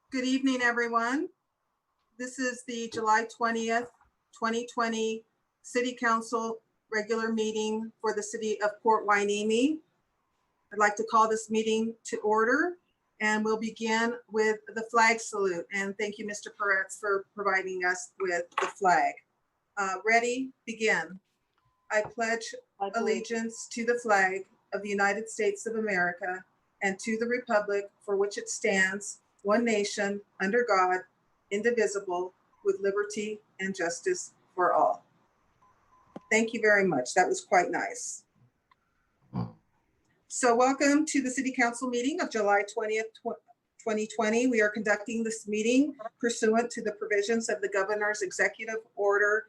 Good evening, everyone. This is the July 20th, 2020 City Council regular meeting for the city of Port Hueneme. I'd like to call this meeting to order, and we'll begin with the flag salute. And thank you, Mr. Peretz, for providing us with the flag. Ready, begin. I pledge allegiance to the flag of the United States of America and to the republic for which it stands, one nation, under God, indivisible, with liberty and justice for all. Thank you very much. That was quite nice. So welcome to the City Council meeting of July 20th, 2020. We are conducting this meeting pursuant to the provisions of the Governor's Executive Order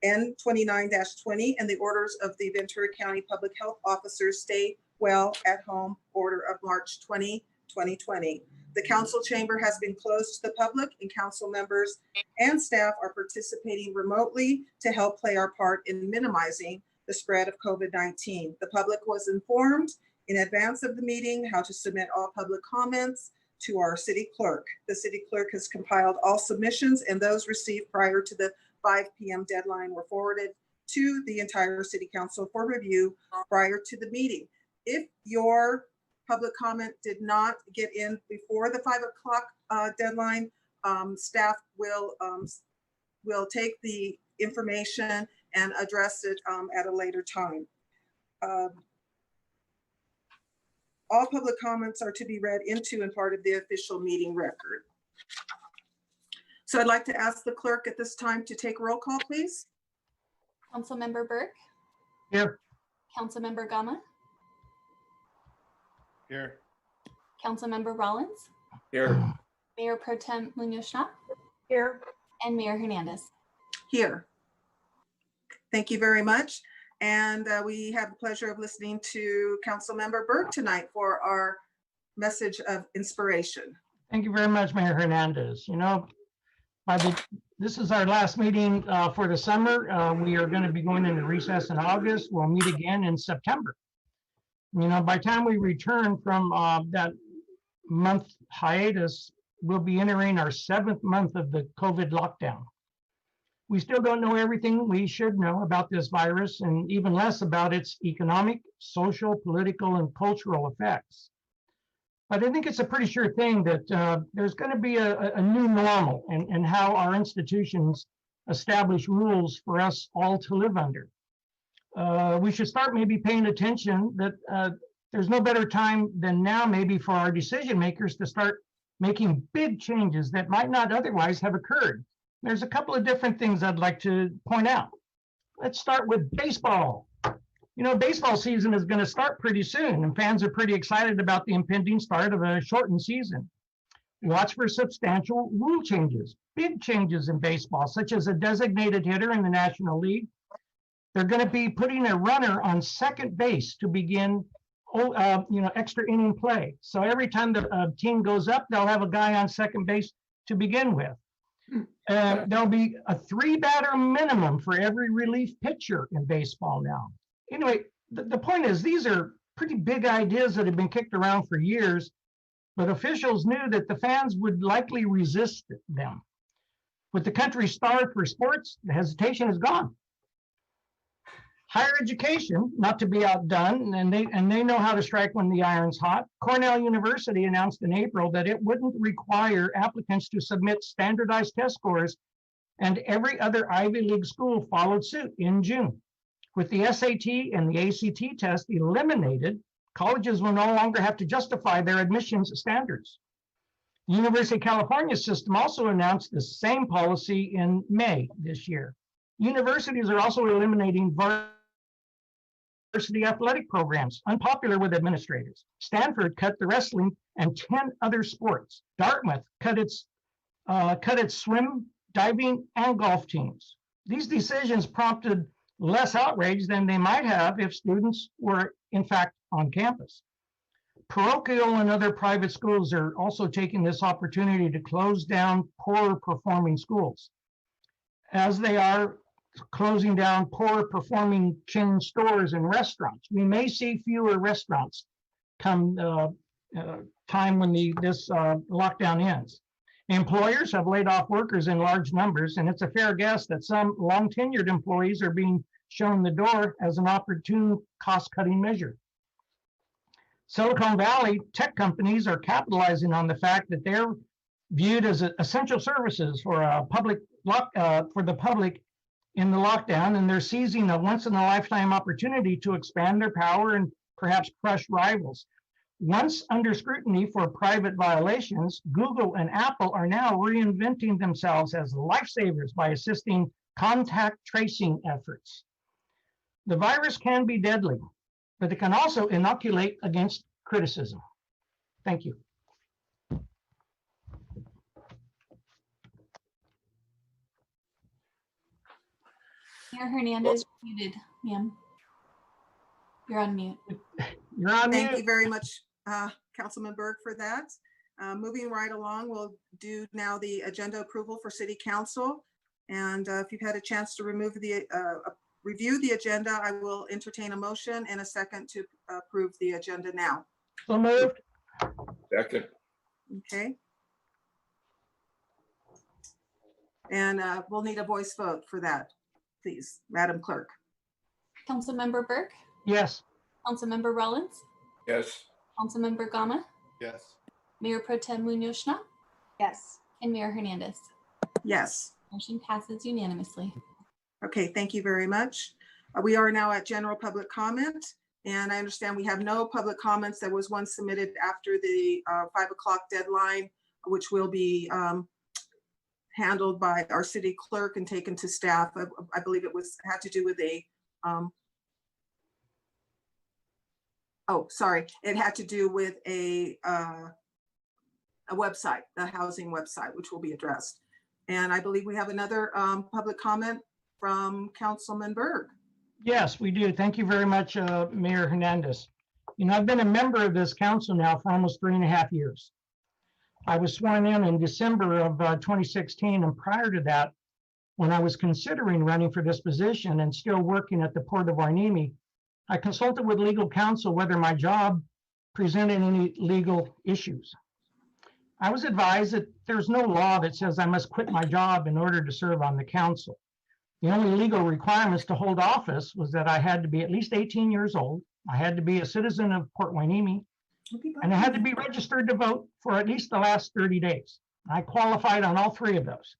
N29-20 and the orders of the Ventura County Public Health Officers Stay Well at Home Order of March 20, 2020. The council chamber has been closed to the public, and council members and staff are participating remotely to help play our part in minimizing the spread of COVID-19. The public was informed in advance of the meeting how to submit all public comments to our city clerk. The city clerk has compiled all submissions, and those received prior to the 5 p.m. deadline were forwarded to the entire city council for review prior to the meeting. If your public comment did not get in before the 5 o'clock deadline, staff will take the information and address it at a later time. All public comments are to be read into and part of the official meeting record. So I'd like to ask the clerk at this time to take roll call, please. Councilmember Burke. Here. Councilmember Gama. Here. Councilmember Rollins. Here. Mayor Pro Tem Munoz-Schnapp. Here. And Mayor Hernandez. Here. Thank you very much. And we have the pleasure of listening to Councilmember Burke tonight for our message of inspiration. Thank you very much, Mayor Hernandez. You know, this is our last meeting for the summer. We are going to be going into recess in August. We'll meet again in September. You know, by the time we return from that month hiatus, we'll be entering our 7th month of the COVID lockdown. We still don't know everything we should know about this virus, and even less about its economic, social, political, and cultural effects. But I think it's a pretty sure thing that there's going to be a new normal in how our institutions establish rules for us all to live under. We should start maybe paying attention that there's no better time than now maybe for our decision makers to start making big changes that might not otherwise have occurred. There's a couple of different things I'd like to point out. Let's start with baseball. You know, baseball season is going to start pretty soon, and fans are pretty excited about the impending start of a shortened season. Watch for substantial rule changes, big changes in baseball, such as a designated hitter in the National League. They're going to be putting a runner on second base to begin, extra inning play. So every time the team goes up, they'll have a guy on second base to begin with. There'll be a 3-batter minimum for every relief pitcher in baseball now. Anyway, the point is, these are pretty big ideas that have been kicked around for years, but officials knew that the fans would likely resist them. With the country starved for sports, the hesitation is gone. Higher education, not to be outdone, and they know how to strike when the iron's hot. Cornell University announced in April that it wouldn't require applicants to submit standardized test scores, and every other Ivy League school followed suit in June. With the SAT and the ACT test eliminated, colleges will no longer have to justify their admissions standards. The University of California system also announced the same policy in May this year. Universities are also eliminating varsity athletic programs, unpopular with administrators. Stanford cut the wrestling and 10 other sports. Dartmouth cut its swim, diving, and golf teams. These decisions prompted less outrage than they might have if students were, in fact, on campus. Parochial and other private schools are also taking this opportunity to close down poorer performing schools, as they are closing down poorer performing chain stores and restaurants. We may see fewer restaurants come time when this lockdown ends. Employers have laid off workers in large numbers, and it's a fair guess that some long-tenured employees are being shown the door as an opportune cost-cutting measure. Silicon Valley tech companies are capitalizing on the fact that they're viewed as essential services for the public in the lockdown, and they're seizing a once-in-a-lifetime opportunity to expand their power and perhaps crush rivals. Once under scrutiny for private violations, Google and Apple are now reinventing themselves as lifesavers by assisting contact tracing efforts. The virus can be deadly, but it can also inoculate against criticism. Thank you. Mayor Hernandez, muted, ma'am. You're on mute. You're on Thank you mute. very much, Councilman Berg, for that. Moving right along, we'll do now the agenda approval for City Council. And if you've had a chance to review the agenda, I will entertain a motion and a second to approve the agenda now. So moved. Second. Okay. And we'll need a voice vote for that, please, Madam Clerk. Councilmember Burke, Yes. Councilmember Rollins, Yes. Councilmember Gama, Yes. Mayor Pro Tem Munoz-Schnapp, Yes. and Mayor Hernandez. Yes. Motion passes unanimously. Okay, thank you very much. We are now at general public comment, and I understand we have no public comments. There was one submitted after the 5 o'clock deadline, which will be handled by our city clerk and taken to staff. I believe it had to do with a, it had to do with a website, the housing website, which will be addressed. And I believe we have another public comment from Councilman Berg. Yes, we do. Thank you very much, Mayor Hernandez. You know, I've been a member of this council now for almost 3.5 years. I was sworn in December of 2016, and prior to that, when I was considering running for this position and still working at the Port of Hueneme, I consulted with legal counsel whether my job presented any legal issues. I was advised that there's no law that says I must quit my job in order to serve on the council. The only legal requirements to hold office was that I had to be at least 18 years old, I had to be a citizen of Port Hueneme, and I had to be registered to vote for at least the last 30 days. I qualified on all 3 of those.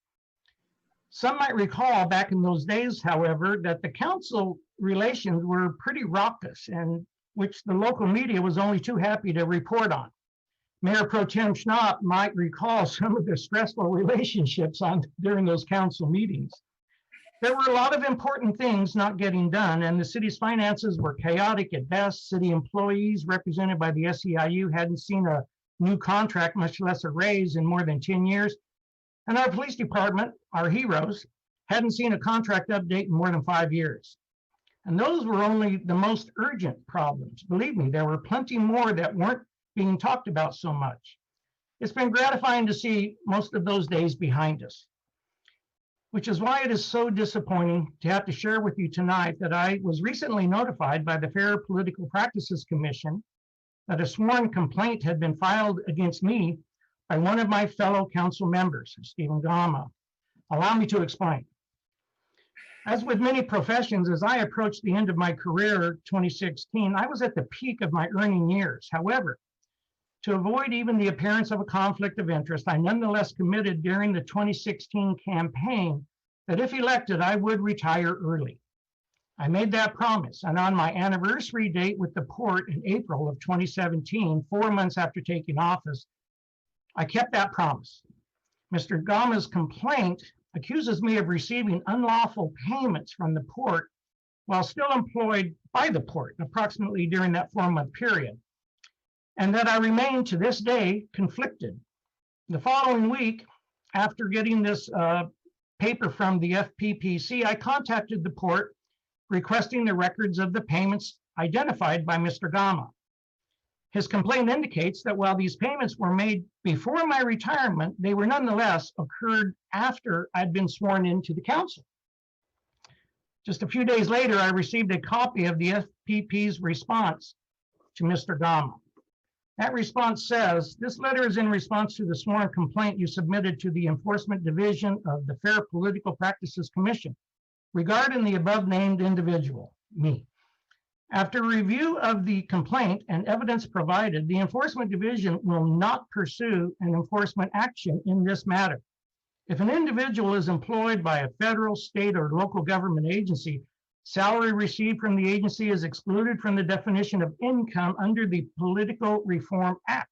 Some might recall back in those days, however, that the council relations were pretty raucous, and which the local media was only too happy to report on. Mayor Pro Tem Schnapp might recall some of the stressful relationships during those council meetings. There were a lot of important things not getting done, and the city's finances were chaotic at best. City employees represented by the SEIU hadn't seen a new contract, much less a raise, in more than 10 years. And our police department, our heroes, hadn't seen a contract update in more than 5 years. And those were only the most urgent problems. Believe me, there were plenty more that weren't being talked about so much. It's been gratifying to see most of those days behind us, which is why it is so disappointing to have to share with you tonight that I was recently notified by the Fair Political Practices Commission that a sworn complaint had been filed against me by one of my fellow council members, Stephen Gama. Allow me to explain. As with many professions, as I approached the end of my career, 2016, I was at the peak of my earning years. However, to avoid even the appearance of a conflict of interest, I nonetheless committed during the 2016 campaign that if elected, I would retire early. I made that promise, and on my anniversary date with the port in April of 2017, 4 months after taking office, I kept that promise. Mr. Gama's complaint accuses me of receiving unlawful payments from the port while still employed by the port, approximately during that 4-month period, and that I remain to this day conflicted. The following week, after getting this paper from the FPPC, I contacted the port requesting the records of the payments identified by Mr. Gama. His complaint indicates that while these payments were made before my retirement, they were nonetheless occurred after I'd been sworn into the council. Just a few days later, I received a copy of the FPP's response to Mr. Gama. That response says, this letter is in response to the sworn complaint you submitted to the Enforcement Division of the Fair Political Practices Commission regarding the above named individual, me. After review of the complaint and evidence provided, the Enforcement Division will not pursue an enforcement action in this matter. If an individual is employed by a federal, state, or local government agency, salary received from the agency is excluded from the definition of income under the Political Reform Act.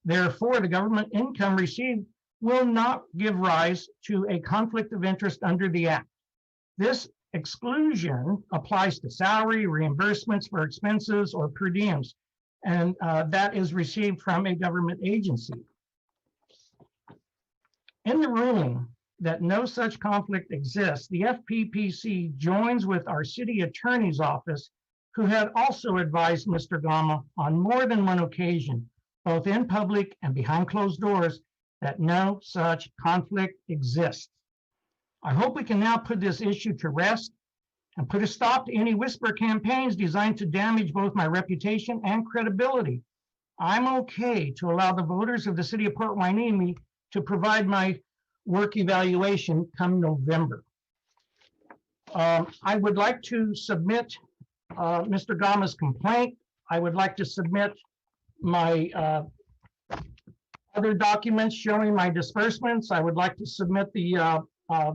Therefore, the government income received will not give rise to a conflict of interest under the Act. This exclusion applies to salary, reimbursements for expenses, or per diems, and that is received from a government agency. In the ruling that no such conflict exists, the FPPC joins with our city attorney's office, who had also advised Mr. Gama on more than one occasion, both in public and behind closed doors, that no such conflict exists. I hope we can now put this issue to rest and put a stop to any whisper campaigns designed to damage both my reputation and credibility. I'm okay to allow the voters of the city of Port Hueneme to provide my work evaluation come November. I would like to submit Mr. Gama's complaint. I would like to submit my other documents showing my disbursements. I would like to submit the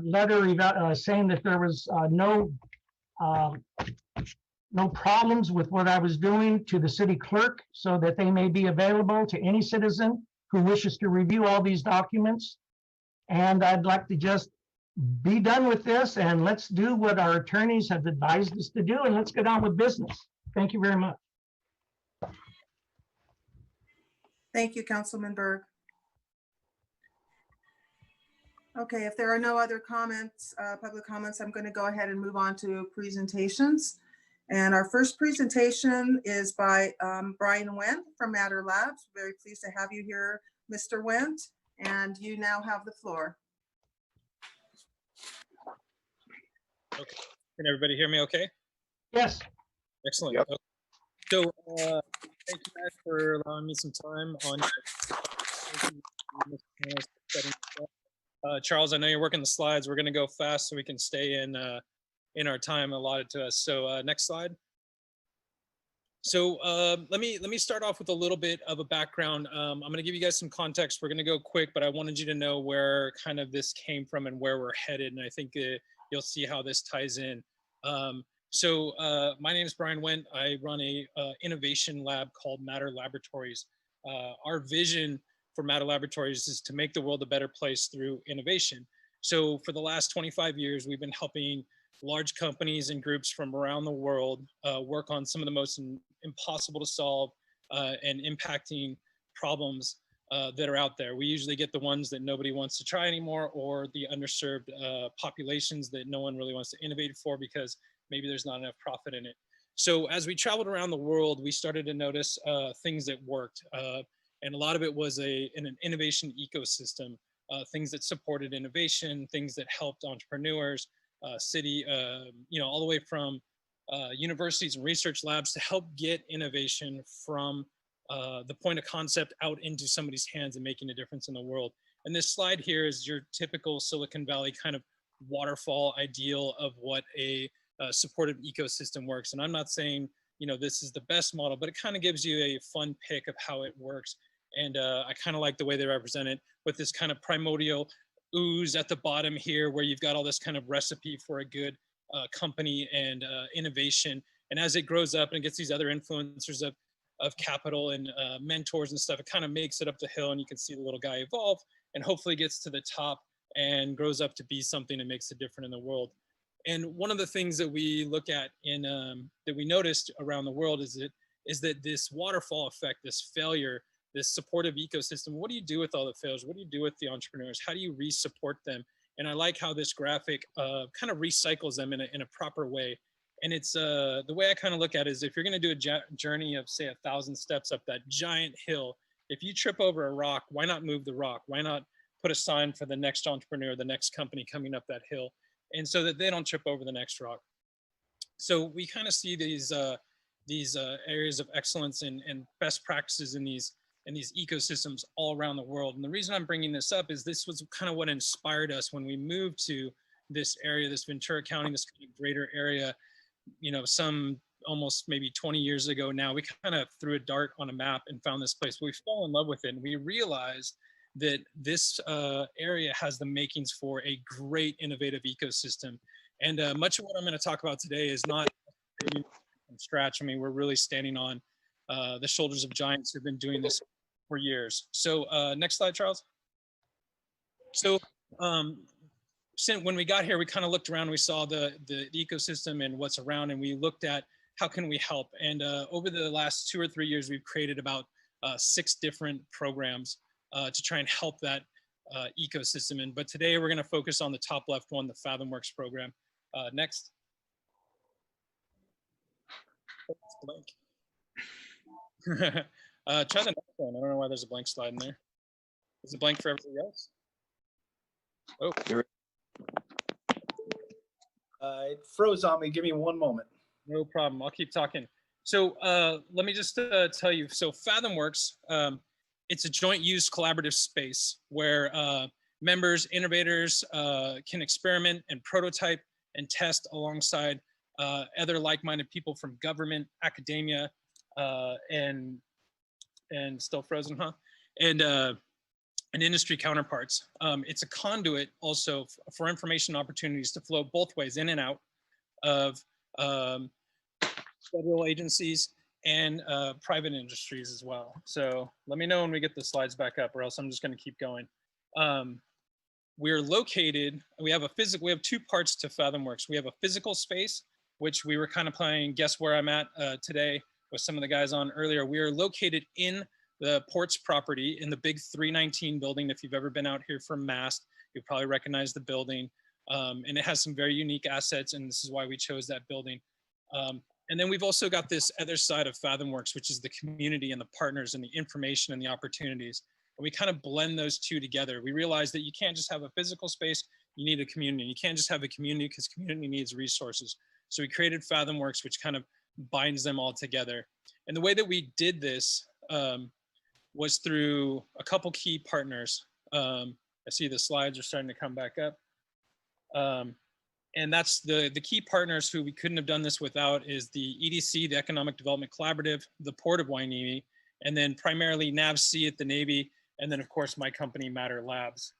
letter saying that there was no problems with what I was doing to the city clerk, so that they may be available to any citizen who wishes to review all these documents. And I'd like to just be done with this, and let's do what our attorneys have advised us to do, and let's get on with business. Thank you very much. Thank you, Councilman Berg. Okay, if there are no other comments, public comments, I'm going to go ahead and move on to presentations. And our first presentation is by Brian Wendt from Matter Labs. Very pleased to have you here, Mr. Wendt, and you now have the floor. Okay. Can everybody hear me okay? Yes. Excellent. Yep. Okay. So thank you guys for allowing me some time on Charles, I know you're working the slides. We're going to go fast so we can stay in our time allotted to us. So next slide. So let me start off with a little bit of a background. I'm going to give you guys some context. We're going to go quick, but I wanted you to know where kind of this came from and where we're headed. And I think you'll see how this ties in. So my name is Brian Wendt. I run a innovation lab called Matter Laboratories. Our vision for Matter Laboratories is to make the world a better place through innovation. So for the last 25 years, we've been helping large companies and groups from around the world work on some of the most impossible to solve and impacting problems that are out there. We usually get the ones that nobody wants to try anymore, or the underserved populations that no one really wants to innovate for because maybe there's not enough profit in it. So as we traveled around the world, we started to notice things that worked. And a lot of it was in an innovation ecosystem, things that supported innovation, things that helped entrepreneurs, city, all the way from universities and research labs to help get innovation from the point of concept out into somebody's hands and making a difference in the world. And this slide here is your typical Silicon Valley kind of waterfall ideal of what a supportive ecosystem works. And I'm not saying, this is the best model, but it kind of gives you a fun pick of how it works. And I kind of like the way they represent it with this kind of primordial ooze at the bottom here, where you've got all this kind of recipe for a good company and innovation. And as it grows up and it gets these other influencers of capital and mentors and stuff, it kind of makes it up the hill, and you can see the little guy evolve and hopefully gets to the top and grows up to be something and makes a difference in the world. And one of the things that we look at in that we noticed around the world is that this waterfall effect, this failure, this supportive ecosystem, what do you do with all the failures? What do you do with the entrepreneurs? How do you re-support them? And I like how this graphic kind of recycles them in a proper way. And it's the way I kind of look at it is, if you're going to do a journey of, say, 1,000 steps up that giant hill, if you trip over a rock, why not move the rock? Why not put a sign for the next entrepreneur, the next company coming up that hill, and so that they don't trip over the next rock? So we kind of see these areas of excellence and best practices in these ecosystems all around the world. And the reason I'm bringing this up is this was kind of what inspired us when we moved to this area, this Ventura County, this kind of greater area, you know, some almost maybe 20 years ago now. We kind of threw a dart on a map and found this place. We fell in love with it, and we realized that this area has the makings for a great innovative ecosystem. And much of what I'm going to talk about today is not from scratch. I mean, we're really standing on the shoulders of giants who've been doing this for years. So next slide, Charles. So when we got here, we kind of looked around, we saw the ecosystem and what's around, and we looked at how can we help. And over the last 2 or 3 years, we've created about 6 different programs to try and help that ecosystem. But today we're going to focus on the top left one, the FathomWorks program. Next. Blank. Try the next one. I don't know why there's a blank slide in there. Is it blank for everybody else? Oh, It froze on me. Give me one moment. no problem. I'll keep talking. So let me just tell you. So FathomWorks, it's a joint use collaborative space where members, innovators can experiment and prototype and test alongside other like-minded people from government, academia, and still frozen, huh? And industry counterparts. It's a conduit also for information opportunities to flow both ways, in and out of federal agencies and private industries as well. So let me know when we get the slides back up, or else I'm just going to keep going. We're located, we have 2 parts to FathomWorks. We have a physical space, which we were kind of playing guess where I'm at today with some of the guys on earlier. We are located in the Ports property in the big 319 building. If you've ever been out here from MAST, you probably recognize the building. And it has some very unique assets, and this is why we chose that building. And then we've also got this other side of FathomWorks, which is the community and the partners and the information and the opportunities. And we kind of blend those two together. We realize that you can't just have a physical space, you need a community. You can't just have a community because community needs resources. So we created FathomWorks, which kind of binds them all together. And the way that we did this was through a couple key partners. I see the slides are starting to come back up. And that's the key partners who we couldn't have done this without is the EDC, the Economic Development Collaborative, the Port of Hueneme, and then primarily NAVSEA at the Navy, and then of course my company, Matter Labs.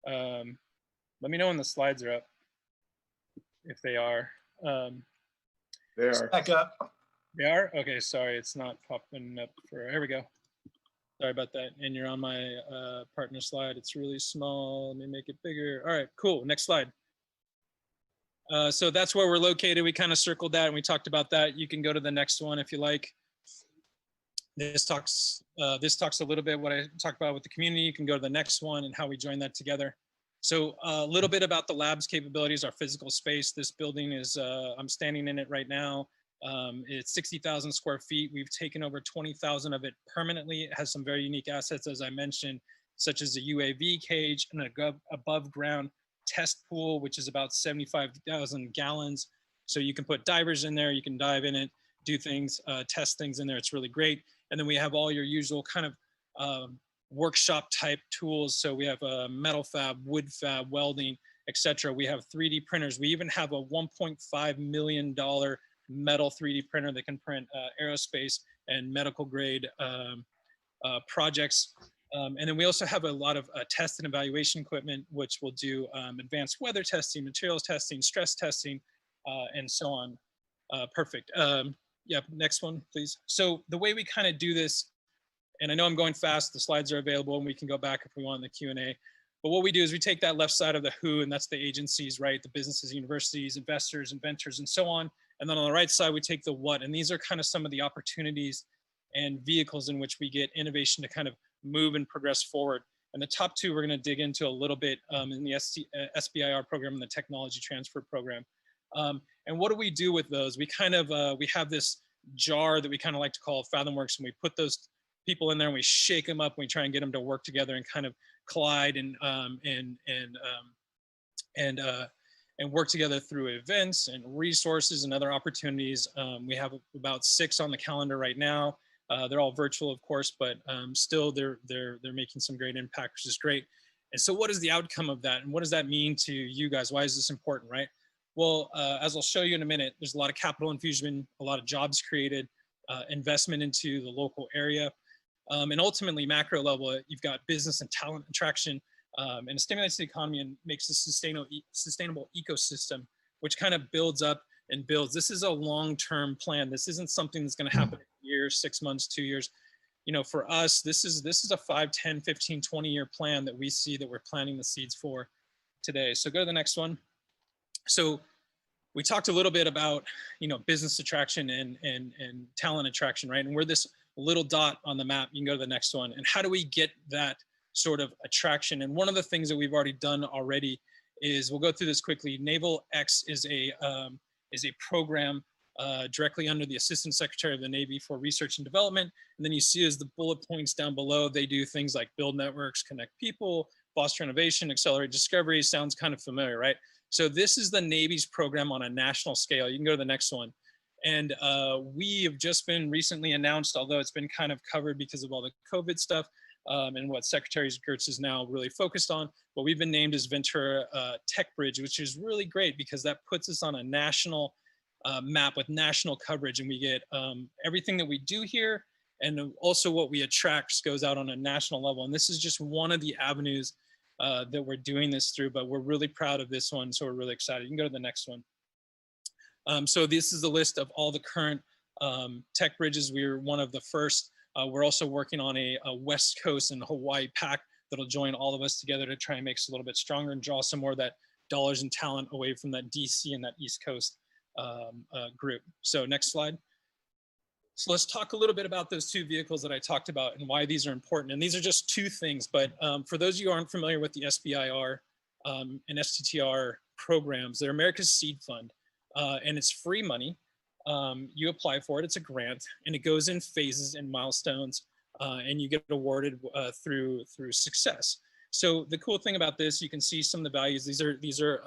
Let me know when the slides are up, if they are. They are. Back up. They are? Okay, sorry, it's not popping up for, here we go. Sorry about that. And you're on my partner slide. It's really small. Let me make it bigger. All right, cool. Next slide. So that's where we're located. We kind of circled that and we talked about that. You can go to the next one if you like. This talks a little bit what I talked about with the community. You can go to the next one and how we join that together. So a little bit about the lab's capabilities, our physical space. This building is, I'm standing in it right now. It's 60,000 square feet. We've taken over 20,000 of it permanently. It has some very unique assets, as I mentioned, such as a UAV cage and a above ground test pool, which is about 75,000 gallons. So you can put divers in there, you can dive in it, do things, test things in there. It's really great. And then we have all your usual kind of workshop type tools. So we have a metal fab, wood fab, welding, etc. We have 3D printers. We even have a $1.5 million metal 3D printer that can print aerospace and medical grade projects. And then we also have a lot of test and evaluation equipment, which will do advanced weather testing, materials testing, stress testing, and so on. Perfect. Yeah, next one, please. So the way we kind of do this, and I know I'm going fast, the slides are available and we can go back if we want in the Q&A. But what we do is we take that left side of the who, and that's the agencies, right? The businesses, universities, investors, inventors, and so on. And then on the right side, we take the what, and these are kind of some of the opportunities and vehicles in which we get innovation to kind of move and progress forward. And the top two, we're going to dig into a little bit in the SBIR program and the technology transfer program. And what do we do with those? We kind of, we have this jar that we kind of like to call FathomWorks, and we put those people in there and we shake them up and we try and get them to work together and kind of collide and and work together through events and resources and other opportunities. We have about 6 on the calendar right now. They're all virtual, of course, but still they're making some great impact, which is great. And so what is the outcome of that? And what does that mean to you guys? Why is this important, right? Well, as I'll show you in a minute, there's a lot of capital infusion, a lot of jobs created, investment into the local area. And ultimately, macro level, you've got business and talent attraction, and it stimulates the economy and makes a sustainable ecosystem, which kind of builds up and builds. This is a long-term plan. This isn't something that's going to happen in a year, 6 months, 2 years. You know, for us, this is a 5, 10, 15, 20-year plan that we see that we're planting the seeds for today. So go to the next one. So we talked a little bit about, you know, business attraction and talent attraction, right? And we're this little dot on the map. You can go to the next one. And how do we get that sort of attraction? And one of the things that we've already done already is, we'll go through this quickly. Naval X is a program directly under the Assistant Secretary of the Navy for Research and Development. And then you see as the bullet points down below, they do things like build networks, connect people, foster innovation, accelerate discovery. Sounds kind of familiar, right? So this is the Navy's program on a national scale. You can go to the next one. And we have just been recently announced, although it's been kind of covered because of all the COVID stuff and what Secretary Gertz is now really focused on, but we've been named as Ventura Tech Bridge, which is really great because that puts us on a national map with national coverage, and we get everything that we do here and also what we attract goes out on a national level. And this is just one of the avenues that we're doing this through, but we're really proud of this one. So we're really excited. You can go to the next one. So this is the list of all the current tech bridges. We're one of the first. We're also working on a West Coast and Hawaii pact that'll join all of us together to try and make us a little bit stronger and draw some more of that dollars and talent away from that DC and that East Coast group. So next slide. So let's talk a little bit about those 2 vehicles that I talked about and why these are important. And these are just 2 things, but for those of you who aren't familiar with the SBIR and STTR programs, they're America's Seed Fund, and it's free money. You apply for it, it's a grant, and it goes in phases and milestones, and you get awarded through success. So the cool thing about this, you can see some of the values. These are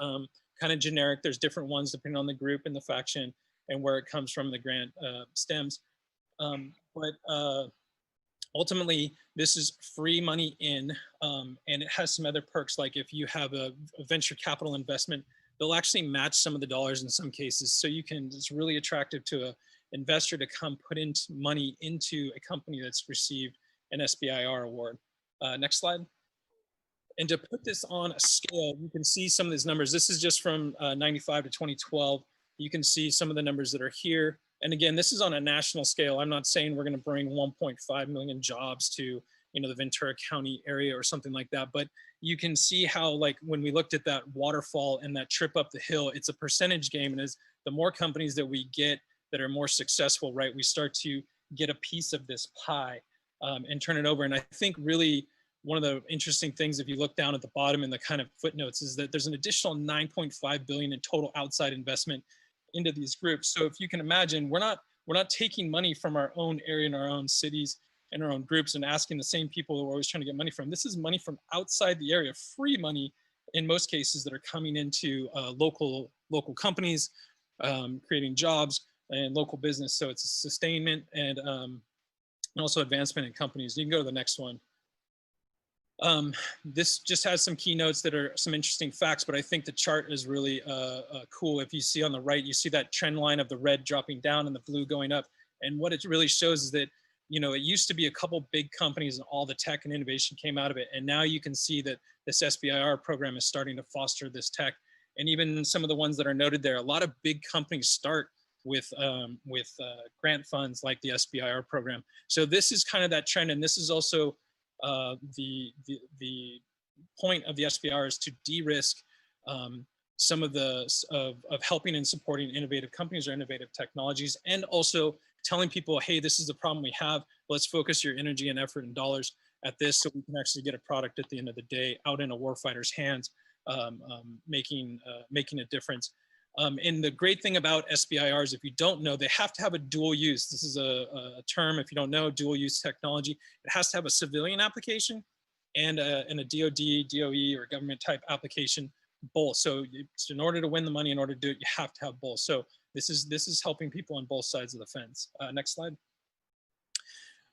kind of generic. There's different ones depending on the group and the faction and where it comes from, the grant stems. But ultimately, this is free money in, and it has some other perks, like if you have a venture capital investment, they'll actually match some of the dollars in some cases. So you can, it's really attractive to an investor to come put in money into a company that's received an SBIR award. Next slide. And to put this on a scale, you can see some of these numbers. This is just from 95 to 2012. You can see some of the numbers that are here. And again, this is on a national scale. I'm not saying we're going to bring 1.5 million jobs to, you know, the Ventura County area or something like that. But you can see how, like, when we looked at that waterfall and that trip up the hill, it's a percentage game. And as the more companies that we get that are more successful, right, we start to get a piece of this pie and turn it over. And I think really one of the interesting things, if you look down at the bottom in the kind of footnotes, is that there's an additional 9.5 billion in total outside investment into these groups. So if you can imagine, we're not taking money from our own area and our own cities and our own groups and asking the same people who are always trying to get money from. This is money from outside the area, free money in most cases, that are coming into local companies, creating jobs and local business. So it's a sustainment and also advancement in companies. You can go to the next one. This just has some keynotes that are some interesting facts, but I think the chart is really cool. If you see on the right, you see that trend line of the red dropping down and the blue going up. And what it really shows is that, you know, it used to be a couple big companies and all the tech and innovation came out of it. And now you can see that this SBIR program is starting to foster this tech. And even some of the ones that are noted there, a lot of big companies start with grant funds like the SBIR program. So this is kind of that trend. And this is also the point of the SBIR is to de-risk some of of helping and supporting innovative companies or innovative technologies, and also telling people, hey, this is the problem we have. Let's focus your energy and effort and dollars at this so we can actually get a product at the end of the day out in a warfighter's hands, making a difference. And the great thing about SBIRs, if you don't know, they have to have a dual use. This is a term, if you don't know, dual use technology. It has to have a civilian application and a DoD, DOE, or government type application both. So in order to win the money, in order to do it, you have to have both. So this is helping people on both sides of the fence. Next slide.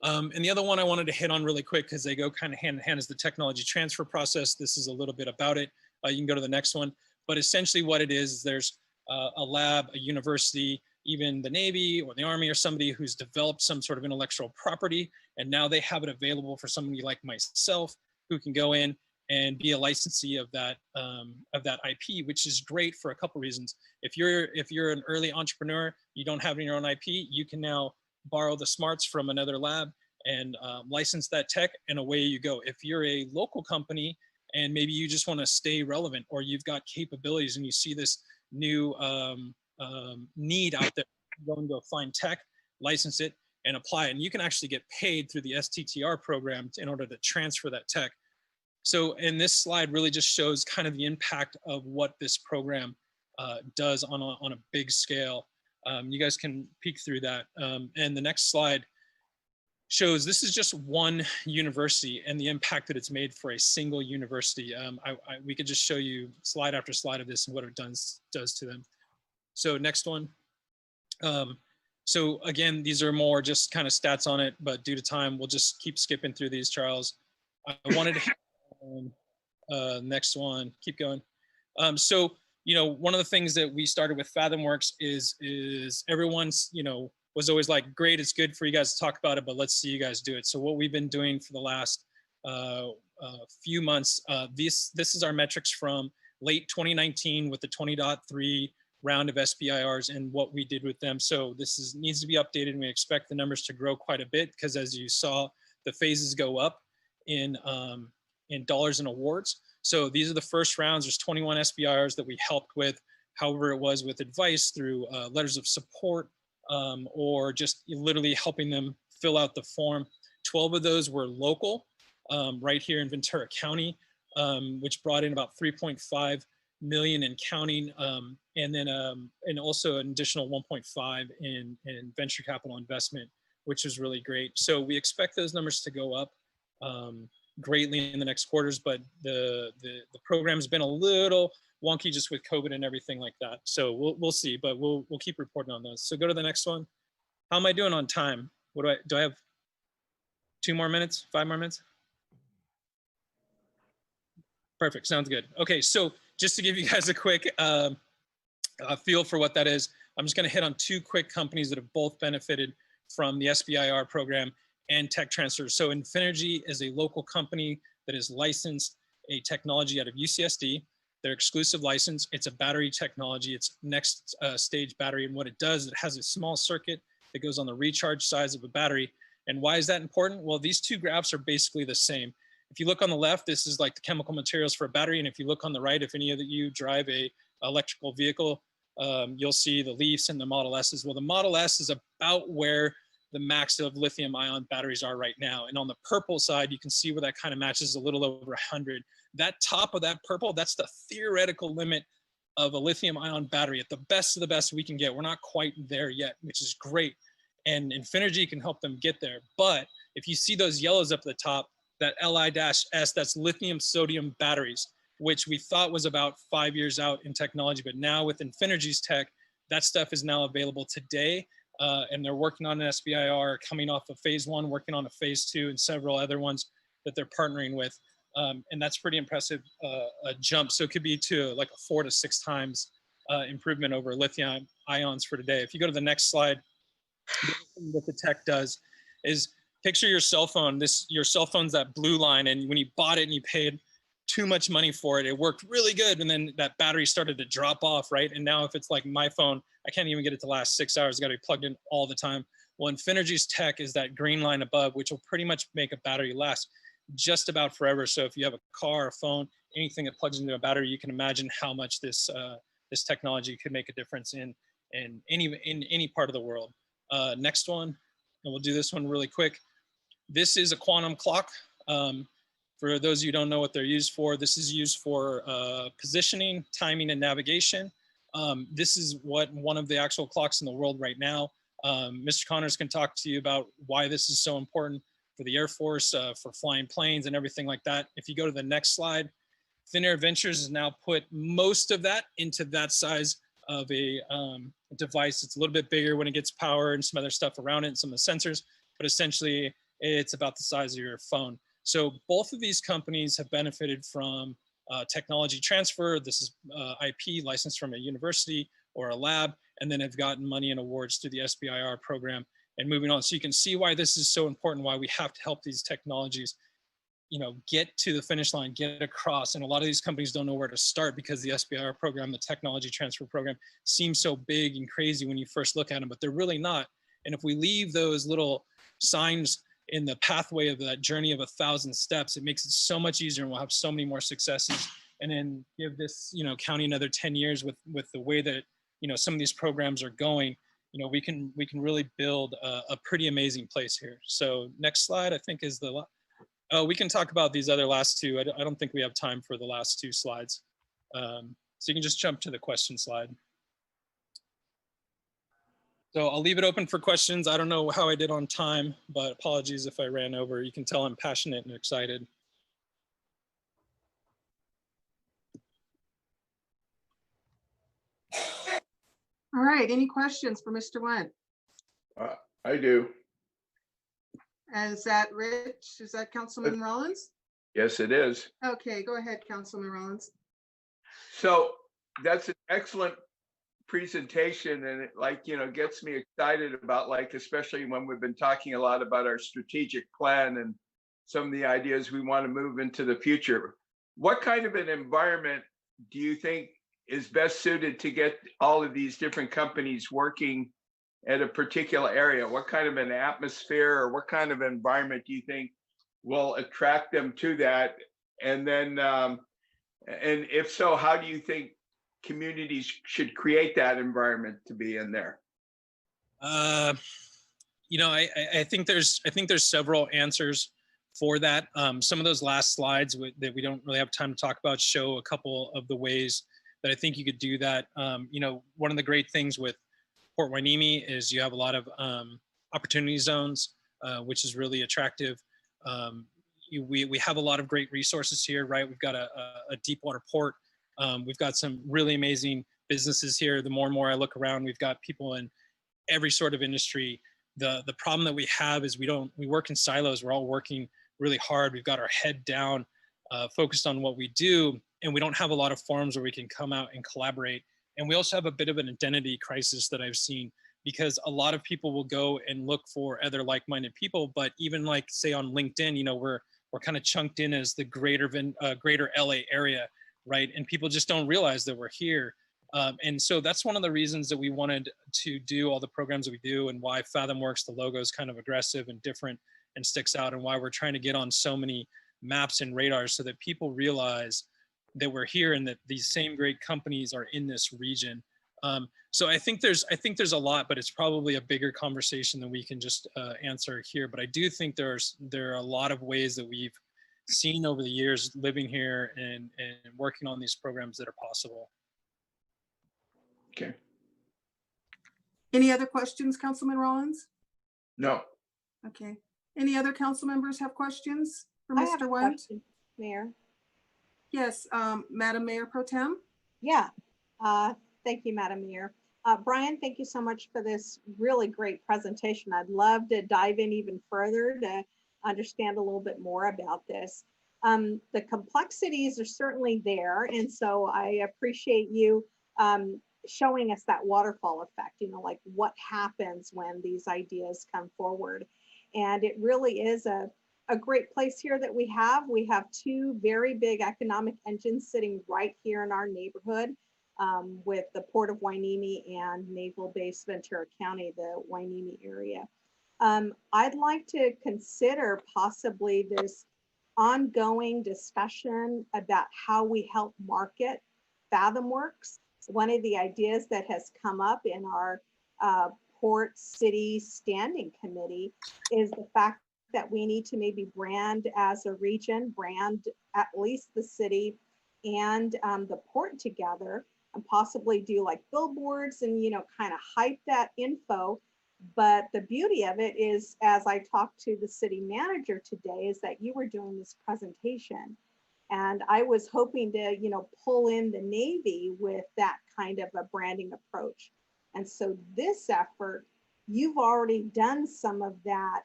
And the other one I wanted to hit on really quick, because they go kind of hand in hand, is the technology transfer process. This is a little bit about it. You can go to the next one. But essentially what it is there's a lab, a university, even the Navy or the Army or somebody who's developed some sort of intellectual property, and now they have it available for somebody like myself who can go in and be a licensee of that IP, which is great for a couple reasons. If you're an early entrepreneur, you don't have your own IP, you can now borrow the smarts from another lab and license that tech, and away you go. If you're a local company and maybe you just want to stay relevant, or you've got capabilities and you see this new need out there, go and go find tech, license it, and apply it. And you can actually get paid through the STTR program in order to transfer that tech. So, and this slide really just shows kind of the impact of what this program does on a big scale. You guys can peek through that. And the next slide shows this is just one university and the impact that it's made for a single university. We could just show you slide after slide of this and what it does to them. So next one. So again, these are more just kind of stats on it, but due to time, we'll just keep skipping through these, Charles. I wanted to next one, keep going. So, you know, one of the things that we started with FathomWorks is everyone's, you know, was always like, great, it's good for you guys to talk about it, but let's see you guys do it. So what we've been doing for the last few months, this is our metrics from late 2019 with the 20.3 round of SBIRs and what we did with them. So this needs to be updated, and we expect the numbers to grow quite a bit, because as you saw, the phases go up in dollars and awards. So these are the first rounds. There's 21 SBIRs that we helped with, however it was with advice through letters of support, or just literally helping them fill out the form. 12 of those were local, right here in Ventura County, which brought in about 3.5 million in counting, and then and also an additional 1.5 in venture capital investment, which was really great. So we expect those numbers to go up greatly in the next quarters, but the program's been a little wonky just with COVID and everything like that. So we'll see, but we'll keep reporting on those. So go to the next one. How am I doing on time? Do I have 2 more minutes, 5 more minutes? Perfect, sounds good. Okay, so just to give you guys a quick feel for what that is, I'm just gonna hit on 2 quick companies that have both benefited from the SBIR program and tech transfer. So Infinergy is a local company that is licensed a technology out of UCSD. Their exclusive license, it's a battery technology. It's next stage battery. And what it does, it has a small circuit that goes on the recharge size of a battery. And why is that important? Well, these 2 graphs are basically the same. If you look on the left, this is like the chemical materials for a battery. And if you look on the right, if any of you drive a electrical vehicle, you'll see the Leafs and the Model S's. Well, the Model S is about where the max of lithium ion batteries are right now. And on the purple side, you can see where that kind of matches a little over 100. That top of that purple, that's the theoretical limit of a lithium ion battery at the best of the best we can get. We're not quite there yet, which is great. And Infinergy can help them get there. But if you see those yellows up at the top, that Li-S, that's lithium sodium batteries, which we thought was about 5 years out in technology. But now with Infinergy's tech, that stuff is now available today. And they're working on an SBIR, coming off of phase 1, working on a phase 2, and several other ones that they're partnering with. And that's pretty impressive, a jump. So it could be to like a 4 to 6 times improvement over lithium ions for today. If you go to the next slide, what the tech does is picture your cell phone. Your cell phone's that blue line, and when you bought it and you paid too much money for it, it worked really good, and then that battery started to drop off, right? And now if it's like my phone, I can't even get it to last 6 hours. It's got to be plugged in all the time. Well, Infinergy's tech is that green line above, which will pretty much make a battery last just about forever. So if you have a car, a phone, anything that plugs into a battery, you can imagine how much this technology could make a difference in any part of the world. Next one, and we'll do this one really quick. This is a quantum clock. For those of you who don't know what they're used for, this is used for positioning, timing, and navigation. This is what one of the actual clocks in the world right now. Mr. Connors can talk to you about why this is so important for the Air Force, for flying planes and everything like that. If you go to the next slide, Thin Air Ventures has now put most of that into that size of a device. It's a little bit bigger when it gets power and some other stuff around it and some of the sensors, but essentially it's about the size of your phone. So both of these companies have benefited from technology transfer. This is IP licensed from a university or a lab, and then have gotten money and awards through the SBIR program and moving on. So you can see why this is so important, why we have to help these technologies, you know, get to the finish line, get across. And a lot of these companies don't know where to start because the SBIR program, the technology transfer program, seems so big and crazy when you first look at them, but they're really not. And if we leave those little signs in the pathway of that journey of 1,000 steps, it makes it so much easier, and we'll have so many more successes. And then give this, you know, county another 10 years with the way that, you know, some of these programs are going, you know, we can really build a pretty amazing place here. So next slide, I think, is the, oh, we can talk about these other last two. I don't think we have time for the last two slides. So you can just jump to the question slide. So I'll leave it open for questions. I don't know how I did on time, but apologies if I ran over. You can tell I'm passionate and excited. All right, any questions for Mr. Went? I do. Is that Rich? Is that Councilman Rollins? Yes, it is. Okay, go ahead, Councilman Rollins. So that's an excellent presentation, and it, like, you know, gets me excited about, like, especially when we've been talking a lot about our strategic plan and some of the ideas we want to move into the future. What kind of an environment do you think is best suited to get all of these different companies working at a particular area? What kind of an atmosphere or what kind of environment do you think will attract them to that? And then, and if so, how do you think communities should create that environment to be in there? You know, I think there's several answers for that. Some of those last slides that we don't really have time to talk about show a couple of the ways that I think you could do that. You know, one of the great things with Port Hueneme is you have a lot of opportunity zones, which is really attractive. We have a lot of great resources here, right? We've got a deep water port. We've got some really amazing businesses here. The more and more I look around, we've got people in every sort of industry. The problem that we have is we work in silos. We're all working really hard. We've got our head down, focused on what we do, and we don't have a lot of forums where we can come out and collaborate. And we also have a bit of an identity crisis that I've seen, because a lot of people will go and look for other like-minded people, but even like, say, on LinkedIn, you know, we're kind of chunked in as the greater LA area, right? And people just don't realize that we're here. And so that's one of the reasons that we wanted to do all the programs that we do, and why FathomWorks, the logo, is kind of aggressive and different and sticks out, and why we're trying to get on so many maps and radars so that people realize that we're here and that these same great companies are in this region. So I think there's a lot, but it's probably a bigger conversation than we can just answer here. But I do think there are a lot of ways that we've seen over the years living here and working on these programs that are possible. Okay. Any other questions, Councilman Rollins? No. Okay. Any other council members have questions for I have Mr. a Went? question, Mayor. Yes, Madam Mayor Pro Tem? Yeah, thank you, Madam Mayor. Brian, thank you so much for this really great presentation. I'd love to dive in even further to understand a little bit more about this. The complexities are certainly there, and so I appreciate you showing us that waterfall effect, you know, like what happens when these ideas come forward. And it really is a great place here that we have. We have two very big economic engines sitting right here in our neighborhood, with the Port of Hueneme and Naval Base Ventura County, the Hueneme area. I'd like to consider possibly this ongoing discussion about how we help market FathomWorks. One of the ideas that has come up in our Port City Standing Committee is the fact that we need to maybe brand as a region, brand at least the city and the port together, and possibly do like billboards and, you know, kind of hype that info. But the beauty of it is, as I talked to the city manager today, is that you were doing this presentation And I was hoping to, pull in the Navy with that kind of a branding approach. And so this effort, you've already done some of that,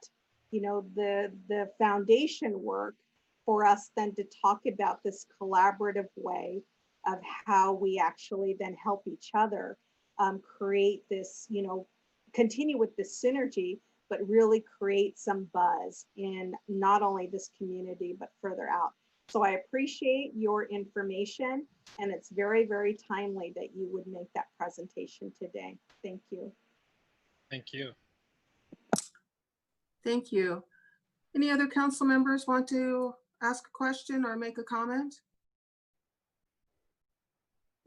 the foundation work for us then to talk about this collaborative way of how we actually then help each other create this, continue with this synergy, but really create some buzz in not only this community, but further out. So I appreciate your information, and it's very, very timely that you would make that presentation today. Thank you. Thank you. Thank you. Any other council members want to ask a question or make a comment?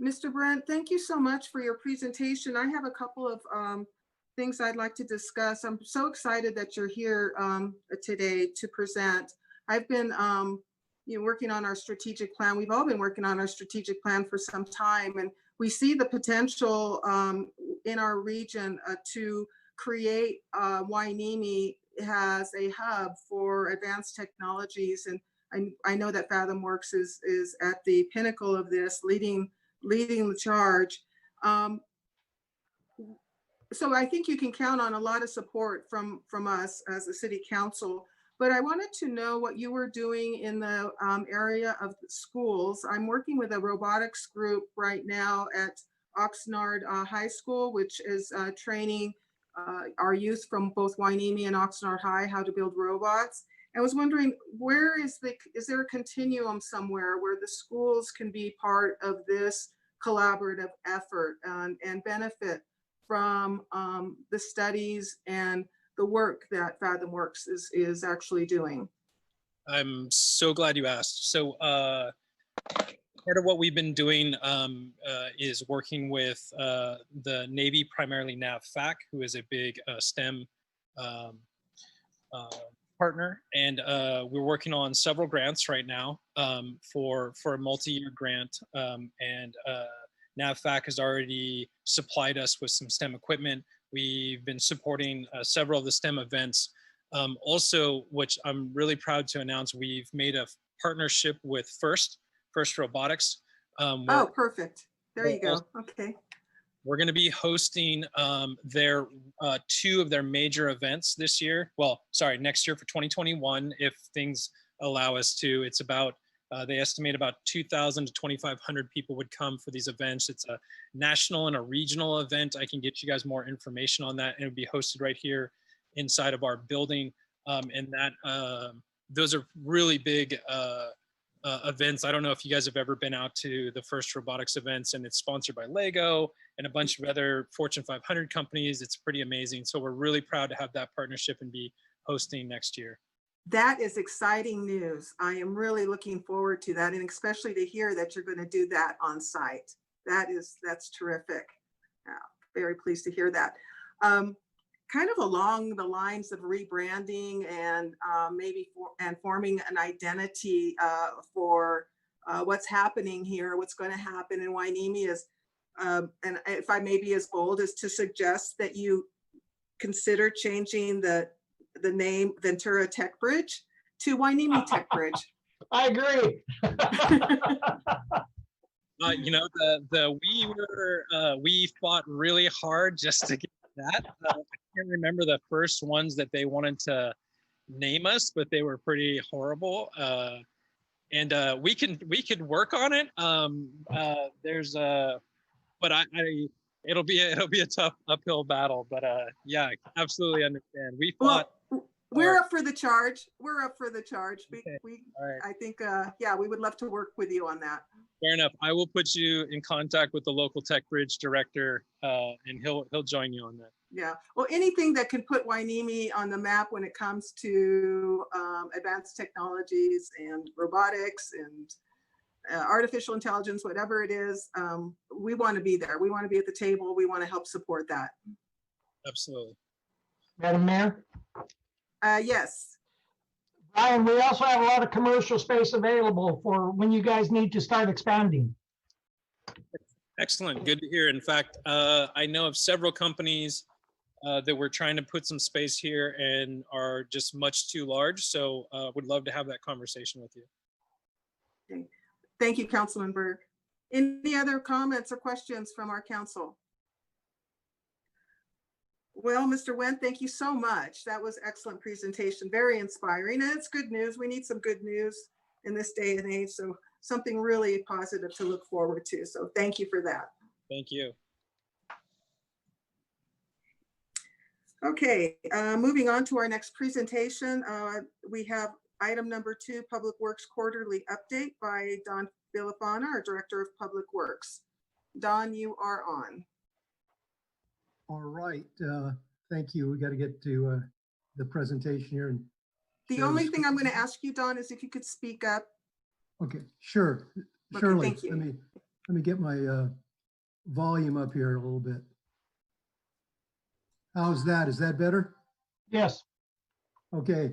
Mr. Brent, thank you so much for your presentation. I have a couple of things I'd like to discuss. I'm so excited that you're here today to present. I've been working on our strategic plan. We've all been working on our strategic plan for some time, and we see the potential in our region to create Hueneme has a hub for advanced technologies. And I know that FathomWorks is at the pinnacle of this, leading the charge. So I think you can count on a lot of support from us as a city council. But I wanted to know what you were doing in the area of the schools. I'm working with a robotics group right now at Oxnard High School, which is training our youth from both Hueneme and Oxnard High how to build robots. I was wondering, is there a continuum somewhere where the schools can be part of this collaborative effort and benefit from the studies and the work that FathomWorks is actually doing? I'm so glad you asked. So part of what we've been doing is working with the Navy, primarily NAVFAC, who is a big STEM partner. And we're working on several grants right now for a multi-year grant. And NAVFAC has already supplied us with some STEM equipment. We've been supporting several of the STEM events. Also, which I'm really proud to announce, we've made a partnership with FIRST Robotics. Oh, perfect. There you go. Okay. We're going to be hosting their two of their major events this year. Well, sorry, next year for 2021, if things allow us to. It's about, they estimate about 2,000 to 2,500 people would come for these events. It's a national and a regional event. I can get you guys more information on that, and it'll be hosted right here inside of our building. And that those are really big events. I don't know if you guys have ever been out to the FIRST Robotics events, and it's sponsored by Lego and a bunch of other Fortune 500 companies. It's pretty amazing. So we're really proud to have that partnership and be hosting next year. That is exciting news. I am really looking forward to that, and especially to hear that you're going to do that on site. That's terrific. Yeah, very pleased to hear that. Kind of along the lines of rebranding and forming an identity for what's happening here, what's going to happen in Hueneme is, and if I may be as bold as to suggest that you consider changing the name Ventura Tech Bridge to Hueneme Tech Bridge. I agree. You know, we fought really hard just to get that. I can't remember the first ones that they wanted to name us, but they were pretty horrible. And we could work on it. But it'll be a tough uphill battle. But yeah, absolutely understand. We fought. Well, we're up for the charge. We're up for the charge. Okay. All right. I think, yeah, we would love to work with you on that. Fair enough. I will put you in contact with the local Tech Bridge director, and he'll join you on that. Yeah. Well, anything that can put Hueneme on the map when it comes to advanced technologies and robotics and artificial intelligence, whatever it is, we want to be there. We want to be at the table. We want to help support that. Absolutely. Madam Mayor? Yes. Brian, we also have a lot of commercial space available for when you guys need to start expanding. Excellent. Good to hear. In fact, I know of several companies that were trying to put some space here and are just much too large. So would love to have that conversation with you. Okay. Thank you, Councilman Berg. Any other comments or questions from our council? Well, Mr. Wen, thank you so much. That was excellent presentation, very inspiring, and it's good news. We need some good news in this day and age, so something really positive to look forward to. So thank you for that. Thank you. Okay, moving on to our next presentation. We have item number 2, Public Works Quarterly Update by Don Filipana, our Director of Public Works. Don, you are on. All right, thank you. We got to get to the presentation here. And The share the only thing I'm screen. going to ask you, Don, is if you could speak up. Okay, sure, Okay, surely. thank you. Let me get my volume up here a little bit. How's that? Is that better? Yes, Okay.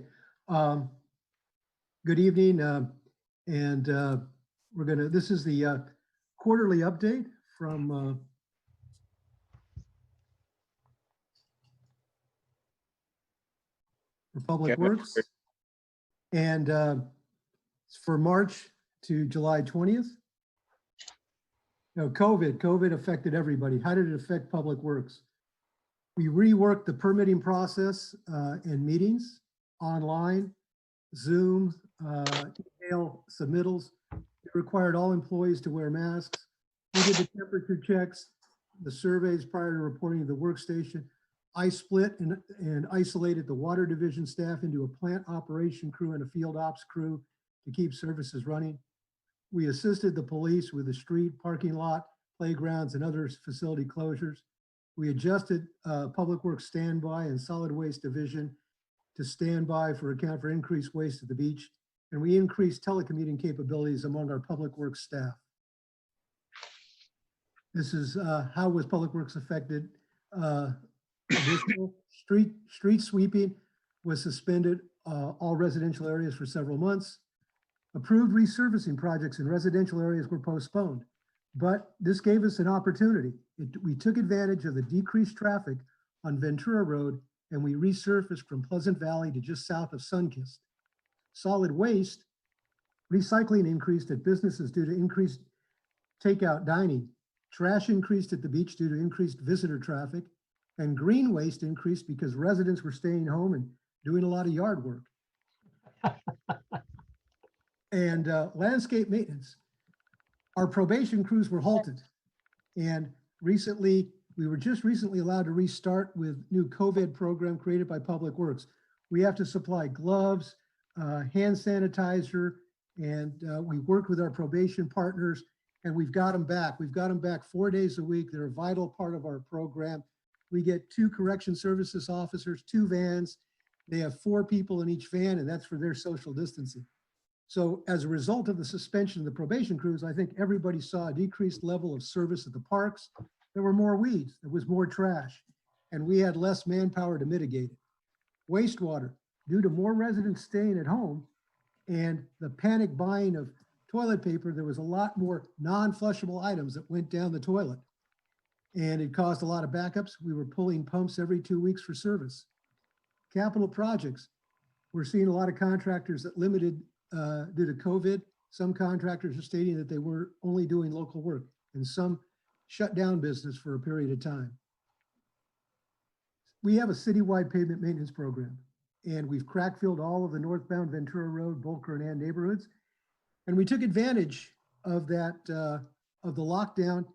Good evening, and this is the quarterly update from for Public Okay. Works. And it's for March to July 20th. COVID affected everybody. How did it affect Public Works? We reworked the permitting process and meetings online, Zoom, email submittals. It required all employees to wear masks. We did the temperature checks, the surveys prior to reporting to the workstation. I split and isolated the water division staff into a plant operation crew and a field ops crew to keep services running. We assisted the police with the street, parking lot, playgrounds, and other facility closures. We adjusted Public Works standby and solid waste division to standby for account for increased waste at the beach. And we increased telecommuting capabilities among our Public Works staff. This is how was Public Works affected. Additional street sweeping was suspended, all residential areas for several months. Approved resurfacing projects in residential areas were postponed, but this gave us an opportunity. We took advantage of the decreased traffic on Ventura Road and we resurfaced from Pleasant Valley to just south of Sunkist. Solid waste, recycling increased at businesses due to increased takeout dining. Trash increased at the beach due to increased visitor traffic, and green waste increased because residents were staying home and doing a lot of yard work. And landscape maintenance. Our probation crews were halted. And recently, we were just recently allowed to restart with new COVID program created by Public Works. We have to supply gloves, hand sanitizer, and we worked with our probation partners and we've got them back. We've got them back 4 days a week. They're a vital part of our program. We get 2 correction services officers, 2 vans. They have 4 people in each van, and that's for their social distancing. So as a result of the suspension of the probation crews, I think everybody saw a decreased level of service at the parks. There were more weeds, there was more trash, and we had less manpower to mitigate it. Wastewater, due to more residents staying at home and the panic buying of toilet paper, there was a lot more non-flushable items that went down the toilet. And it caused a lot of backups. We were pulling pumps every 2 weeks for service. Capital projects, we're seeing a lot of contractors that limited due to COVID. Some contractors are stating that they were only doing local work, and some shut down business for a period of time. We have a citywide pavement maintenance program, and we've crack filled all of the northbound Ventura Road, Bolker and Ann neighborhoods. And we took advantage of that, of the lockdown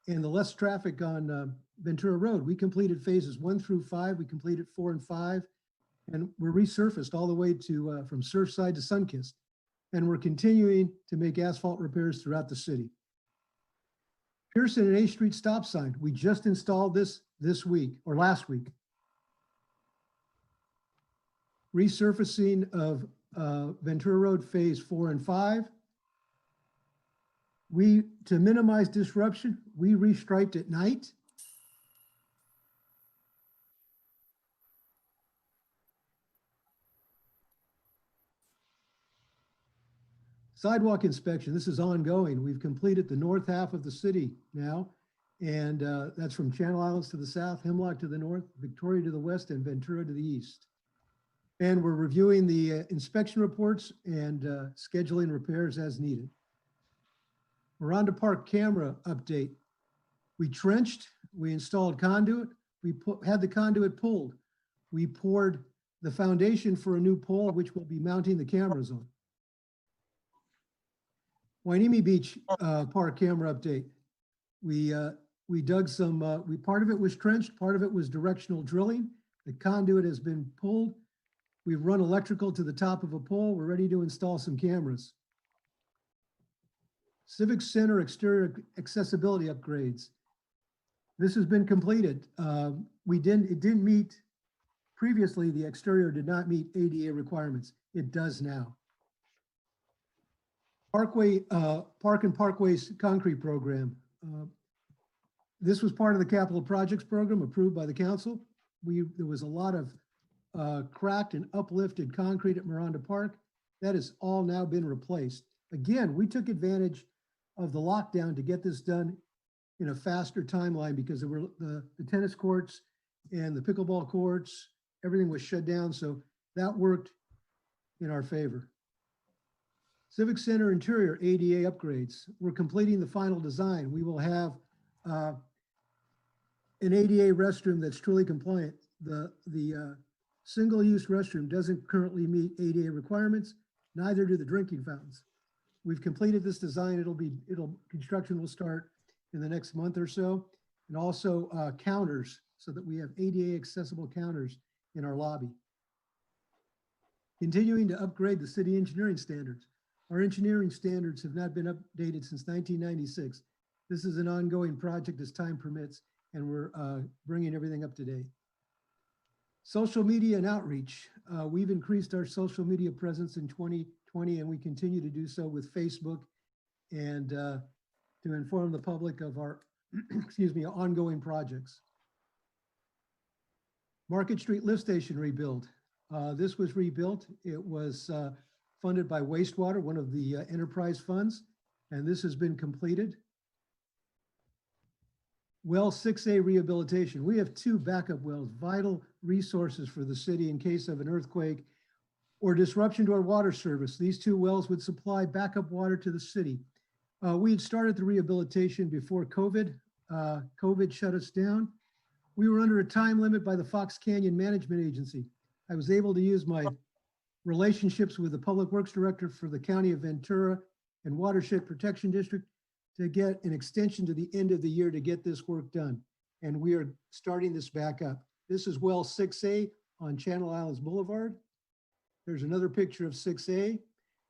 and the less traffic on Ventura Road. We completed phases 1 through 5. We completed 4 and 5, and we're resurfaced all the way to from Surfside to Sunkist. And we're continuing to make asphalt repairs throughout the city. Pearson and A Street stop sign. We just installed this week or last week. Resurfacing of Ventura Road phase 4 and 5. To minimize disruption, we restriped at night. Sidewalk inspection, this is ongoing. We've completed the north half of the city now, and that's from Channel Islands to the south, Hemlock to the north, Victoria to the west, and Ventura to the east. And we're reviewing the inspection reports and scheduling repairs as needed. Miranda Park camera update. We trenched, we installed conduit, had the conduit pulled. We poured the foundation for a new pole, which we'll be mounting the cameras on. Wainimi Beach Park camera update. We dug some, part of it was trenched, part of it was directional drilling. The conduit has been pulled. We've run electrical to the top of a pole. We're ready to install some cameras. Civic Center exterior accessibility upgrades. This has been completed. It didn't meet, previously the exterior did not meet ADA requirements. It does now. Park and Parkways concrete program. This was part of the capital projects program approved by the council. There was a lot of cracked and uplifted concrete at Miranda Park. That has all now been replaced. Again, we took advantage of the lockdown to get this done in a faster timeline because there were the tennis courts and the pickleball courts, everything was shut down. So that worked in our favor. Civic Center interior ADA upgrades. We're completing the final design. We will have an ADA restroom that's truly compliant. The single-use restroom doesn't currently meet ADA requirements, neither do the drinking fountains. We've completed this design. Construction will start in the next month or so, and also counters so that we have ADA accessible counters in our lobby. Continuing to upgrade the city engineering standards. Our engineering standards have not been updated since 1996. This is an ongoing project as time permits, and we're bringing everything up to date. Social media and outreach. We've increased our social media presence in 2020, and we continue to do so with Facebook and to inform the public of our, ongoing projects. Market Street Lift Station rebuild. This was rebuilt. It was funded by wastewater, one of the enterprise funds, and this has been completed. Well 6A rehabilitation. We have 2 backup wells, vital resources for the city in case of an earthquake or disruption to our water service. These 2 wells would supply backup water to the city. We had started the rehabilitation before COVID. COVID shut us down. We were under a time limit by the Fox Canyon Management Agency. I was able to use my relationships with the Public Works Director for the County of Ventura and Watershed Protection District to get an extension to the end of the year to get this work done. And we are starting this back up. This is well 6A on Channel Islands Boulevard. There's another picture of 6A.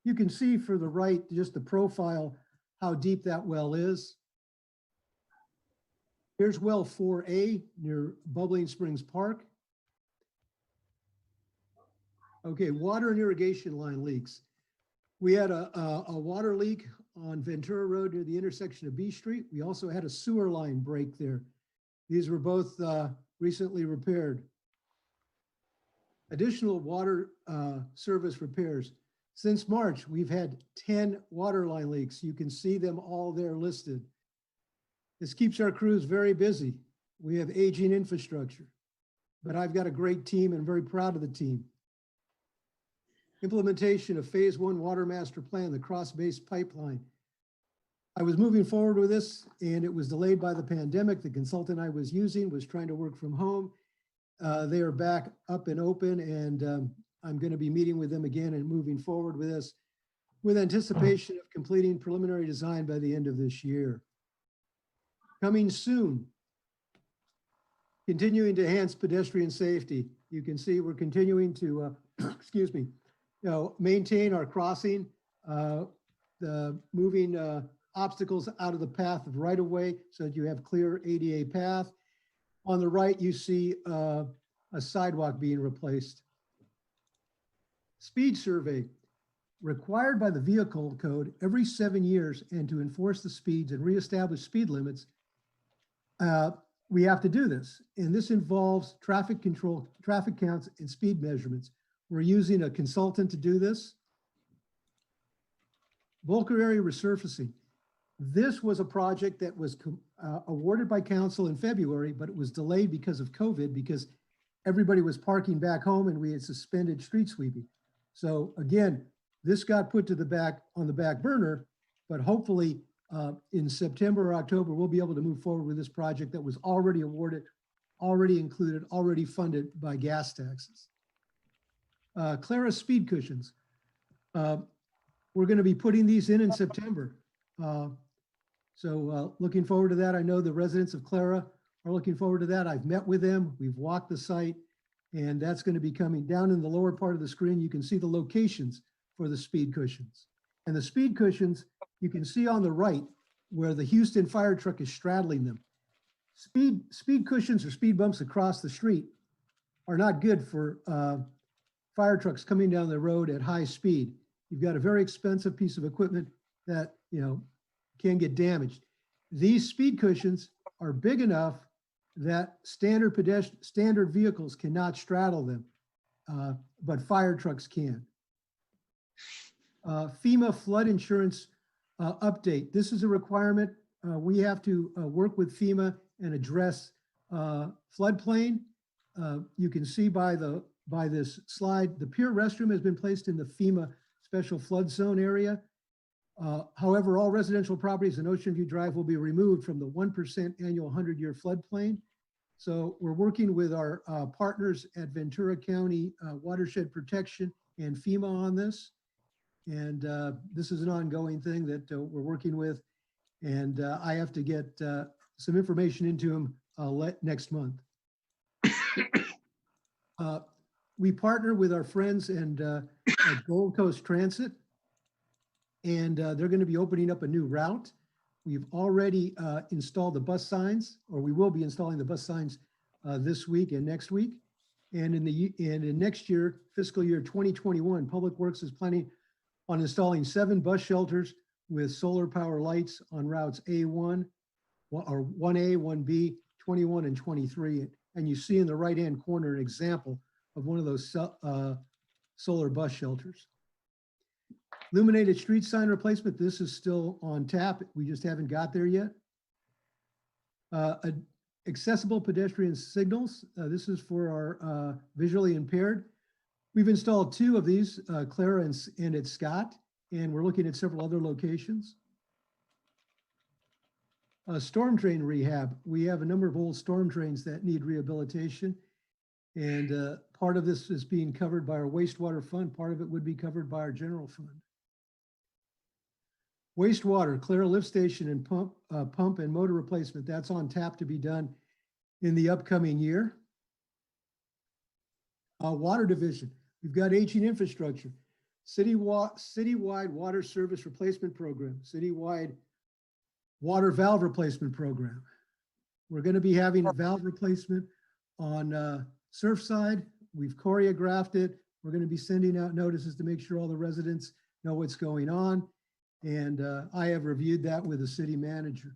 You can see for the right, just the profile, how deep that well is. Here's well 4A near Bubbling Springs Park. Okay, water and irrigation line leaks. We had a water leak on Ventura Road near the intersection of B Street. We also had a sewer line break there. These were both recently repaired. Additional water service repairs. Since March, we've had 10 water line leaks. You can see them all there listed. This keeps our crews very busy. We have aging infrastructure, but I've got a great team and I'm very proud of the team. Implementation of Phase 1 Water Master Plan, the cross-based pipeline. I was moving forward with this and it was delayed by the pandemic. The consultant I was using was trying to work from home. They are back up and open, and I'm going to be meeting with them again and moving forward with this with anticipation of completing preliminary design by the end of this year. Coming soon, continuing to enhance pedestrian safety. You can see we're continuing to, maintain our crossing, the moving obstacles out of the path of right of way so that you have clear ADA path. On the right, you see a sidewalk being replaced. Speed survey, required by the vehicle code every 7 years, and to enforce the speeds and reestablish speed limits, we have to do this. And this involves traffic control, traffic counts, and speed measurements. We're using a consultant to do this. Volker area resurfacing. This was a project that was awarded by council in February, but it was delayed because of COVID, because everybody was parking back home and we had suspended street sweeping. So again, this got put to on the back burner, but hopefully in September or October, we'll be able to move forward with this project that was already awarded, already included, already funded by gas taxes. Clara speed cushions. We're going to be putting these in September. So looking forward to that. I know the residents of Clara are looking forward to that. I've met with them. We've walked the site, and that's going to be coming down in the lower part of the screen. You can see the locations for the speed cushions. And the speed cushions, you can see on the right where the Houston fire truck is straddling them. Speed cushions or speed bumps across the street are not good for fire trucks coming down the road at high speed. You've got a very expensive piece of equipment that, you know, can get damaged. These speed cushions are big enough that standard vehicles cannot straddle them, but fire trucks can. FEMA flood insurance update. This is a requirement. We have to work with FEMA and address floodplain. You can see by this slide, the pier restroom has been placed in the FEMA special flood zone area. However, all residential properties in Ocean View Drive will be removed from the 1% annual 100-year floodplain. So we're working with our partners at Ventura County Watershed Protection and FEMA on this. And this is an ongoing thing that we're working with. And I have to get some information into them next month. We partner with our friends and at Gold Coast Transit, and they're going to be opening up a new route. We've already installed the bus signs, or we will be installing the bus signs this week and next week. And in next year, fiscal year 2021, Public Works is planning on installing 7 bus shelters with solar power lights on routes A1, or 1A, 1B, 21, and 23. And you see in the right-hand corner an example of one of those solar bus shelters. Illuminated street sign replacement. This is still on tap. We just haven't got there yet. Accessible pedestrian signals. This is for our visually impaired. We've installed 2 of these, Clara and at Scott, and we're looking at several other locations. Storm drain rehab. We have a number of old storm drains that need rehabilitation. And part of this is being covered by our wastewater fund. Part of it would be covered by our general fund. Wastewater, Clara lift station and pump and motor replacement. That's on tap to be done in the upcoming year. Water division. We've got aging infrastructure. Citywide water service replacement program. Citywide water valve replacement program. We're going to be having a valve replacement on Surfside. We've choreographed it. We're going to be sending out notices to make sure all the residents know what's going on. And I have reviewed that with the city manager.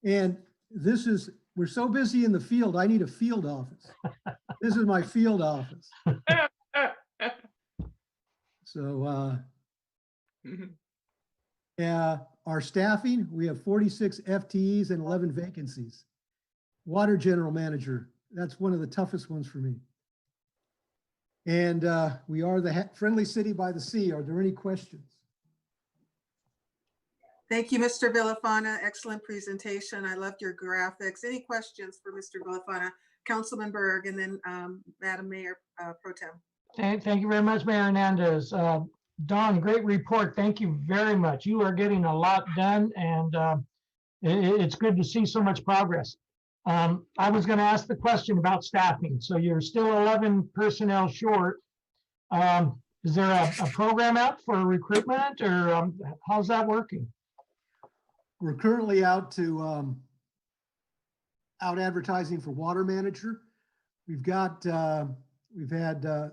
And this is, we're so busy in the field, I need a field office. This is my field office. So our staffing, we have 46 FTEs and 11 vacancies. Water general manager, that's one of the toughest ones for me. And we are the friendly city by the sea. Are there any questions? Thank you, Mr. Villafana. Excellent presentation. I loved your graphics. Any questions for Mr. Villafana? Councilman Berg, and then Madam Mayor Pro Tem. Thank you very much, Mayor Hernandez. Don, great report. Thank you very much. You are getting a lot done, and it's good to see so much progress. I was going to ask the question about staffing. So you're still 11 personnel short. Is there a program out for recruitment, or how's that working? We're currently out to out advertising for water manager. We've got we've had a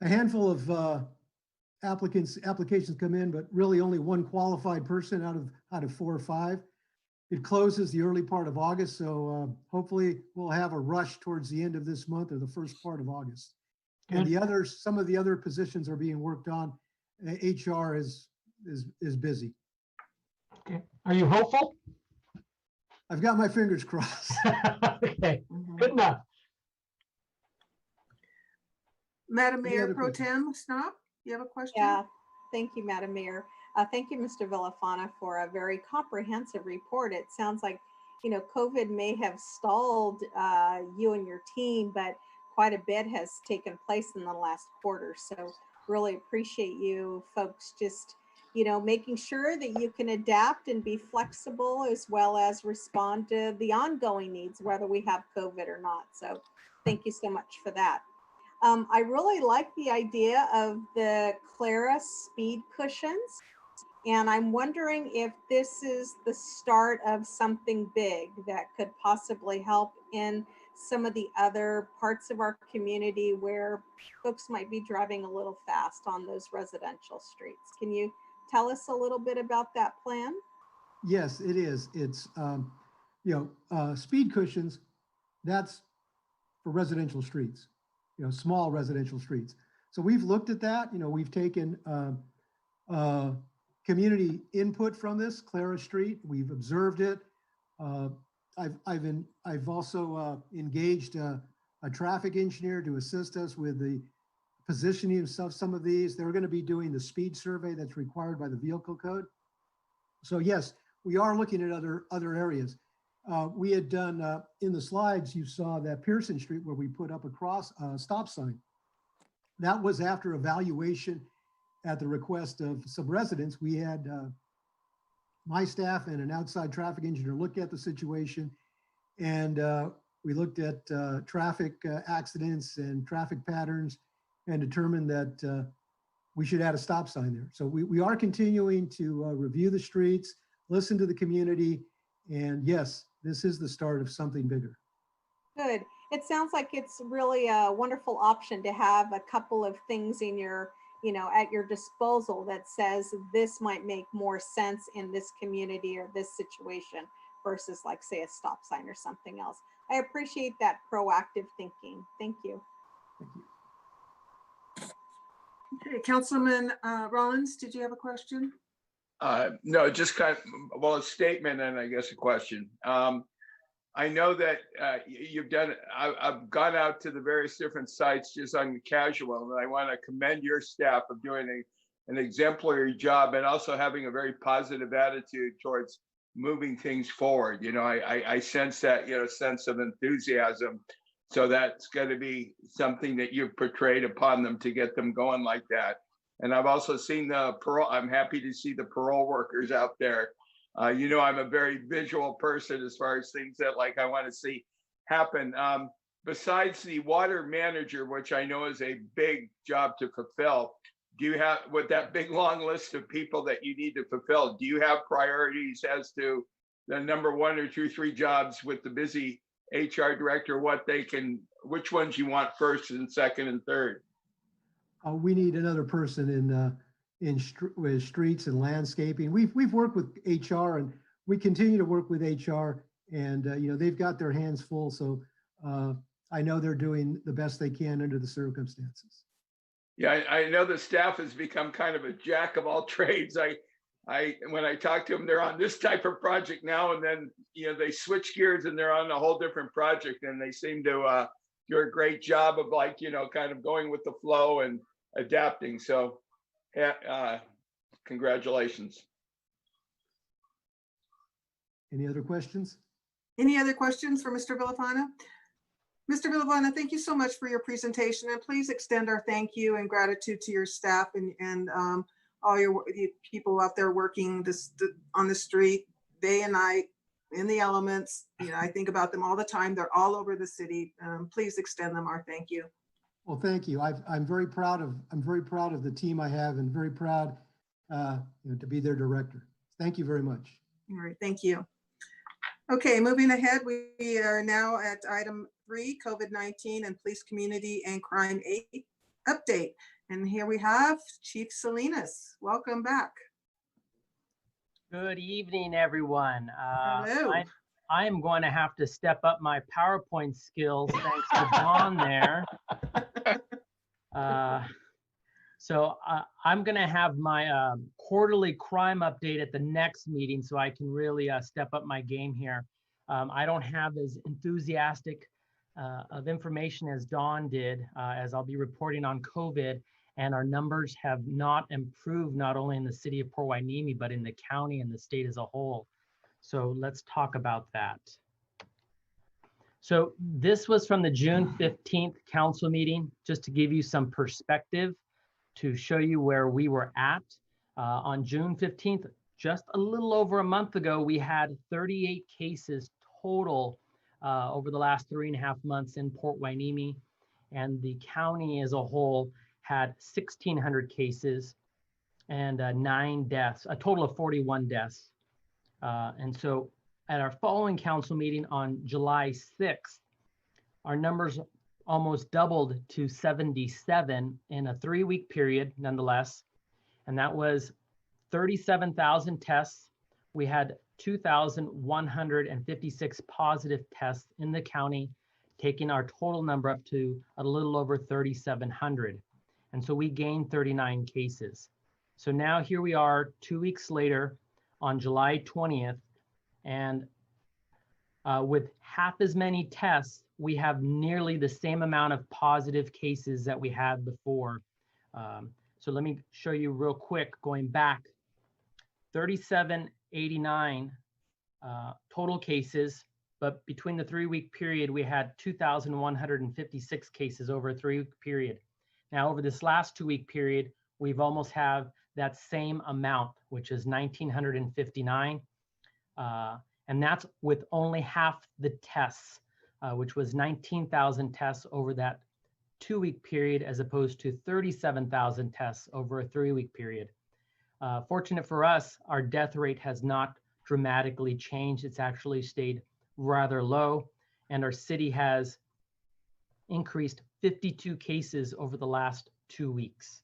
handful of applications come in, but really only one qualified person out of 4 or 5. It closes the early part of August, so hopefully we'll have a rush towards the end of this month or the first part of August. And some of the other positions are being worked on. HR is busy. Okay. Are you hopeful? I've got my fingers crossed. Okay, good enough. Madam Any Mayor other Pro questions? Tem Snopp, you have a question? Yeah, thank you, Madam Mayor. Thank you, Mr. Villafana, for a very comprehensive report. It sounds like, COVID may have stalled you and your team, but quite a bit has taken place in the last quarter. So really appreciate you folks just, making sure that you can adapt and be flexible as well as respond to the ongoing needs, whether we have COVID or not. So thank you so much for that. I really like the idea of the Clara speed cushions. And I'm wondering if this is the start of something big that could possibly help in some of the other parts of our community where folks might be driving a little fast on those residential streets. Can you tell us a little bit about that plan? Yes, it is. It's, speed cushions, that's for residential streets, small residential streets. So we've looked at that, we've taken community input from this, Clara Street. We've observed it. I've also engaged a traffic engineer to assist us with the positioning of some of these. They're going to be doing the speed survey that's required by the vehicle code. So yes, we are looking at other areas. We had done in the slides, you saw that Pearson Street where we put up a stop sign. That was after evaluation at the request of some residents. We had my staff and an outside traffic engineer look at the situation, and we looked at traffic accidents and traffic patterns and determined that we should add a stop sign there. So we are continuing to review the streets, listen to the community, and yes, this is the start of something bigger. Good. It sounds like it's really a wonderful option to have a couple of things in your, at your disposal that says this might make more sense in this community or this situation versus like say a stop sign or something else. I appreciate that proactive thinking. Thank you. Thank you. Okay, Councilman Rollins, did you have a question? No, just a statement and I guess a question. I know that you've done, I've gone out to the various different sites just on casual, and I want to commend your staff of doing an exemplary job and also having a very positive attitude towards moving things forward. I sense that, sense of enthusiasm. So that's going to be something that you've portrayed upon them to get them going like that. And I've also seen the parole, I'm happy to see the parole workers out there. I'm a very visual person as far as things that I want to see happen. Besides the water manager, which I know is a big job to fulfill, do you have, with that big long list of people that you need to fulfill, do you have priorities as to the number 1 or 2, 3 jobs with the busy HR director, which ones you want first and second and third? We need another person with streets and landscaping. We've worked with HR and we continue to work with HR, and they've got their hands full. So I know they're doing the best they can under the circumstances. Yeah, I know the staff has become kind of a jack of all trades. When I talk to them, they're on this type of project now, and then they switch gears and they're on a whole different project, and they seem to do a great job of kind of going with the flow and adapting. So congratulations. Any other questions? Any other questions for Mr. Villafana? Mr. Villafana, thank you so much for your presentation, and please extend our thank you and gratitude to your staff and all the people out there working on the street day and night in the elements. I think about them all the time. They're all over the city. Please extend them our thank you. Well, thank you. I'm very proud of the team I have, and very proud to be their director. Thank you very much. All right, thank you. Okay, moving ahead, we are now at item 3, COVID-19 and Police Community and Crime 8 update. And here we have Chief Salinas. Welcome back. Good evening, everyone. Hello. I am going to have to step up my PowerPoint skills thanks to Dawn there. So I'm going to have my quarterly crime update at the next meeting so I can really step up my game here. I don't have as enthusiastic of information as Dawn did, as I'll be reporting on COVID. And our numbers have not improved, not only in the city of Port Hueneme, but in the county and the state as a whole. So let's talk about that. So this was from the June 15th council meeting, just to give you some perspective to show you where we were at. On June 15th, just a little over a month ago, we had 38 cases total over the last 3.5 months in Port Hueneme, and the county as a whole had 1,600 cases and 9 deaths, a total of 41 deaths. And so at our following council meeting on July 6th, our numbers almost doubled to 77 in a 3-week period, nonetheless. And that was 37,000 tests. We had 2,156 positive tests in the county, taking our total number up to a little over 3,700. And so we gained 39 cases. So now here we are 2 weeks later on July 20th, and with half as many tests, we have nearly the same amount of positive cases that we had before. So let me show you real quick, going back, 3,789 total cases, but between the 3-week period, we had 2,156 cases over a 3-week period. Now, over this last 2-week period, we've almost have that same amount, which is 1,959. And that's with only half the tests, which was 19,000 tests over that 2-week period, as opposed to 37,000 tests over a 3-week period. Fortunate for us, our death rate has not dramatically changed. It's actually stayed rather low, and our city has increased 52 cases over the last 2 weeks.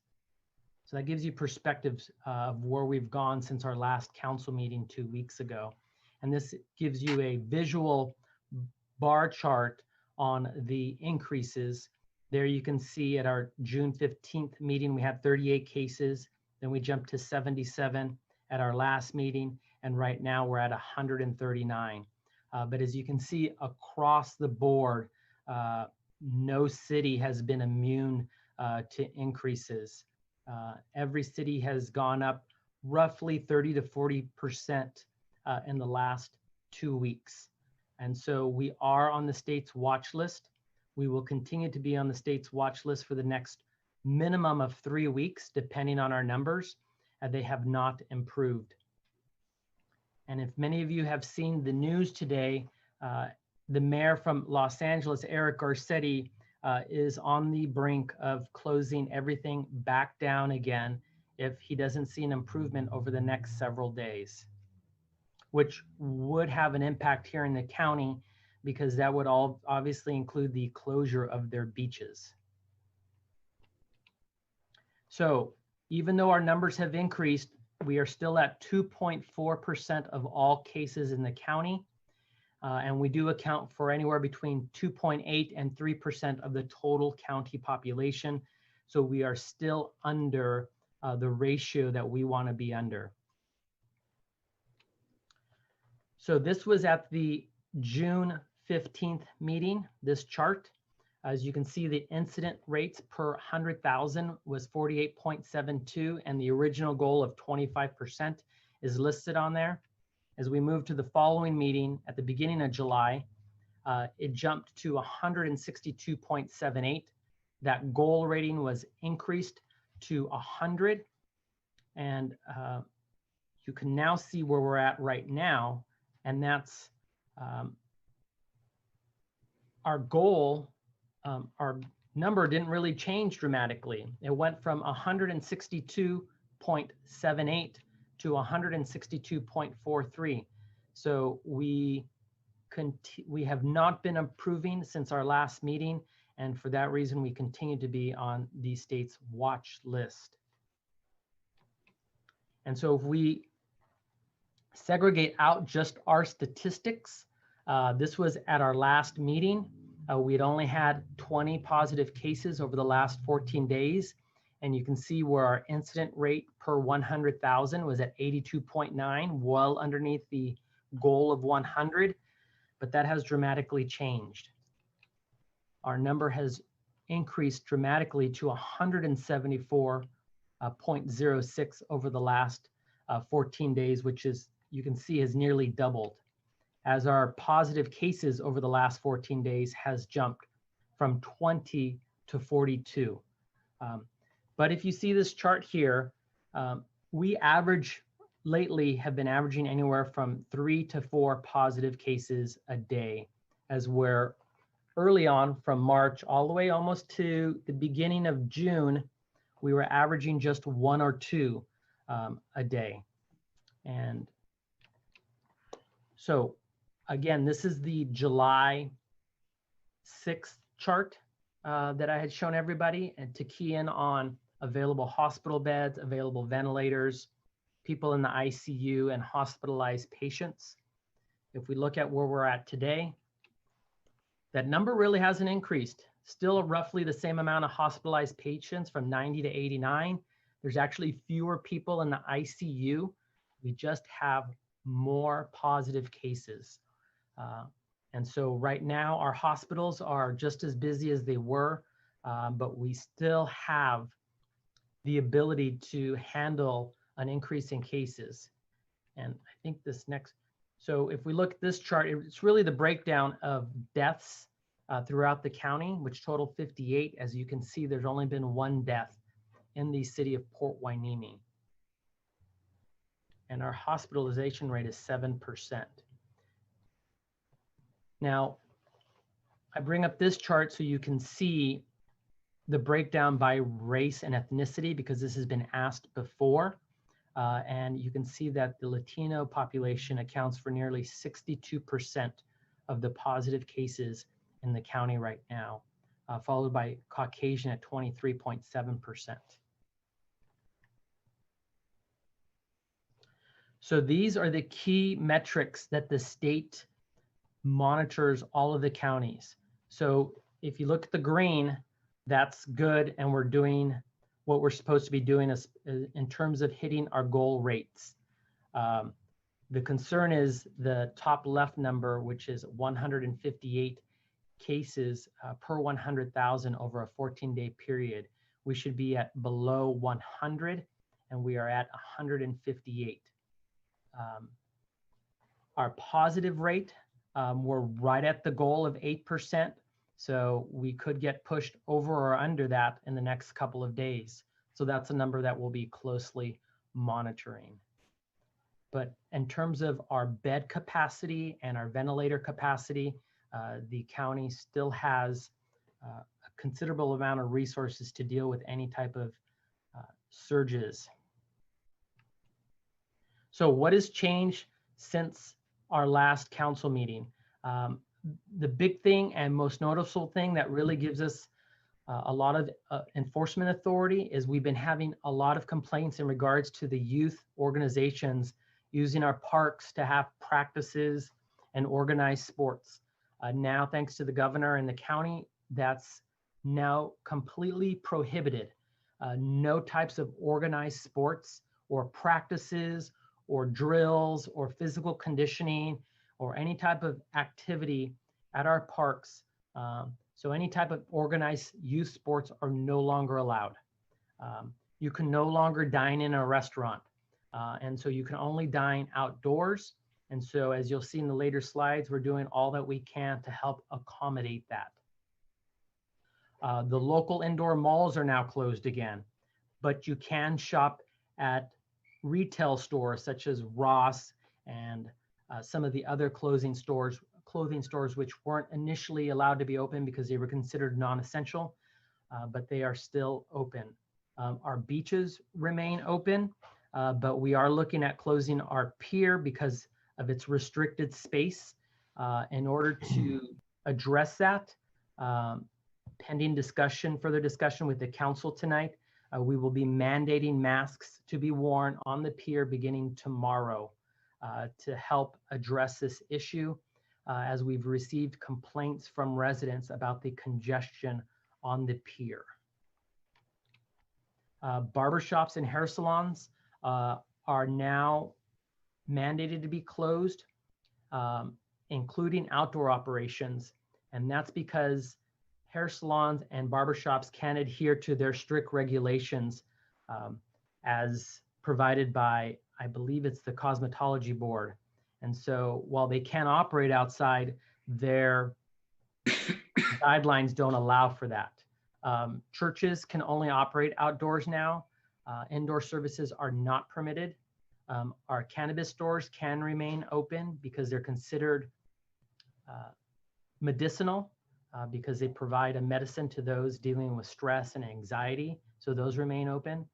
So that gives you perspectives of where we've gone since our last council meeting 2 weeks ago. And this gives you a visual bar chart on the increases. There you can see at our June 15th meeting, we had 38 cases. Then we jumped to 77 at our last meeting. And right now we're at 139. But as you can see across the board, no city has been immune to increases. Every city has gone up roughly 30 to 40% in the last 2 weeks. And so we are on the state's watch list. We will continue to be on the state's watch list for the next minimum of 3 weeks, depending on our numbers. They have not improved. And if many of you have seen the news today, the mayor from Los Angeles, Eric Garcetti, is on the brink of closing everything back down again if he doesn't see an improvement over the next several days, which would have an impact here in the county, because that would all obviously include the closure of their beaches. So even though our numbers have increased, we are still at 2.4% of all cases in the county. And we do account for anywhere between 2.8 and 3% of the total county population. So we are still under the ratio that we want to be under. So this was at the June 15th meeting, this chart. As you can see, the incident rates per 100,000 was 48.72, and the original goal of 25% is listed on there. As we move to the following meeting at the beginning of July, it jumped to 162.78. That goal rating was increased to 100. And you can now see where we're at right now. And that's our goal. Our number didn't really change dramatically. It went from 162.78 to 162.43. So we have not been improving since our last meeting. And for that reason, we continue to be on the state's watch list. And so if we segregate out just our statistics, this was at our last meeting. We had only had 20 positive cases over the last 14 days. And you can see where our incident rate per 100,000 was at 82.9, well underneath the goal of 100, but that has dramatically changed. Our number has increased dramatically to 174.06 over the last 14 days, which is, you can see, has nearly doubled, as our positive cases over the last 14 days has jumped from 20 to 42. But if you see this chart here, we lately have been averaging anywhere from 3 to 4 positive cases a day, as we're early on from March all the way almost to the beginning of June, we were averaging just 1 or 2 a day. And so again, this is the July 6th chart that I had shown everybody, and to key in on available hospital beds, available ventilators, people in the ICU, and hospitalized patients. If we look at where we're at today, that number really hasn't increased. Still roughly the same amount of hospitalized patients, from 90 to 89. There's actually fewer people in the ICU. We just have more positive cases. And so right now our hospitals are just as busy as they were, but we still have the ability to handle an increase in cases. And I think this next, so if we look at this chart, it's really the breakdown of deaths throughout the county, which total 58. As you can see, there's only been 1 death in the city of Port Hueneme. And our hospitalization rate is 7%. Now, I bring up this chart so you can see the breakdown by race and ethnicity, because this has been asked before. And you can see that the Latino population accounts for nearly 62% of the positive cases in the county right now, followed by Caucasian at 23.7%. So these are the key metrics that the state monitors all of the counties. So if you look at the green, that's good, and we're doing what we're supposed to be doing in terms of hitting our goal rates. The concern is the top left number, which is 158 cases per 100,000 over a 14-day period. We should be at below 100, and we are at 158. Our positive rate, we're right at the goal of 8%. So we could get pushed over or under that in the next couple of days. So that's a number that we'll be closely monitoring. But in terms of our bed capacity and our ventilator capacity, the county still has a considerable amount of resources to deal with any type of surges. So what has changed since our last council meeting? The big thing and most noticeable thing that really gives us a lot of enforcement authority is we've been having a lot of complaints in regards to the youth organizations using our parks to have practices and organize sports. Now, thanks to the governor and the county, that's now completely prohibited. No types of organized sports or practices or drills or physical conditioning or any type of activity at our parks. So any type of organized youth sports are no longer allowed. You can no longer dine in a restaurant. And so you can only dine outdoors. And so as you'll see in the later slides, we're doing all that we can to help accommodate that. The local indoor malls are now closed again, but you can shop at retail stores such as Ross and some of the other clothing stores which weren't initially allowed to be open because they were considered non-essential, but they are still open. Our beaches remain open, but we are looking at closing our pier because of its restricted space. In order to address that, pending discussion, further discussion with the council tonight, we will be mandating masks to be worn on the pier beginning tomorrow to help address this issue, as we've received complaints from residents about the congestion on the pier. Barbershops and hair salons are now mandated to be closed, including outdoor operations. And that's because hair salons and barbershops can adhere to their strict regulations as provided by, I believe it's the Cosmetology Board. And so while they can operate outside, their guidelines don't allow for that. Churches can only operate outdoors now. Indoor services are not permitted. Our cannabis stores can remain open because they're considered medicinal because they provide a medicine to those dealing with stress and anxiety. So those remain open.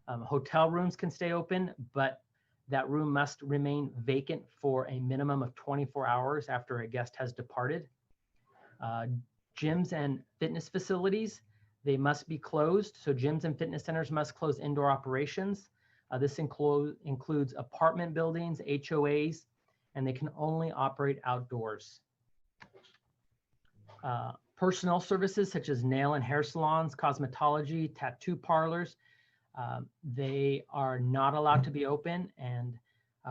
Hotel rooms can stay open, but that room must remain vacant for a minimum of 24 hours after a guest has departed. Gyms and fitness facilities, they must be closed. So gyms and fitness centers must close indoor operations. This includes apartment buildings, HOAs, and they can only operate outdoors. Personnel services such as nail and hair salons, cosmetology, tattoo parlors, they are not allowed to be open, and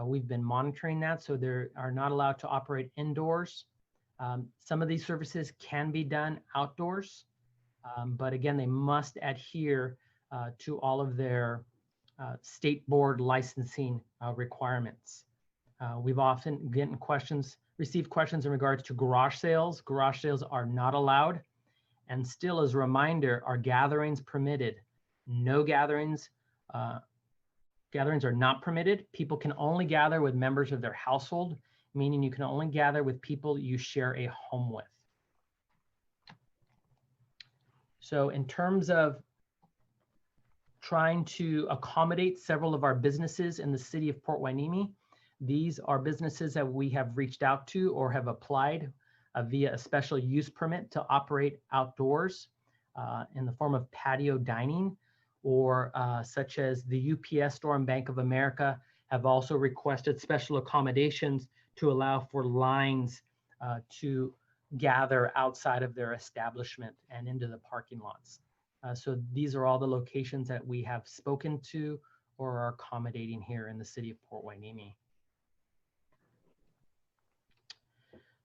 we've been monitoring that. So they are not allowed to operate indoors. Some of these services can be done outdoors, but again, they must adhere to all of their state board licensing requirements. We've often received questions in regards to garage sales. Garage sales are not allowed. And still, as a reminder, are gatherings permitted? No gatherings. Gatherings are not permitted. People can only gather with members of their household, meaning you can only gather with people you share a home with. So in terms of trying to accommodate several of our businesses in the city of Port Hueneme, these are businesses that we have reached out to or have applied via a special use permit to operate outdoors in the form of patio dining, or such as the UPS store and Bank of America have also requested special accommodations to allow for lines to gather outside of their establishment and into the parking lots. So these are all the locations that we have spoken to or are accommodating here in the city of Port Hueneme.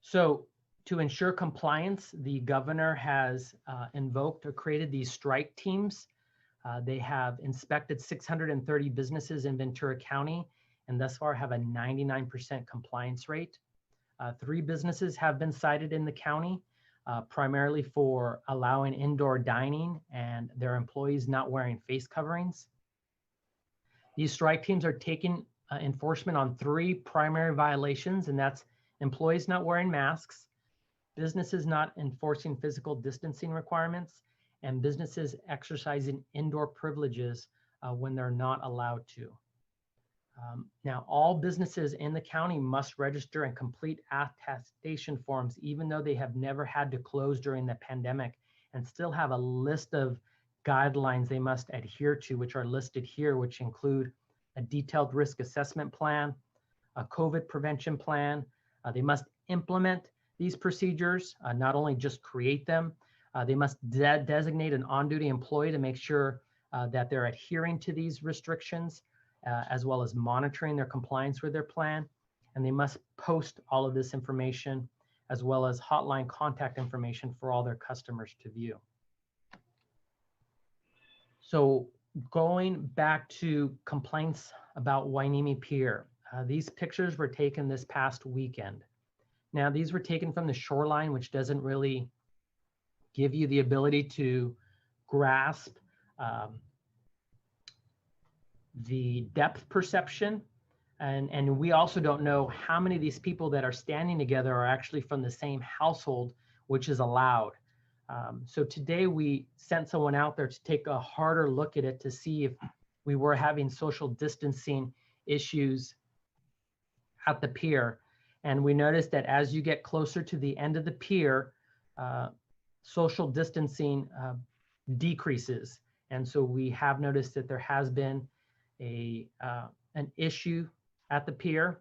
So to ensure compliance, the governor has invoked or created these strike teams. They have inspected 630 businesses in Ventura County and thus far have a 99% compliance rate. 3 businesses have been cited in the county, primarily for allowing indoor dining and their employees not wearing face coverings. These strike teams are taking enforcement on 3 primary violations, and that's employees not wearing masks, businesses not enforcing physical distancing requirements, and businesses exercising indoor privileges when they're not allowed to. Now, all businesses in the county must register and complete attestation forms, even though they have never had to close during the pandemic, and still have a list of guidelines they must adhere to, which are listed here, which include a detailed risk assessment plan, a COVID prevention plan. They must implement these procedures, not only just create them. They must designate an on-duty employee to make sure that they're adhering to these restrictions, as well as monitoring their compliance with their plan. And they must post all of this information, as well as hotline contact information for all their customers to view. So going back to complaints about Hueneme Pier, these pictures were taken this past weekend. Now, these were taken from the shoreline, which doesn't really give you the ability to grasp the depth perception. And we also don't know how many of these people that are standing together are actually from the same household, which is allowed. So today we sent someone out there to take a harder look at it to see if we were having social distancing issues at the pier. And we noticed that as you get closer to the end of the pier, social distancing decreases. And so we have noticed that there has been an issue at the pier.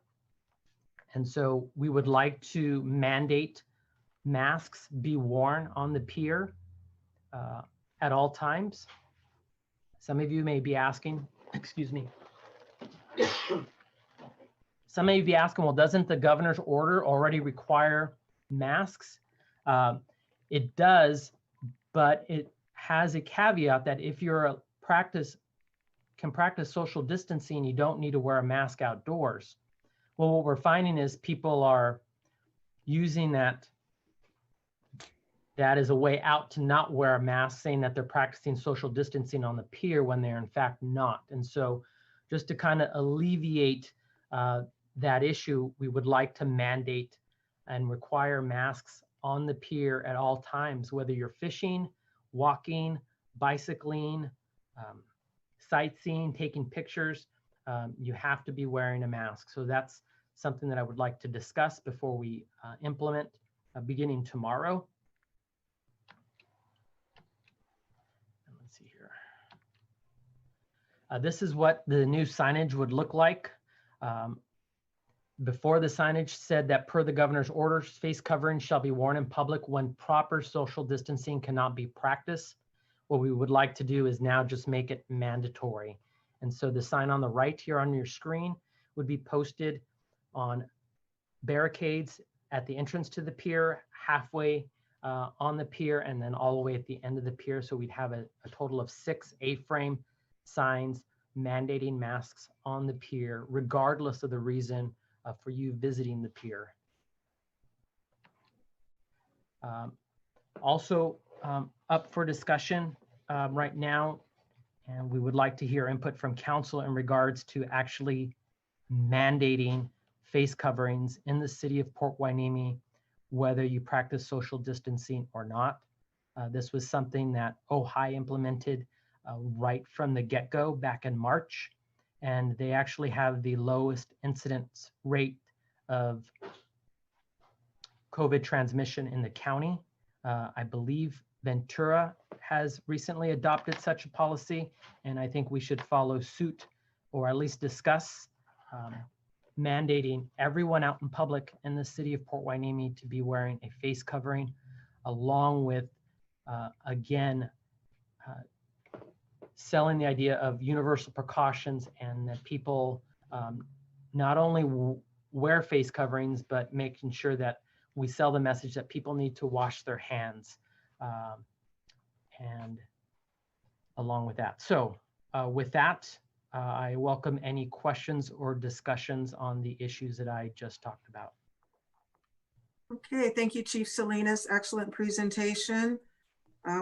And so we would like to mandate masks be worn on the pier at all times. Some of you may be asking, excuse me. Some may be asking, well, doesn't the governor's order already require masks? It does, but it has a caveat that if you're can practice social distancing, you don't need to wear a mask outdoors. Well, what we're finding is people are using that as a way out to not wear a mask, saying that they're practicing social distancing on the pier when they're in fact not. And so just to kind of alleviate that issue, we would like to mandate and require masks on the pier at all times, whether you're fishing, walking, bicycling, sightseeing, taking pictures, you have to be wearing a mask. So that's something that I would like to discuss before we implement beginning tomorrow. Let's see here. This is what the new signage would look like. Before, the signage said that per the governor's orders, face coverings shall be worn in public when proper social distancing cannot be practiced. What we would like to do is now just make it mandatory. And so the sign on the right here on your screen would be posted on barricades at the entrance to the pier, halfway on the pier, and then all the way at the end of the pier. So we'd have a total of 6 A-frame signs mandating masks on the pier, regardless of the reason for you visiting the pier. Also up for discussion right now, and we would like to hear input from council in regards to actually mandating face coverings in the city of Port Hueneme, whether you practice social distancing or not. This was something that Ojai implemented right from the get-go back in March, and they actually have the lowest incidence rate of COVID transmission in the county. I believe Ventura has recently adopted such a policy, and I think we should follow suit, or at least discuss mandating everyone out in public in the city of Port Hueneme to be wearing a face covering, along with, again, selling the idea of universal precautions, and that people not only wear face coverings, but making sure that we sell the message that people need to wash their hands. And along with that. So with that, I welcome any questions or discussions on the issues that I just talked about. Okay, thank you, Chief Salinas. Excellent presentation.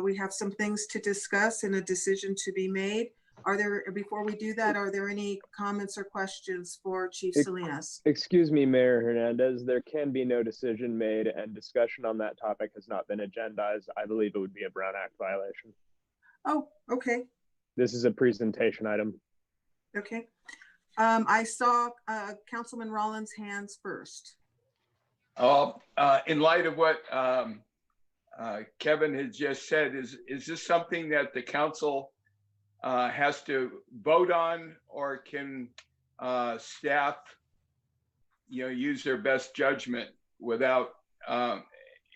We have some things to discuss and a decision to be made. Before we do that, are there any comments or questions for Chief Salinas? Excuse me, Mayor Hernandez, there can be no decision made and discussion on that topic has not been agendized. I believe it would be a Brown Act violation. Oh, okay. This is a presentation item. Okay. I saw Councilman Rollins' hands first. In light of what Kevin has just said, is this something that the council has to vote on, or can staff, use their best judgment without,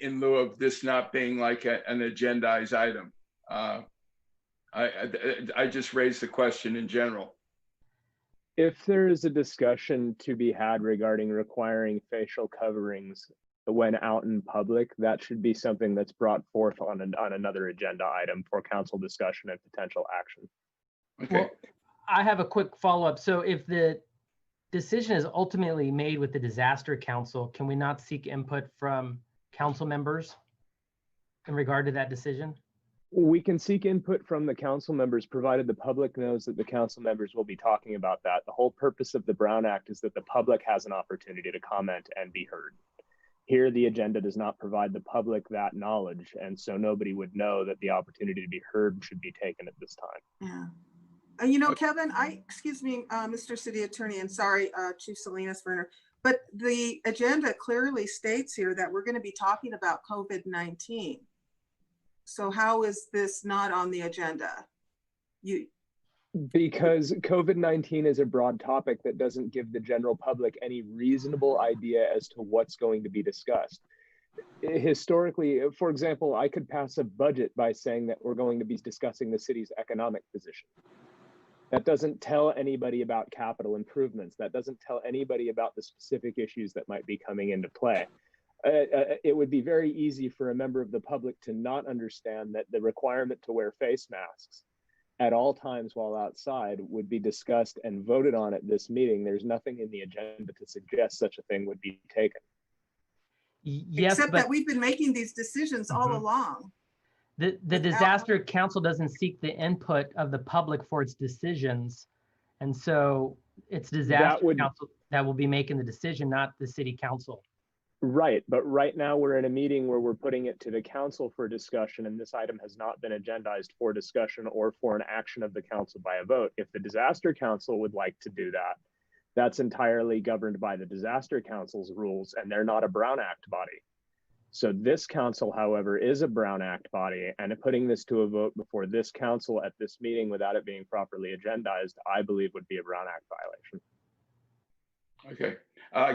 in lieu of this not being like an agendized item? I just raised the question in general. If there is a discussion to be had regarding requiring facial coverings when out in public, that should be something that's brought forth on another agenda item for council discussion and potential action. Okay. Well, I have a quick follow-up. So if the decision is ultimately made with the disaster council, can we not seek input from council members in regard to that decision? We can seek input from the council members, provided the public knows that the council members will be talking about that. The whole purpose of the Brown Act is that the public has an opportunity to comment and be heard. Here, the agenda does not provide the public that knowledge, and so nobody would know that the opportunity to be heard should be taken at this time. Yeah. Kevin, excuse me, Mr. City Attorney, and sorry, Chief Salinas, but the agenda clearly states here that we're going to be talking about COVID-19. So how is this not on the agenda? Because COVID-19 is a broad topic that doesn't give the general public any reasonable idea as to what's going to be discussed. Historically, for example, I could pass a budget by saying that we're going to be discussing the city's economic position. That doesn't tell anybody about capital improvements. That doesn't tell anybody about the specific issues that might be coming into play. it would be very easy for a member of the public to not understand that the requirement to wear face masks at all times while outside would be discussed and voted on at this meeting. There's nothing in the agenda to suggest such a thing would be taken. Yes, Except but that we've been making these decisions all Mhm. along. the without- disaster council doesn't seek the input of the public for its decisions. And so it's disaster would- council that will be making the decision, not the city council. Right, but right now we're in a meeting where we're putting it to the council for discussion, and this item has not been agendized for discussion or for an action of the council by a vote. If the disaster council would like to do that, that's entirely governed by the disaster council's rules, and they're not a Brown Act body. So this council, however, is a Brown Act body, and putting this to a vote before this council at this meeting without it being properly agendized, I believe would be a Brown Act violation. Okay.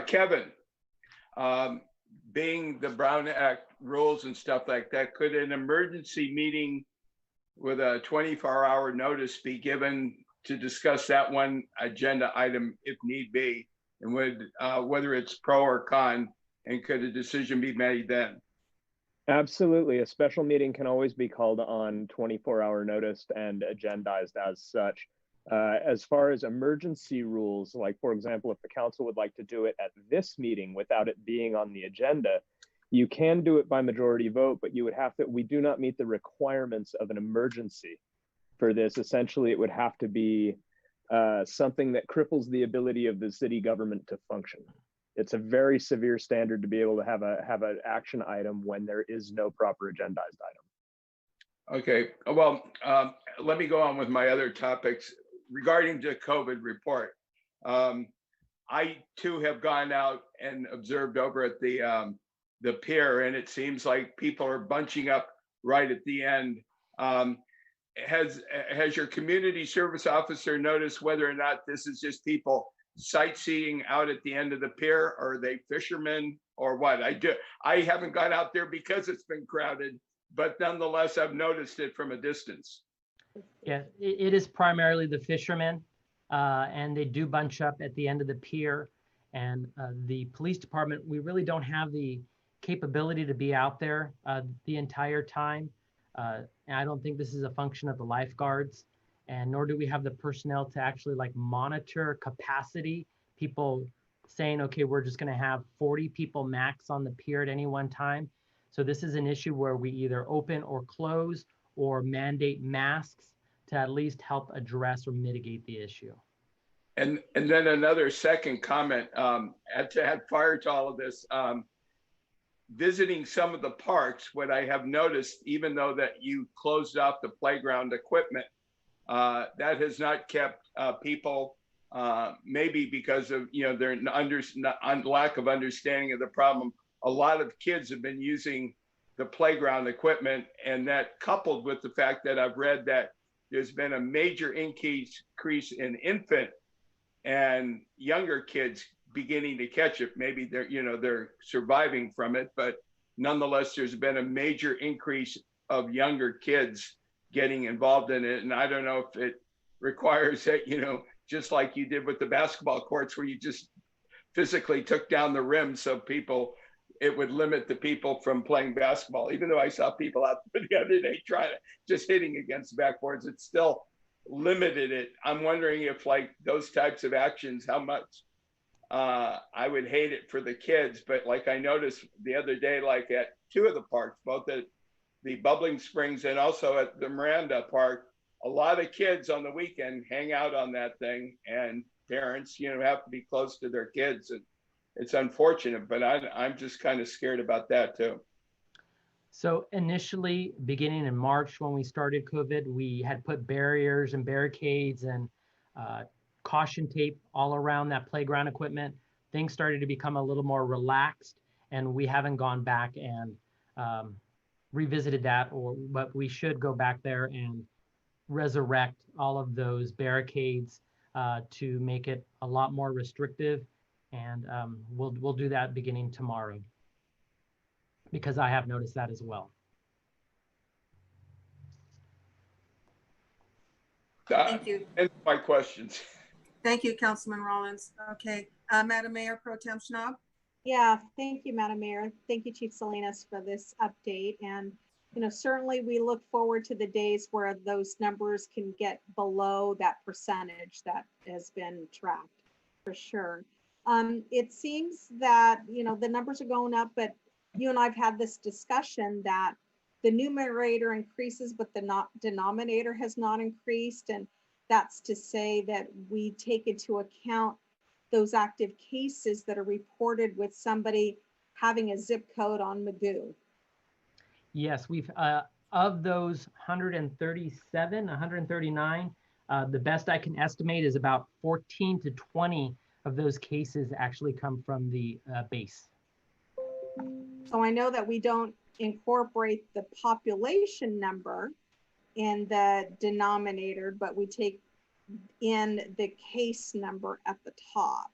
Kevin, being the Brown Act rules and stuff like that, could an emergency meeting with a 24-hour notice be given to discuss that one agenda item if need be? And would, whether it's pro or con, and could a decision be made then? Absolutely. A special meeting can always be called on 24-hour notice and agendized as such. As far as emergency rules, like for example, if the council would like to do it at this meeting without it being on the agenda, you can do it by majority vote, but you would have to, we do not meet the requirements of an emergency for this. Essentially, it would have to be something that cripples the ability of the city government to function. It's a very severe standard to be able to have an action item when there is no proper agendized item. Okay, well, let me go on with my other topics regarding the COVID report. I too have gone out and observed over at the pier, and it seems like people are bunching up right at the end. Has your community service officer noticed whether or not this is just people sightseeing out at the end of the pier, or are they fishermen or what? I haven't gone out there because it's been crowded, but nonetheless, I've noticed it from a distance. Yeah, it is primarily the fishermen, and they do bunch up at the end of the pier. And the police department, we really don't have the capability to be out there the entire time. And I don't think this is a function of the lifeguards, and nor do we have the personnel to actually like monitor capacity. People saying, okay, we're just going to have 40 people max on the pier at any one time. So this is an issue where we either open or close or mandate masks to at least help address or mitigate the issue. And then another second comment, to add fire to all of this, visiting some of the parks, what I have noticed, even though that you closed off the playground equipment, that has not kept people, maybe because of their lack of understanding of the problem. A lot of kids have been using the playground equipment, and that coupled with the fact that I've read that there's been a major increase in infant and younger kids beginning to catch it. Maybe they're surviving from it, but nonetheless, there's been a major increase of younger kids getting involved in it. And I don't know if it requires that, just like you did with the basketball courts where you just physically took down the rim so it would limit the people from playing basketball. Even though I saw people out the other day trying to just hitting against backboards, it still limited it. I'm wondering if like those types of actions, how much I would hate it for the kids. But like I noticed the other day, like at two of the parks, both at the Bubbling Springs and also at the Miranda Park, a lot of kids on the weekend hang out on that thing, and parents, have to be close to their kids. And it's unfortunate, but I'm just kind of scared about that too. So initially, beginning in March, when we started COVID, we had put barriers and barricades and caution tape all around that playground equipment. Things started to become a little more relaxed, and we haven't gone back and revisited that, but we should go back there and resurrect all of those barricades to make it a lot more restrictive. And we'll do that beginning tomorrow, because I have noticed that as well. Thank you. And my questions. Thank you, Councilman Rollins. Okay, Madam Mayor Pro Tem Schnapp. Yeah, thank you, Madam Mayor. Thank you, Chief Salinas, for this update. And, certainly we look forward to the days where those numbers can get below that percentage that has been tracked, for sure. It seems that, the numbers are going up, but you and I've had this discussion that the numerator increases, but the denominator has not increased. And that's to say that we take into account those active cases that are reported with somebody having a zip code on Magoo. Yes, we've, of those 137, 139, the best I can estimate is about 14 to 20 of those cases actually come from the base. So I know that we don't incorporate the population number in the denominator, but we take in the case number at the top.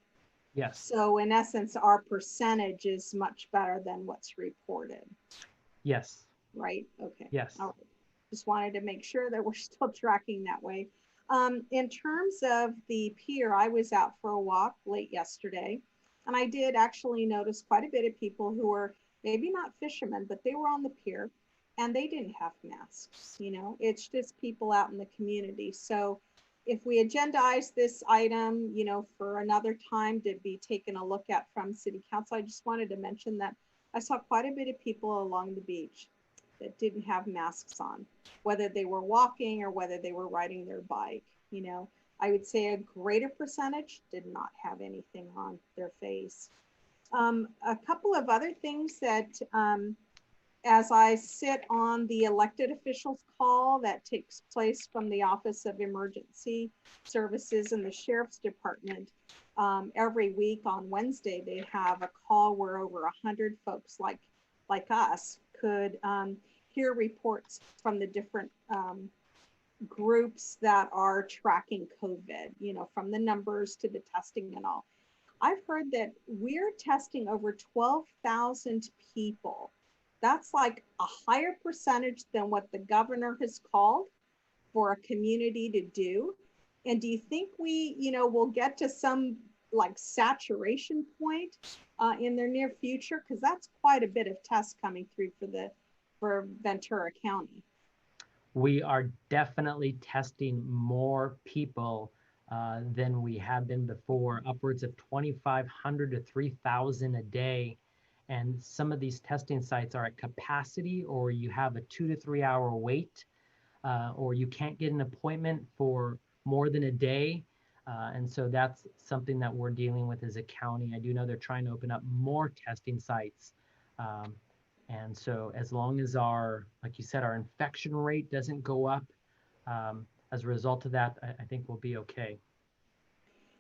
Yes. So in essence, our percentage is much better than what's reported, Yes. right? Okay. Yes. All right. Just wanted to make sure that we're still tracking that way. In terms of the pier, I was out for a walk late yesterday, and I did actually notice quite a bit of people who were maybe not fishermen, but they were on the pier and they didn't have masks. It's just people out in the community. So if we agendize this item, for another time to be taken a look at from City Council, I just wanted to mention that I saw quite a bit of people along the beach that didn't have masks on, whether they were walking or whether they were riding their bike. I would say a greater percentage did not have anything on their face. A couple of other things that, as I sit on the elected officials call that takes place from the Office of Emergency Services and the Sheriff's Department, every week on Wednesday, they have a call where over 100 folks like us could hear reports from the different groups that are tracking COVID, from the numbers to the testing and all. I've heard that we're testing over 12,000 people. That's like a higher percentage than what the governor has called for a community to do. And do you think we, will get to some like saturation point in the near future? Because that's quite a bit of tests coming through for Ventura County. We are definitely testing more people than we have been before, upwards of 2,500 to 3,000 a day. And some of these testing sites are at capacity, or you have a 2 to 3 hour wait, or you can't get an appointment for more than a day. And so that's something that we're dealing with as a county. I do know they're trying to open up more testing sites. And so as long as our, like you said, our infection rate doesn't go up as a result of that, I think we'll be okay.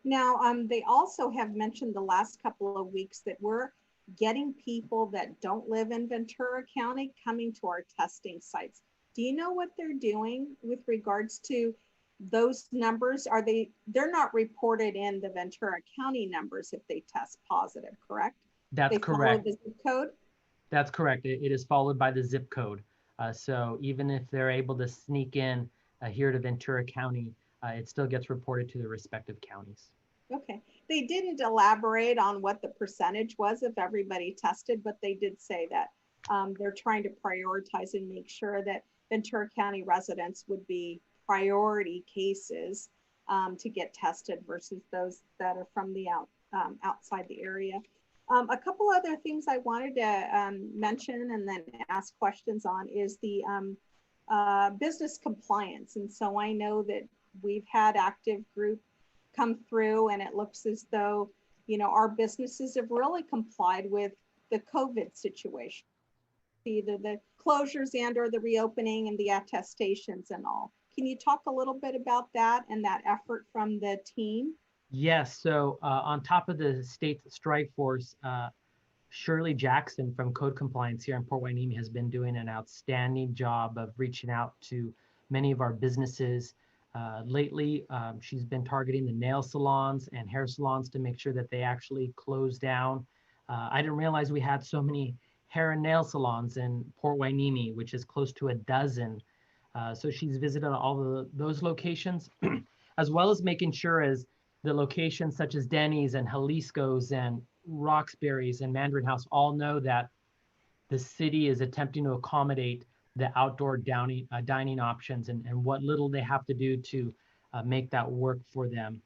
Now, they also have mentioned the last couple of weeks that we're getting people that don't live in Ventura County coming to our testing sites. Do you know what they're doing with regards to those numbers? They're not reported in the Ventura County numbers if they test positive, correct? That's correct. The zip code? That's correct. It is followed by the zip code. So even if they're able to sneak in here to Ventura County, it still gets reported to the respective counties. Okay. They didn't elaborate on what the percentage was of everybody tested, but they did say that they're trying to prioritize and make sure that Ventura County residents would be priority cases to get tested versus those that are from the outside the area. A couple other things I wanted to mention and then ask questions on is the business compliance. And so I know that we've had Active Group come through, and it looks as though, our businesses have really complied with the COVID situation, either the closures and or the reopening and the attestations and all. Can you talk a little bit about that and that effort from the team? Yes. So on top of the state strike force, Shirley Jackson from Code Compliance here in Port Hueneme has been doing an outstanding job of reaching out to many of our businesses. Lately, she's been targeting the nail salons and hair salons to make sure that they actually close down. I didn't realize we had so many hair and nail salons in Port Hueneme, which is close to a dozen. So she's visited all those locations, as well as making sure as the locations such as Denny's and Jalisco's and Roxbury's and Mandarin House all know that the city is attempting to accommodate the outdoor dining options and what little they have to do to make that work for them.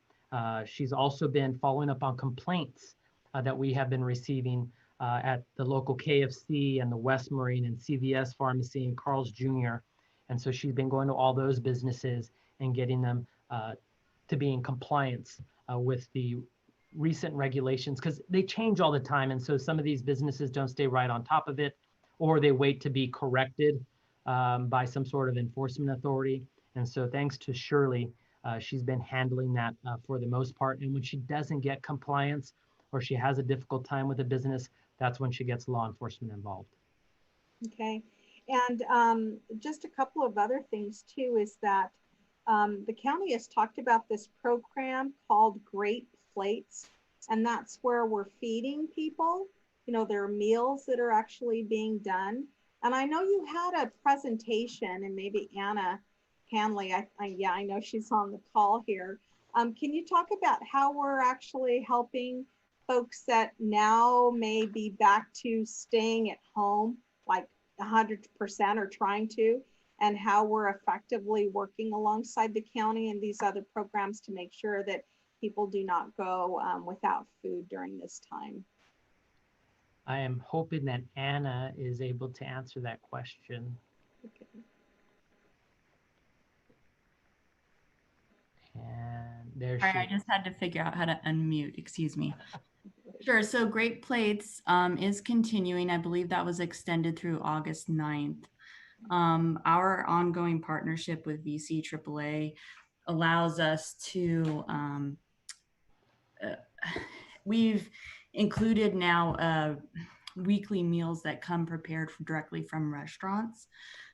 She's also been following up on complaints that we have been receiving at the local KFC and the West Marine and CVS Pharmacy and Carl's Jr. And so she's been going to all those businesses and getting them to be in compliance with the recent regulations, because they change all the time. And so some of these businesses don't stay right on top of it, or they wait to be corrected by some sort of enforcement authority. And so thanks to Shirley, she's been handling that for the most part. And when she doesn't get compliance or she has a difficult time with a business, that's when she gets law enforcement involved. Okay. And just a couple of other things too is that the county has talked about this program called Great Plates, and that's where we're feeding people. You know, there are meals that are actually being done. And I know you had a presentation, and maybe Anna Hanley, yeah, I know she's on the call here. Can you talk about how we're actually helping folks that now may be back to staying at home, like 100% or trying to, and how we're effectively working alongside the county and these other programs to make sure that people do not go without food during this time? I am hoping that Anna is able to answer that question. Okay. And there Sorry, she I just had to figure out how to unmute. Excuse me. Sure. So Great Plates is continuing. I believe that was extended through August 9th. Our ongoing partnership with VC AAA allows us to, we've included now weekly meals that come prepared directly from restaurants.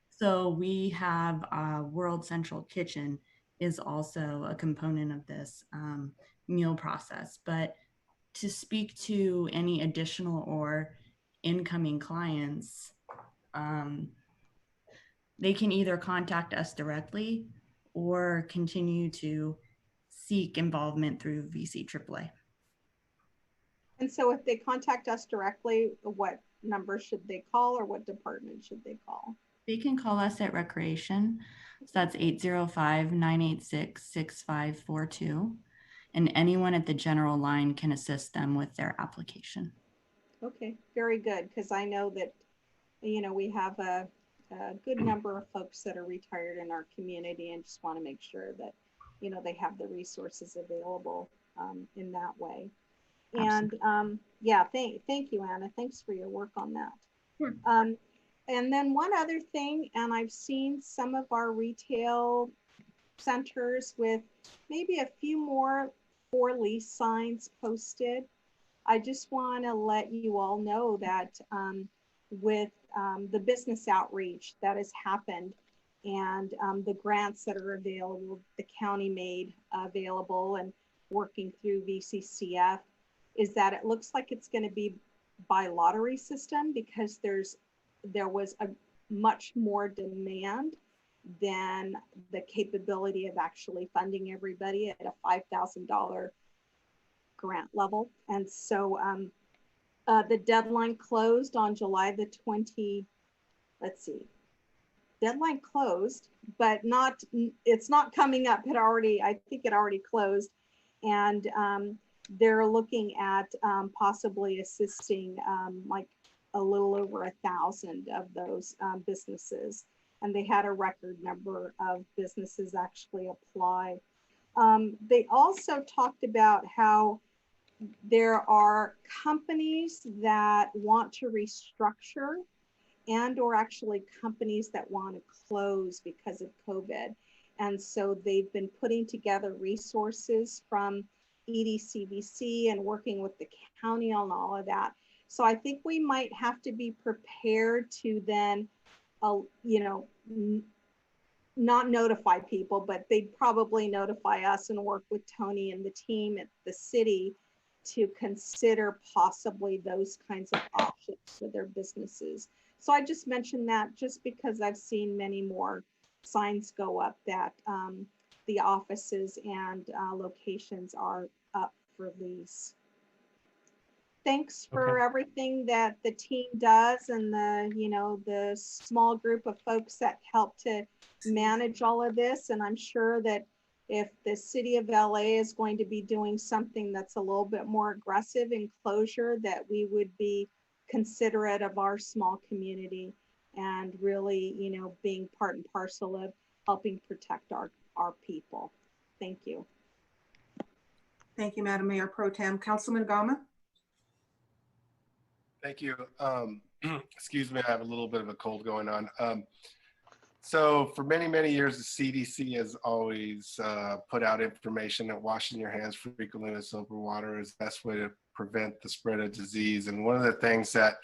So we have World Central Kitchen is also a component of this meal process. But to speak to any additional or incoming clients, they can either contact us directly or continue to seek involvement through VC AAA. And so if they contact us directly, what number should they call, or what department should they call? They can call us at Recreation. So that's 805-986-6542. And anyone at the general line can assist them with their application. Okay, very good. Because I know that, you know, we have a good number of folks that are retired in our community, and just want to make sure that, you know, they have the resources available in that way. And yeah, thank you, Anna. Thanks for your work on that. Sure. And then one other thing, and I've seen some of our retail centers with maybe a few more for lease signs posted. I just want to let you all know that with the business outreach that has happened and the grants that are available, the county made available and working through VCCF, is that it looks like it's going to be by lottery system, because there was a much more demand than the capability of actually funding everybody at a $5,000 grant level. And so the deadline closed on July the 20, let's see, deadline closed, but not, it's not coming up. It already, I think it already closed. And they're looking at possibly assisting like a little over 1,000 of those businesses. And they had a record number of businesses actually apply. They also talked about how there are companies that want to restructure and or actually companies that want to close because of COVID. And so they've been putting together resources from EDCBC and working with the county on all of that. So I think we might have to be prepared to then, you know, not notify people, but they'd probably notify us and work with Tony and the team at the city to consider possibly those kinds of options for their businesses. So I just mentioned that just because I've seen many more signs go up that the offices and locations are up for lease. Thanks for everything that the team does and the small group of folks that help to manage all of this. And I'm sure that if the city of LA is going to be doing something that's a little bit more aggressive in closure, that we would be considerate of our small community and really, being part and parcel of helping protect our people. Thank you. Thank you, Madam Mayor Pro Tem. Councilman Gama? Thank you. Excuse me, I have a little bit of a cold going on. So for many, many years, the CDC has always put out information that washing your hands frequently with soap or water is the best way to prevent the spread of disease. And one of the things that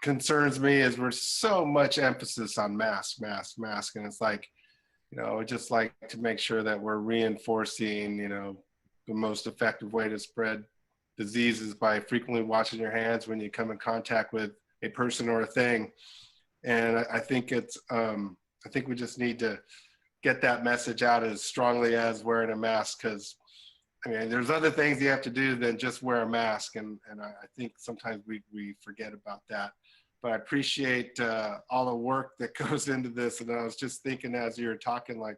concerns me is we're so much emphasis on mask. And it's like, I'd just like to make sure that we're reinforcing, the most effective way to spread diseases by frequently washing your hands when you come in contact with a person or a thing. And I think I think we just need to get that message out as strongly as wearing a mask, because there's other things you have to do than just wear a mask. And I think sometimes we forget about that. But I appreciate all the work that goes into this. And I was just thinking as you were talking, like,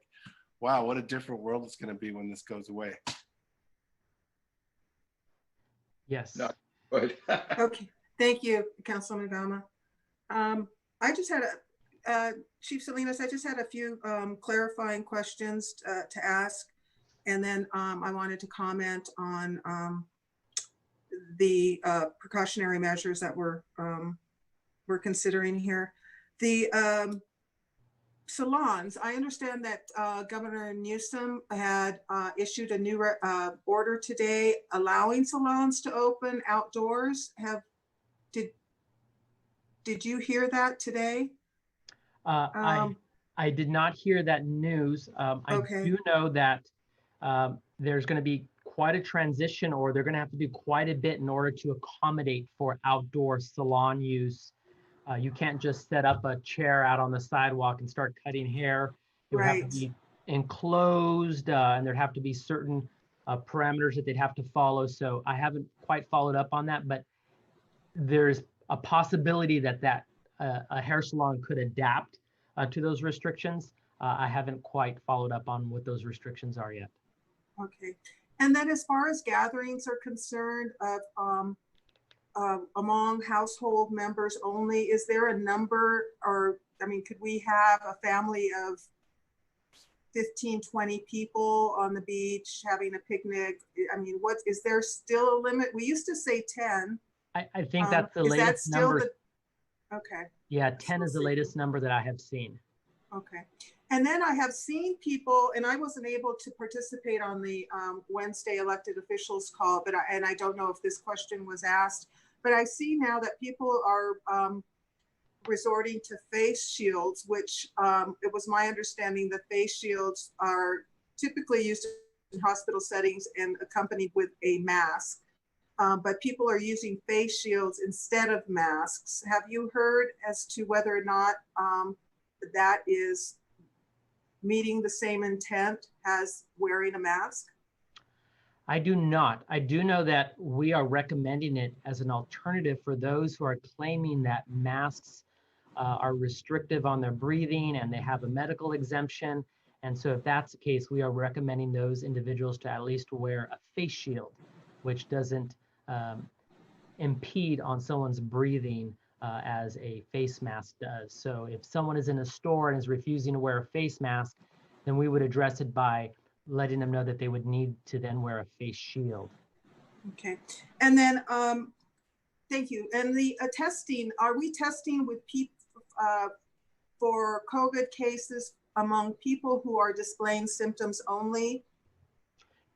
wow, what a different world it's going to be when this goes away. Yes. No, but Okay, thank you, Councilman Gama. I just had Chief Salinas, I just had a few clarifying questions to ask. And then I wanted to comment on the precautionary measures that we're considering here. The salons, I understand that Governor Newsom had issued a new order today allowing salons to open outdoors. Did you hear that today? I did not hear that news. Okay. I do know that there's going to be quite a transition, or they're going to have to do quite a bit in order to accommodate for outdoor salon use. You can't just set up a chair out on the sidewalk and start cutting hair. It would have to be enclosed, and there'd have to be certain parameters that they'd have to follow. So I haven't quite followed up on that, but there's a possibility that a hair salon could adapt to those restrictions. I haven't quite followed up on what those restrictions are yet. Okay. And then as far as gatherings are concerned of among household members only, is there a number, or, could we have a family of 15, 20 people on the beach having a picnic? Is there still a limit? We used to say 10. I think that's the latest number. Okay. Yeah, 10 is the latest number that I have seen. Okay. And then I have seen people, and I wasn't able to participate on the Wednesday elected officials call, but I don't know if this question was asked, but I see now that people are resorting to face shields, which it was my understanding that face shields are typically used in hospital settings and accompanied with a mask. But people are using face shields instead of masks. Have you heard as to whether or not that is meeting the same intent as wearing a mask? I do not. I do know that we are recommending it as an alternative for those who are claiming that masks are restrictive on their breathing and they have a medical exemption. And so if that's the case, we are recommending those individuals to at least wear a face shield, which doesn't impede on someone's breathing as a face mask does. So if someone is in a store and is refusing to wear a face mask, then we would address it by letting them know that they would need to then wear a face shield. Okay. And then, thank you. And the testing, are we testing with people for COVID cases among people who are displaying symptoms only?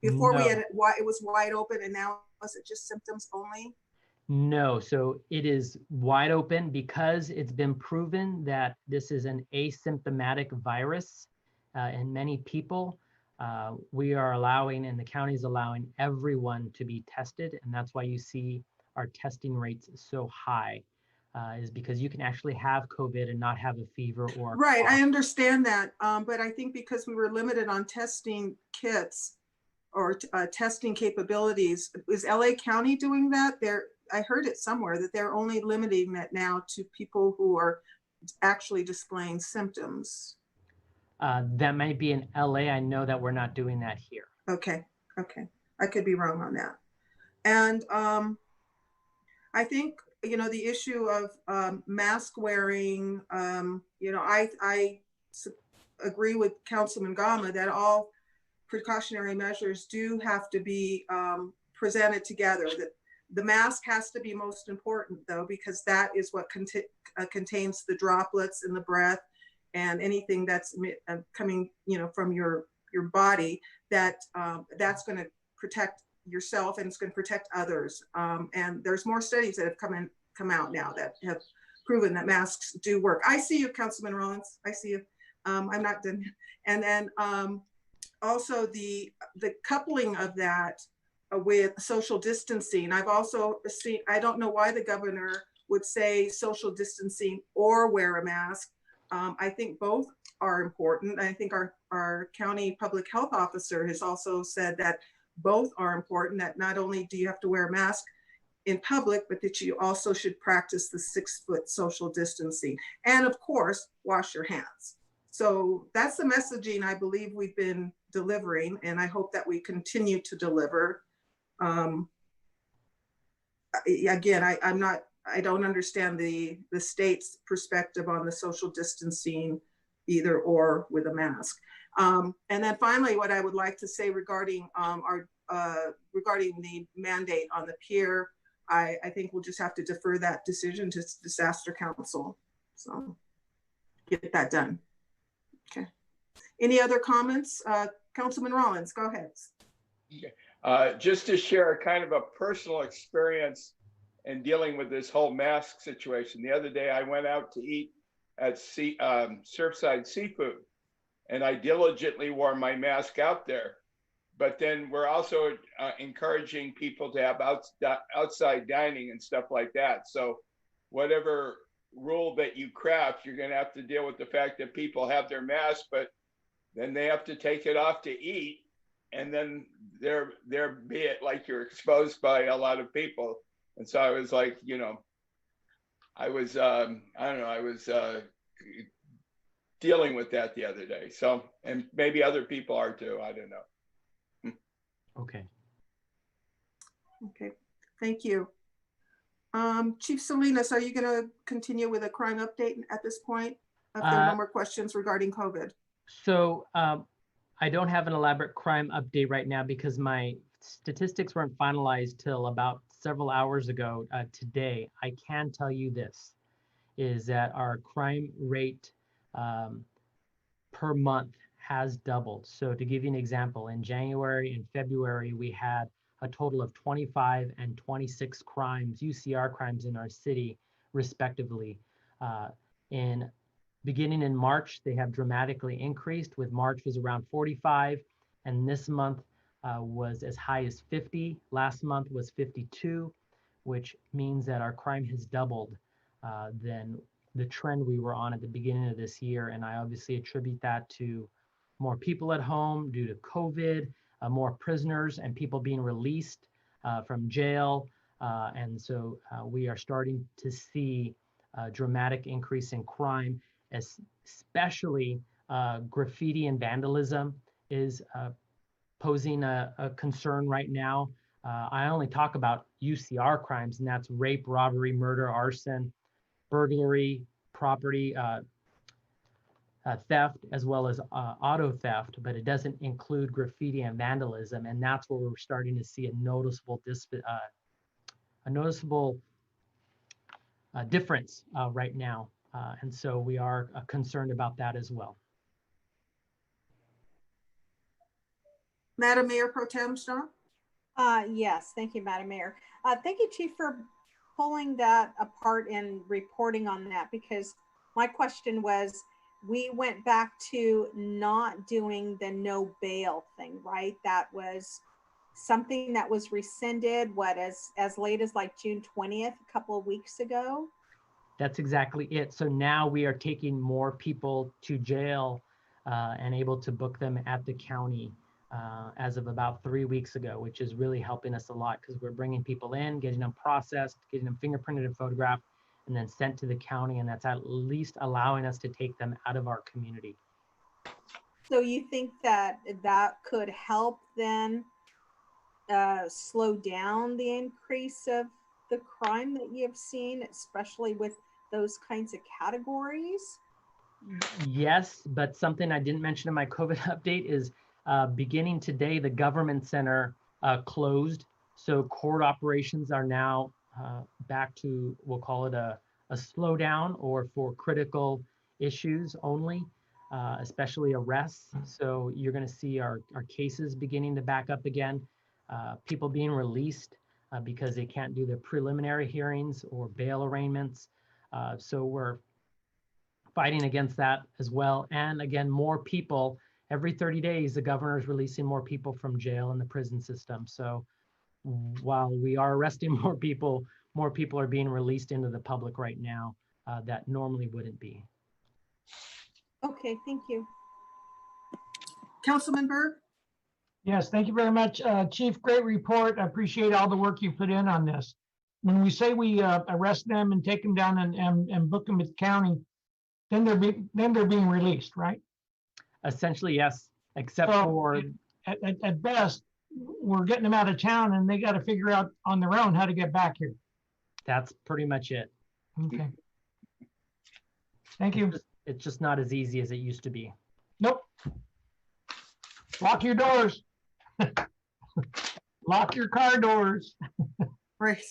Before we had it was wide open, and now is it just symptoms only? No, so it is wide open because it's been proven that this is an asymptomatic virus in many people. We are allowing, and the county is allowing everyone to be tested, and that's why you see our testing rates so high, is because you can actually have COVID and not have a fever or right. I understand that, but I think because we were limited on testing kits, or testing capabilities. Is LA County doing that? I heard it somewhere that they're only limiting that now to people who are actually displaying symptoms. That might be in LA. I know that we're not doing that here. Okay, I could be wrong on that. And I think, the issue of mask wearing, I agree with Councilman Gama that all precautionary measures do have to be presented together. That the mask has to be most important, though, because that is what contains the droplets in the breath and anything that's coming, from your body, that's going to protect yourself and it's going to protect others. And there's more studies that have come out now that have proven that masks do work. I see you, Councilman Rollins. I see you. I'm not done. And then also the coupling of that with social distancing. I've also seen, I don't know why the governor would say social distancing or wear a mask. I think both are important. I think our county public health officer has also said that both are important, that not only do you have to wear a mask in public, but that you also should practice the 6-foot social distancing. And of course, wash your hands. So that's the messaging I believe we've been delivering, and I hope that we continue to deliver. Again, I don't understand the state's perspective on the social distancing either or with a mask. And then finally, what I would like to say regarding regarding the mandate on the pier, I think we'll just have to defer that decision to disaster council. So get that done. Okay. Any other comments? Councilman Rollins, go ahead. Just to share kind of a personal experience in dealing with this whole mask situation. The other day I went out to eat at Surfside Seafood, and I diligently wore my mask out there. But then we're also encouraging people to have outside dining and stuff like that. So whatever rule that you craft, you're going to have to deal with the fact that people have their masks, but then they have to take it off to eat. And then there be it like you're exposed by a lot of people. And so I was like, I was, I don't know, I was dealing with that the other day. So, and maybe other people are too, I don't know. Okay. Okay, thank you. Chief Salinas, are you going to continue with a crime update at this point? If there are no more questions regarding COVID. So I don't have an elaborate crime update right now because my statistics weren't finalized till about several hours ago today. I can tell you this, is that our crime rate per month has doubled. So to give you an example, in January and February, we had a total of 25 and 26 crimes, UCR crimes in our city, respectively. Beginning in March, they have dramatically increased, with March was around 45, and this month was as high as 50. Last month was 52, which means that our crime has doubled than the trend we were on at the beginning of this year. And I obviously attribute that to more people at home due to COVID, more prisoners and people being released from jail. And so we are starting to see a dramatic increase in crime, especially graffiti and vandalism is posing a concern right now. I only talk about UCR crimes, and that's rape, robbery, murder, arson, burglary, property theft, as well as auto theft, but it doesn't include graffiti and vandalism. And that's where we're starting to see a noticeable difference right now. And so we are concerned about that as well. Madam Mayor Pro Tem Strong? Yes, thank you, Madam Mayor. Thank you, Chief, for pulling that apart and reporting on that, because my question was, we went back to not doing the no bail thing, right? That was something that was rescinded, as late as like June 20th, a couple of weeks ago? That's exactly it. So now we are taking more people to jail and able to book them at the county. as of about 3 weeks ago, which is really helping us a lot because we're bringing people in, getting them processed, getting them fingerprinted and photographed, and then sent to the county. And that's at least allowing us to take them out of our community. So you think that that could help then slow down the increase of the crime that you have seen, especially with those kinds of categories? Yes, but something I didn't mention in my COVID update is beginning today, the government center closed. So court operations are now back to, we'll call it a slowdown, or for critical issues only, especially arrests. So you're going to see our cases beginning to back up again, people being released because they can't do the preliminary hearings or bail arraignments. So we're fighting against that as well. And again, more people, every 30 days, the governor is releasing more people from jail and the prison system. So while we are arresting more people are being released into the public right now that normally wouldn't be. Okay, thank you. Councilman Burr? Yes, thank you very much. Chief, great report. I appreciate all the work you put in on this. When we say we arrest them and take them down and book them at the county, then they're being released, right? Essentially, yes, except So, for at best, we're getting them out of town and they got to figure out on their own how to get back here. that's pretty much it. Okay. Thank you. It's just not as easy as it used to be. Nope. Lock your doors. Lock your car doors. Right.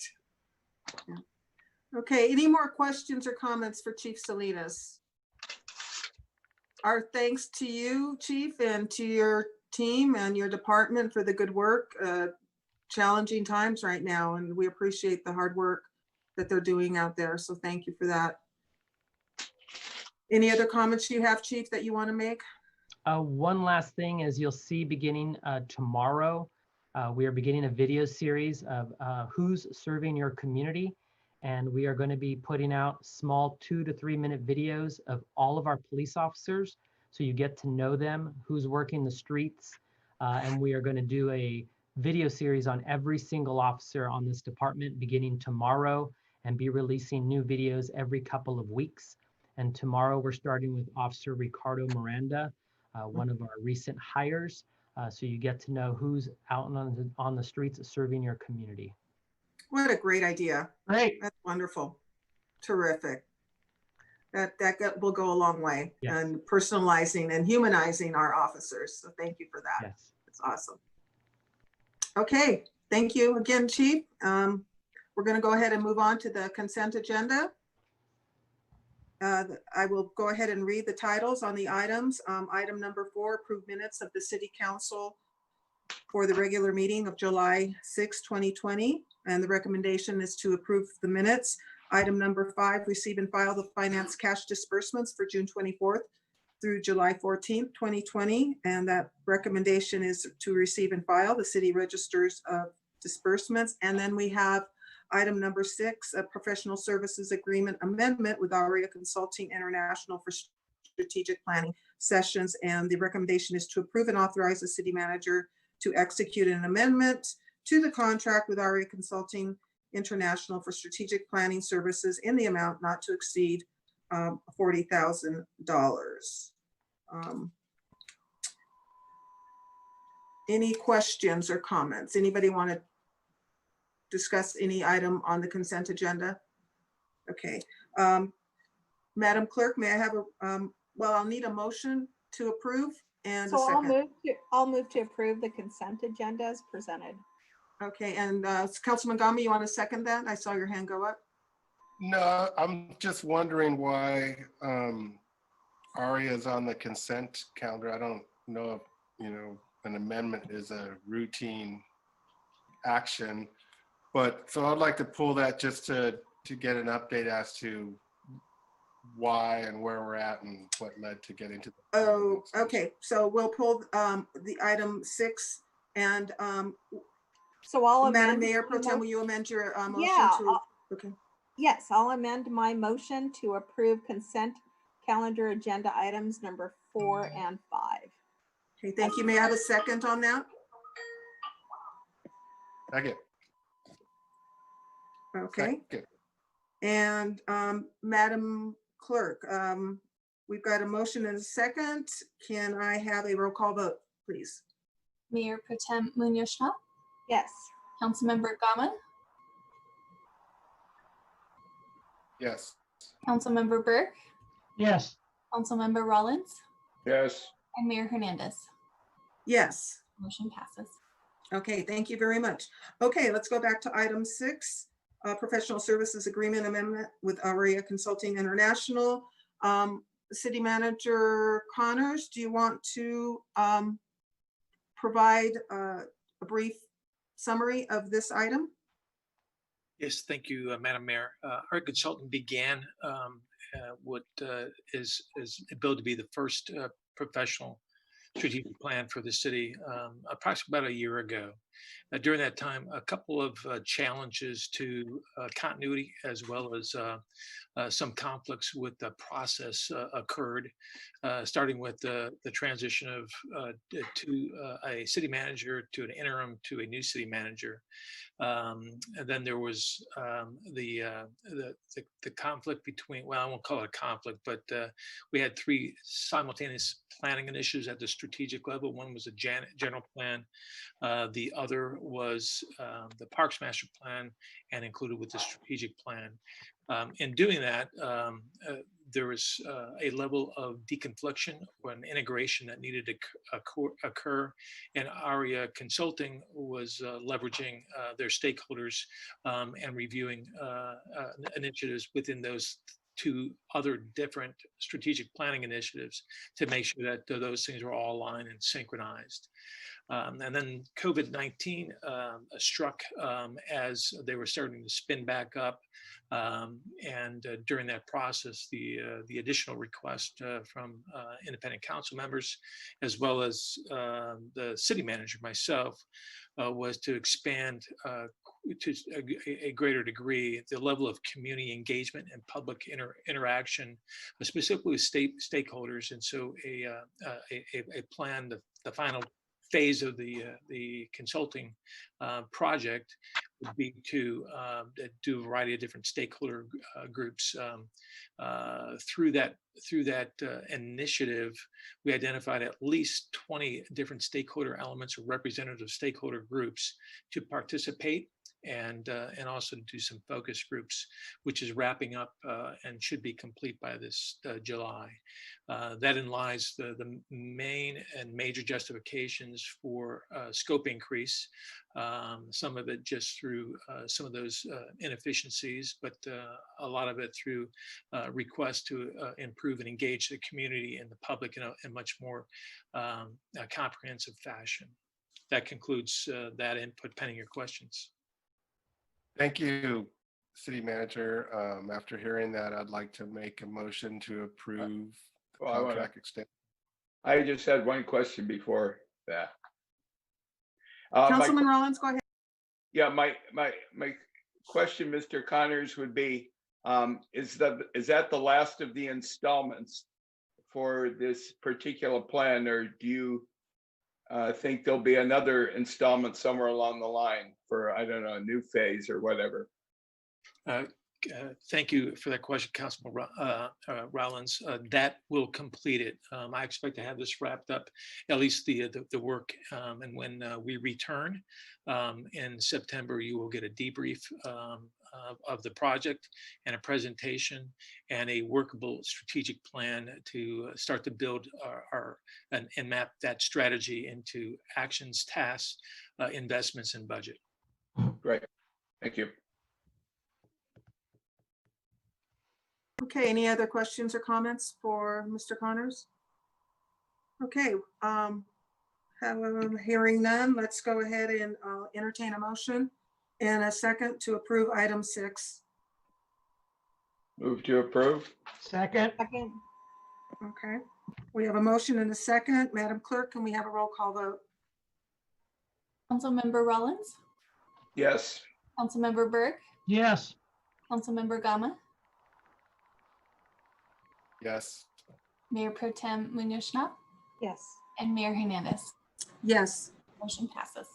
Yeah. Okay, any more questions or comments for Chief Salinas? Our thanks to you, Chief, and to your team and your department for the good work. Challenging times right now, and we appreciate the hard work that they're doing out there. So thank you for that. Any other comments you have, Chief, that you want to make? One last thing is you'll see beginning tomorrow, we are beginning a video series of who's serving your community. And we are going to be putting out small 2 to 3 minute videos of all of our police officers. So you get to know them, who's working the streets. And we are going to do a video series on every single officer on this department beginning tomorrow, and be releasing new videos every couple of weeks. And tomorrow we're starting with Officer Ricardo Miranda, one of our recent hires. So you get to know who's out on the streets serving your community. What a great idea. Great. That's wonderful. Terrific. That will go a long way. Yes. And personalizing and humanizing our officers. So thank you for that. Yes. That's awesome. Okay, thank you again, Chief. We're going to go ahead and move on to the consent agenda. I will go ahead and read the titles on the items. Item number 4, approve minutes of the City Council for the regular meeting of July 6, 2020. And the recommendation is to approve the minutes. Item number 5, receive and file the finance cash disbursements for June 24th through July 14th, 2020. And that recommendation is to receive and file the city registers of disbursements. And then we have item number 6, a professional services agreement amendment with ARIA Consulting International for strategic planning sessions. And the recommendation is to approve and authorize the city manager to execute an amendment to the contract with ARIA Consulting International for strategic planning services in the amount not to exceed $40,000. Any questions or comments? Anybody want to discuss any item on the consent agenda? Okay. Madam Clerk, may I have a, well, I'll need a motion to approve and a So second. I'll move to approve the consent agenda as presented. Okay, and Councilman Gama, you want to second that? I saw your hand go up. No, I'm just wondering why ARIA is on the consent calendar. I don't know if, an amendment is a routine action, but so I'd like to pull that just to get an update as to why and where we're at and what led to getting to. Oh, okay. So we'll pull the item 6 and So I'll Madam amend. Mayor Pro Tem, will you amend your motion Yeah, to? Okay. Yes, I'll amend my motion to approve consent calendar agenda items number 4 and 5. Okay, thank you. May I have a second on that? Second. Okay, Second. and Madam Clerk, we've got a motion and a second. Can I have a roll call vote, please? Mayor Pro Tem Munoz-Schnapp, Yes. Councilmember Gama, Yes. Councilmember Burke, Yes, Councilmember Rollins, Yes. and Mayor Hernandez. Yes. Motion passes. Okay, thank you very much. Okay, let's go back to item 6, professional services agreement amendment with Aria Consulting International. City Manager Connors, do you want to provide a brief summary of this item? Yes, thank you, Madam Mayor. Our consultant began what is billed to be the first professional strategic plan for the city approximately about a year ago. During that time, a couple of challenges to continuity as well as some conflicts with the process occurred, starting with the transition of to a city manager to an interim to a new city manager. And then there was the conflict between, well, I won't call it a conflict, but we had 3 simultaneous planning initiatives at the strategic level. One was a general plan. The other was the Parks Master Plan, and included with the strategic plan. In doing that, there was a level of deconfliction or an integration that needed to occur, and Aria Consulting was leveraging their stakeholders and reviewing initiatives within those 2 other different strategic planning initiatives to make sure that those things were all aligned and synchronized. And then COVID-19 struck as they were starting to spin back up. And during that process, the additional request from independent council members, as well as the city manager, myself, was to expand to a greater degree the level of community engagement and public interaction, specifically with stakeholders. And so a plan, the final phase of the consulting project would be to do a variety of different stakeholder groups. Through that initiative, we identified at least 20 different stakeholder elements or representative stakeholder groups to participate, and also to do some focus groups, which is wrapping up and should be complete by this July. That lies the main and major justifications for scope increase, some of it just through some of those inefficiencies, but a lot of it through requests to improve and engage the community and the public in a much more comprehensive fashion. That concludes that input, pending your questions. Thank you, City Manager. After hearing that, I'd like to make a motion to approve the contract extension. I just had one question before that. Councilman Rollins, go ahead. Yeah, my question, Mr. Connors, would be, is that the last of the installments for this particular plan, or do you think there'll be another installment somewhere along the line for, I don't know, a new phase or whatever? Thank you for that question, Councilman Rollins. That will complete it. I expect to have this wrapped up, at least the work. And when we return in September, you will get a debrief of the project and a presentation and a workable strategic plan to start to build and map that strategy into actions, tasks, investments, and budget. Great. Thank you. Okay, any other questions or comments for Mr. Connors? Okay, hearing none, let's go ahead and entertain a motion and a second to approve item 6. Move to approve. second, Second. Okay, we have a motion and a second. Madam Clerk, can we have a roll call vote? Councilmember Rollins, Yes. Councilmember Burke, yes, Councilmember Gama, Yes. Mayor Pro Tem Munoz-Schnapp, Yes. and Mayor Hernandez. Yes. Motion passes.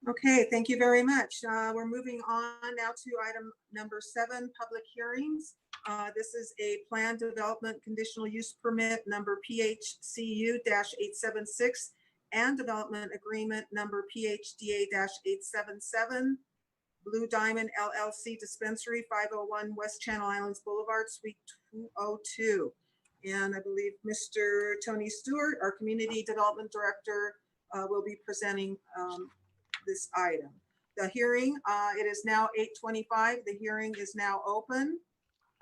Okay, thank you very much. We're moving on now to item number 7, public hearings. This is a plan development conditional use permit number PHCU-876 and development agreement number PHDA-877. Blue Diamond LLC Dispensary, 501 West Channel Islands Boulevard, Suite 202. And I believe Mr. Tony Stewart, our Community Development Director, will be presenting this item. The hearing, it is now 8:25. The hearing is now open.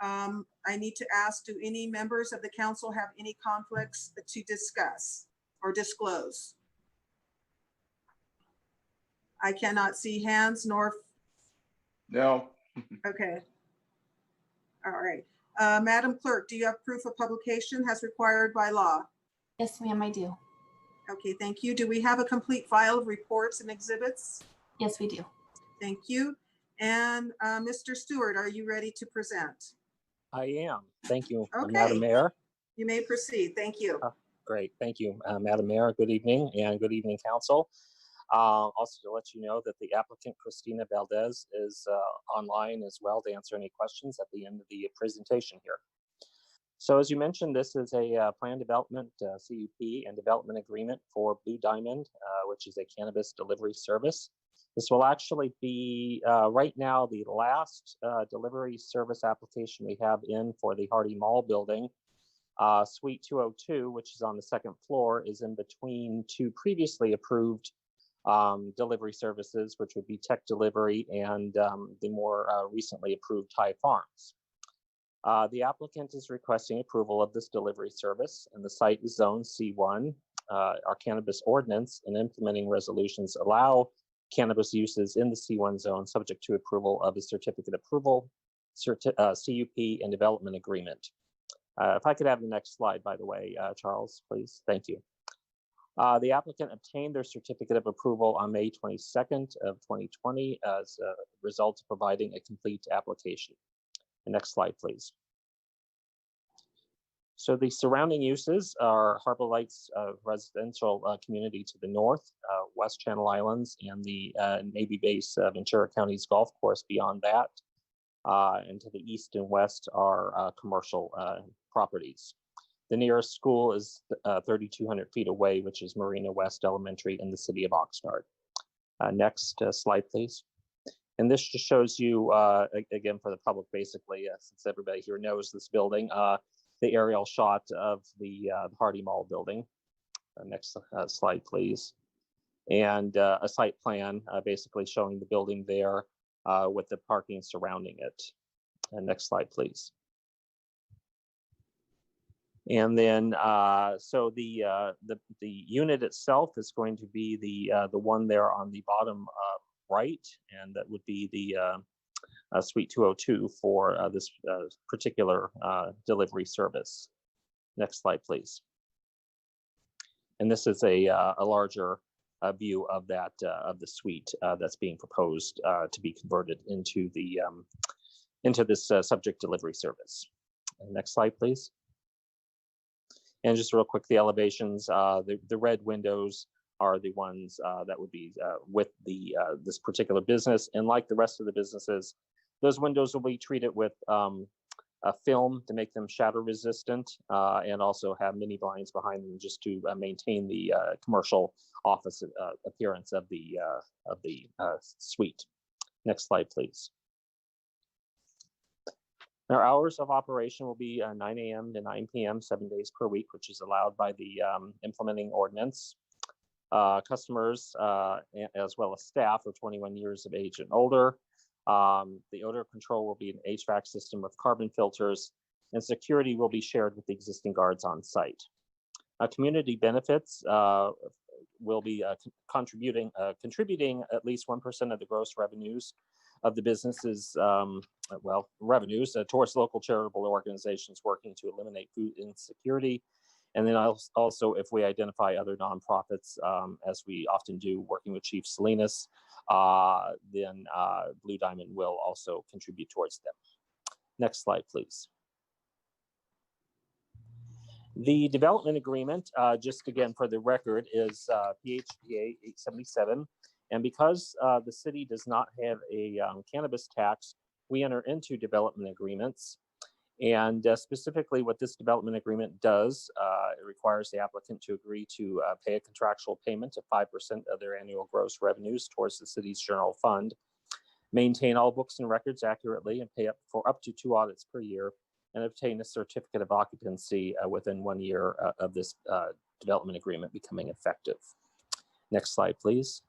I need to ask, do any members of the council have any conflicts to discuss or disclose? I cannot see hands nor. No. Okay. All right. Madam Clerk, do you have proof of publication as required by law? Yes, ma'am, I do. Okay, thank you. Do we have a complete file of reports and exhibits? Yes, we do. Thank you. And Mr. Stewart, are you ready to present? I am. Thank you, Okay. Madam Mayor. You may proceed. Thank you. Great. Thank you, Madam Mayor. Good evening and good evening, Council. Also to let you know that the applicant, Christina Valdez, is online as well to answer any questions at the end of the presentation here. So as you mentioned, this is a plan development, CUP, and development agreement for Blue Diamond, which is a cannabis delivery service. This will actually be right now the last delivery service application we have in for the Hardy Mall building. Suite 202, which is on the second floor, is in between two previously approved delivery services, which would be Tech Delivery and the more recently approved Thai Farms. The applicant is requesting approval of this delivery service, and the site is zone C1. Our cannabis ordinance and implementing resolutions allow cannabis uses in the C1 zone subject to approval of a certificate approval, CUP, and development agreement. If I could have the next slide, by the way, Charles, please. Thank you. The applicant obtained their certificate of approval on May 22nd of 2020 as a result of providing a complete application. The next slide, please. So the surrounding uses are Harbor Lights residential community to the north, West Channel Islands, and the Navy base Ventura County's golf course beyond that. And to the east and west are commercial properties. The nearest school is 3,200 feet away, which is Marina West Elementary in the city of Oxnard. Next slide, please. And this just shows you, again, for the public, basically, since everybody here knows this building, the aerial shot of the Hardy Mall building. Next slide, please. And a site plan basically showing the building there with the parking surrounding it. Next slide, please. And then, so the unit itself is going to be the one there on the bottom right, and that would be the Suite 202 for this particular delivery service. Next slide, please. And this is a larger view of that of the suite that's being proposed to be converted into the into this subject delivery service. Next slide, please. And just real quick, the elevations, the red windows are the ones that would be with the this particular business. And like the rest of the businesses, those windows will be treated with a film to make them shatter resistant, and also have mini blinds behind them just to maintain the commercial office appearance of the suite. Next slide, please. Our hours of operation will be 9 a.m. to 9 p.m. 7 days per week, which is allowed by the implementing ordinance. Customers, as well as staff, are 21 years of age and older. The odor control will be an HVAC system with carbon filters, and security will be shared with the existing guards on site. Community benefits will be contributing at least 1% of the gross revenues of the business's revenues towards local charitable organizations working to eliminate food insecurity. And then also, if we identify other nonprofits, as we often do, working with Chief Salinas, then Blue Diamond will also contribute towards them. Next slide, please. The development agreement, just again for the record, is PHPA 877. And because the city does not have a cannabis tax, we enter into development agreements. And specifically what this development agreement does, it requires the applicant to agree to pay a contractual payment of 5% of their annual gross revenues towards the city's general fund, maintain all books and records accurately, and pay up for up to 2 audits per year, and obtain a certificate of occupancy within 1 year of this development agreement becoming effective. Next slide, please.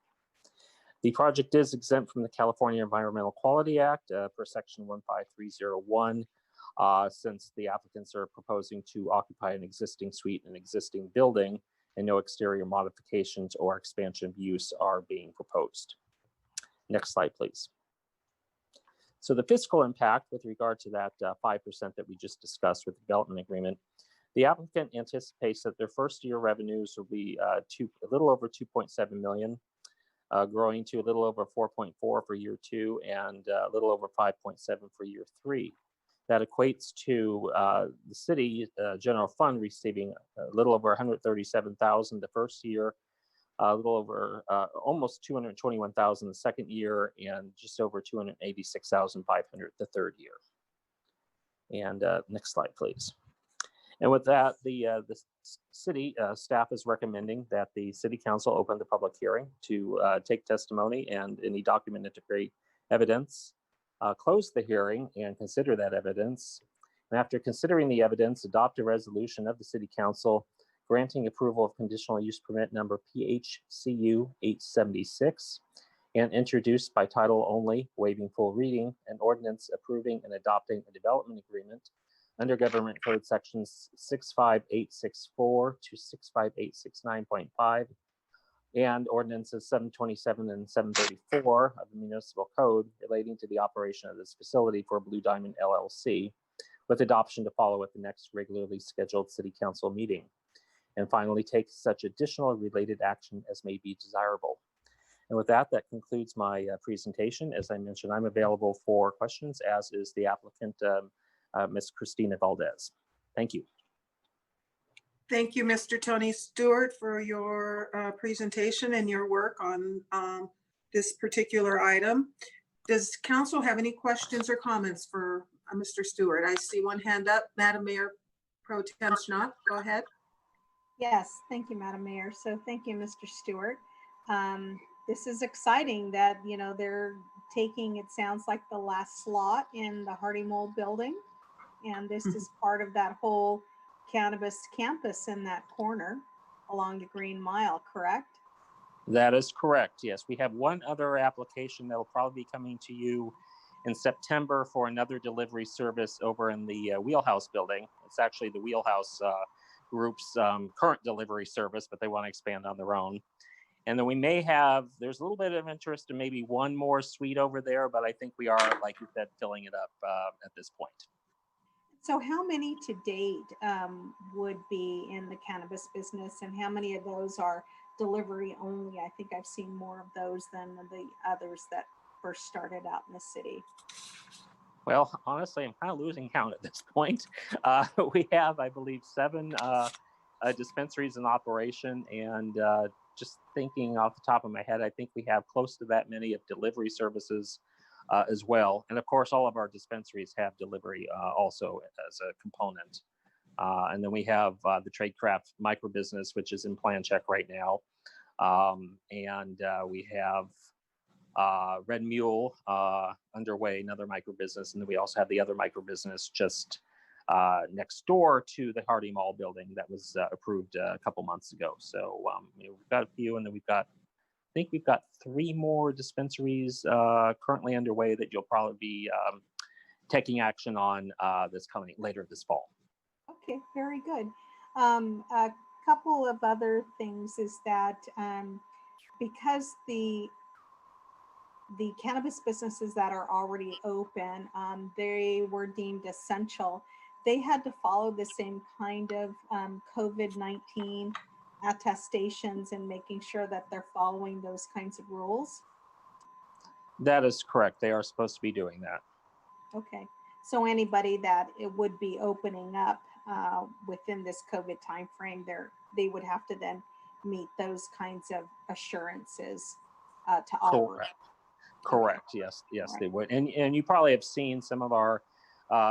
The project is exempt from the California Environmental Quality Act per section 15301, since the applicants are proposing to occupy an existing suite in an existing building and no exterior modifications or expansion of use are being proposed. Next slide, please. So the fiscal impact with regard to that 5% that we just discussed with the development agreement, the applicant anticipates that their first year revenues will be a little over 2.7 million, growing to a little over 4.4 for year 2 and a little over 5.7 for year 3. That equates to the city general fund receiving a little over 137,000 the first year, a little over almost 221,000 the second year, and just over 286,500 the third year. And next slide, please. And with that, the city staff is recommending that the city council open the public hearing to take testimony and any documented evidence, close the hearing and consider that evidence. And after considering the evidence, adopt a resolution of the city council granting approval of conditional use permit number PHCU 876 and introduced by title only, waiving full reading, an ordinance approving and adopting a development agreement under Government Code sections 65864 to 65869.5 and ordinances 727 and 734 of the municipal code relating to the operation of this facility for Blue Diamond LLC, with adoption to follow at the next regularly scheduled city council meeting. And finally, take such additional related action as may be desirable. And with that, that concludes my presentation. As I mentioned, I'm available for questions, as is the applicant, Ms. Christina Valdez. Thank you. Thank you, Mr. Tony Stewart, for your presentation and your work on this particular item. Does council have any questions or comments for Mr. Stewart? I see one hand up. Madam Mayor Pro Tem Schnapp, go ahead. Yes, thank you, Madam Mayor. So thank you, Mr. Stewart. This is exciting that, you know, they're taking, it sounds like, the last slot in the Hardy Mole building. And this is part of that whole cannabis campus in that corner along the Green Mile, correct? That is correct. Yes, we have one other application that will probably be coming to you in September for another delivery service over in the Wheelhouse building. It's actually the Wheelhouse group's current delivery service, but they want to expand on their own. And then we may have, there's a little bit of interest in maybe one more suite over there, but I think we are, like you said, filling it up at this point. So how many to date would be in the cannabis business, and how many of those are delivery only? I think I've seen more of those than the others that first started out in the city. Well, honestly, I'm kind of losing count at this point. We have, I believe, 7 dispensaries in operation, and just thinking off the top of my head, I think we have close to that many of delivery services as well. And of course, all of our dispensaries have delivery also as a component. And then we have the Tradecraft microbusiness, which is in plan check right now. And we have Red Mule underway, another microbusiness. And then we also have the other microbusiness just next door to the Hardy Mall building that was approved a couple months ago. So you know, we've got a few, and then I think we've got 3 more dispensaries currently underway that you'll probably be taking action on this coming later this fall. Okay, very good. A couple of other things is that because the cannabis businesses that are already open, they were deemed essential. They had to follow the same kind of COVID-19 attestations and making sure that they're following those kinds of rules. That is correct. They are supposed to be doing that. Okay. So anybody that it would be opening up within this COVID timeframe, they would have to then meet those kinds of assurances to operate. Correct. Yes, yes, Right. they would. And you probably have seen some of our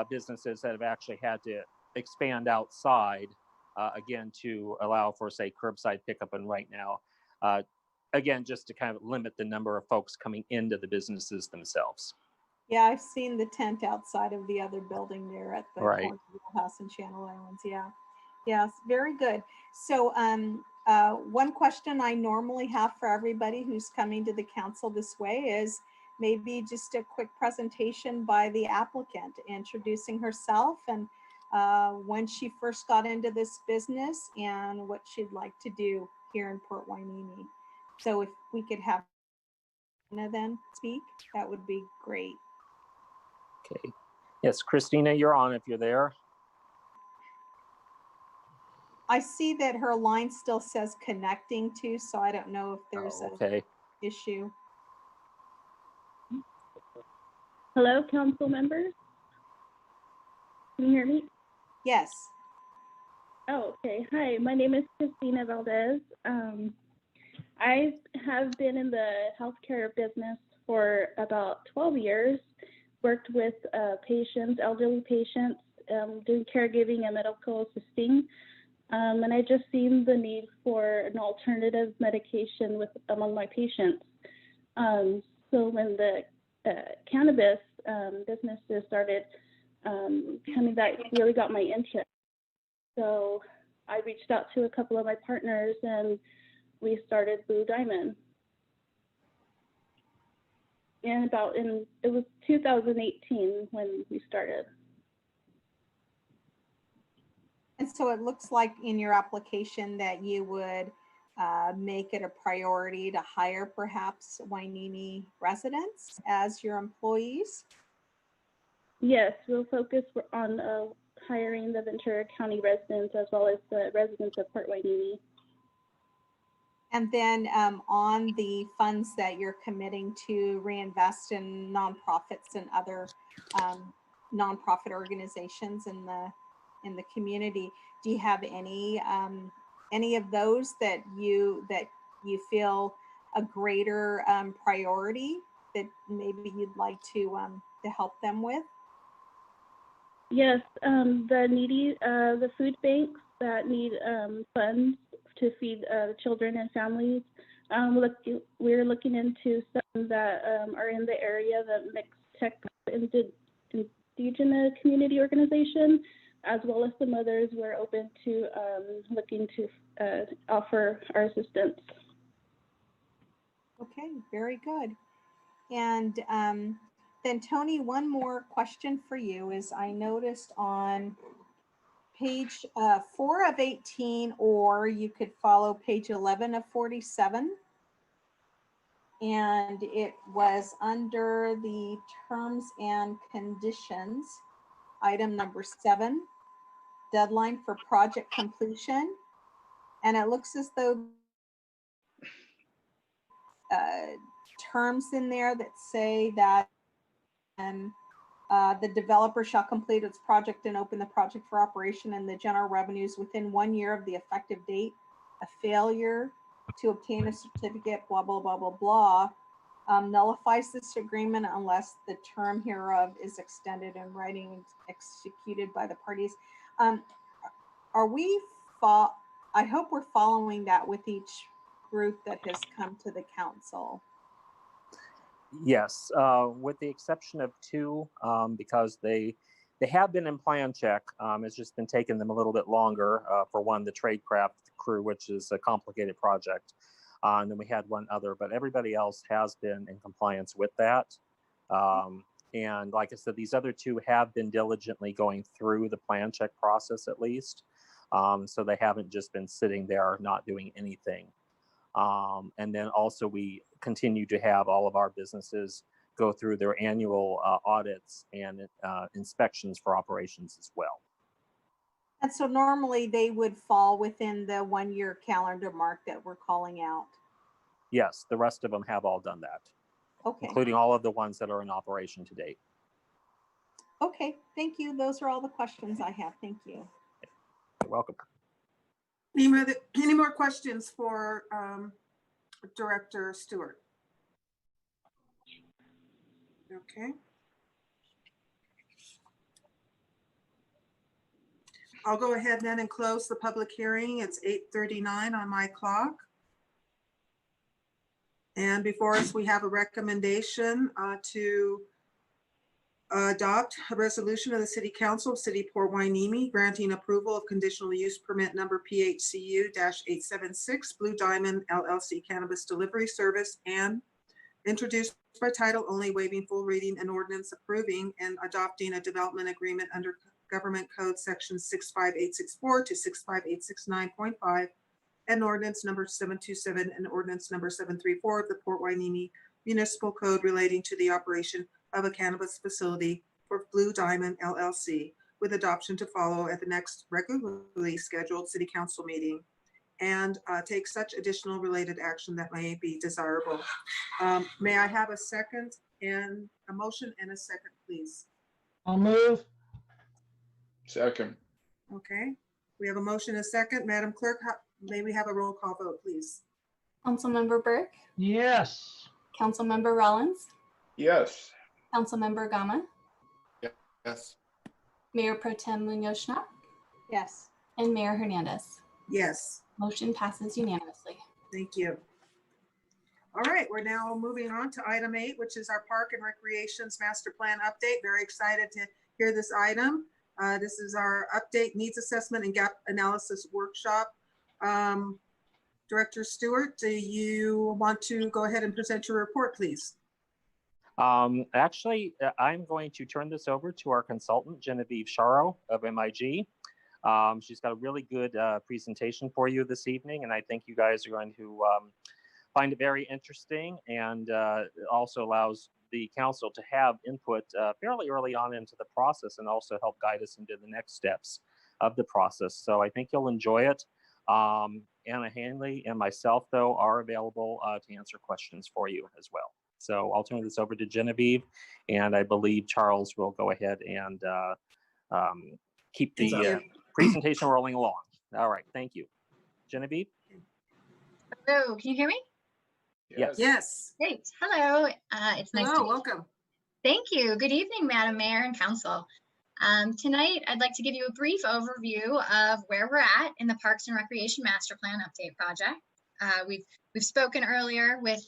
businesses that have actually had to expand outside again to allow for, say, curbside pickup. And right now, again, just to kind of limit the number of folks coming into the businesses themselves. Yeah, I've seen the tent outside of the other building there at the Right. corner of the house in Channel Islands. Yeah. Yes, very good. So one question I normally have for everybody who's coming to the council this way is maybe just a quick presentation by the applicant, introducing herself and when she first got into this business and what she'd like to do here in Port Hueneme. So if we could have Christina then speak, that would be great. Okay. Yes, Christina, you're on if you're there. I see that her line still says connecting to, so I don't know if there's Oh, okay. a issue. Hello, council members. Can you hear me? Yes. Oh, okay. Hi, my name is Christina Valdez. I have been in the healthcare business for about 12 years, worked with patients, elderly patients, doing caregiving and medical assisting. And I just seen the need for an alternative medication among my patients. So when the cannabis businesses started coming, that really got my interest. So I reached out to a couple of my partners and we started Blue Diamond. And it was 2018 when we started. And so it looks like in your application that you would make it a priority to hire perhaps Hueneme residents as your employees? Yes, we'll focus on hiring the Ventura County residents as well as the residents of Port Hueneme. And then on the funds that you're committing to reinvest in nonprofits and other nonprofit organizations in the community, do you have any of those that you feel a greater priority that maybe you'd like to help them with? Yes, the needy, the food banks that need funds to feed children and families. We're looking into some that are in the area, the Mixtec Indigenous Community Organization, as well as some others. We're open to looking to offer our assistance. Okay, very good. And then Tony, one more question for you is I noticed on page 4 of 18, or you could follow page 11 of 47. And it was under the terms and conditions, item number 7, deadline for project completion. And it looks as though terms in there that say that the developer shall complete its project and open the project for operation and the general revenues within 1 year of the effective date. A failure to obtain a certificate, blah, blah, blah, blah, blah, nullifies this agreement unless the term hereof is extended in writing executed by the parties. I hope we're following that with each group that has come to the council. Yes, with the exception of 2, because they have been in plan check. It's just been taking them a little bit longer. For one, the Tradecraft crew, which is a complicated project. And then we had one other, but everybody else has been in compliance with that. And like I said, these other 2 have been diligently going through the plan check process at least. So they haven't just been sitting there not doing anything. And then also we continue to have all of our businesses go through their annual audits and inspections for operations as well. And so normally they would fall within the 1 year calendar mark that we're calling out. Yes, the rest of them have all done that. Okay. Including all of the ones that are in operation to date. Okay, thank you. Those are all the questions I have. Thank you. You're welcome. Any more questions for Director Stewart? Okay. I'll go ahead then and close the public hearing. It's 8:39 on my clock. And before us, we have a recommendation to adopt a resolution of the City Council of City of Port Hueneme granting approval of conditional use permit number PHCU-876 Blue Diamond LLC Cannabis Delivery Service and introduced by title only, waiving full reading, and ordinance approving and adopting a development agreement under Government Code Section 65864 to 65869.5 and ordinance number 727 and ordinance number 734 of the Port Hueneme Municipal Code relating to the operation of a cannabis facility for Blue Diamond LLC, with adoption to follow at the next regularly scheduled City Council meeting, and take such additional related action that may be desirable. May I have a second and a motion and a second, please? I'll move. Second. Okay, we have a motion and a second. Madam Clerk, may we have a roll call vote, please? Councilmember Burke, Yes. Councilmember Rollins, Yes. Councilmember Gama, Yes. Mayor Pro Tem Munoz Schnapp, Yes. and Mayor Hernandez. Yes, Motion passes unanimously. thank you. All right, we're now moving on to item 8, which is our Park and Recreations Master Plan update. Very excited to hear this item. This is our update needs assessment and gap analysis workshop. Director Stewart, do you want to go ahead and present your report, please? Actually, I'm going to turn this over to our consultant, Genevieve Charo of MIG. She's got a really good presentation for you this evening, and I think you guys are going to find it very interesting, and also allows the council to have input fairly early on into the process, and also help guide us into the next steps of the process. So I think you'll enjoy it. Anna Hanley and myself, though, are available to answer questions for you as well. So I'll turn this over to Genevieve, and I believe Charles will go ahead and keep the presentation rolling along. All right, thank you. Genevieve? Hello, can you hear me? Yes. Yes. Great. Hello. It's nice to Hello, meet you. welcome. Thank you. Good evening, Madam Mayor and Council. Tonight, I'd like to give you a brief overview of where we're at in the Parks and Recreation Master Plan Update project. We've spoken earlier with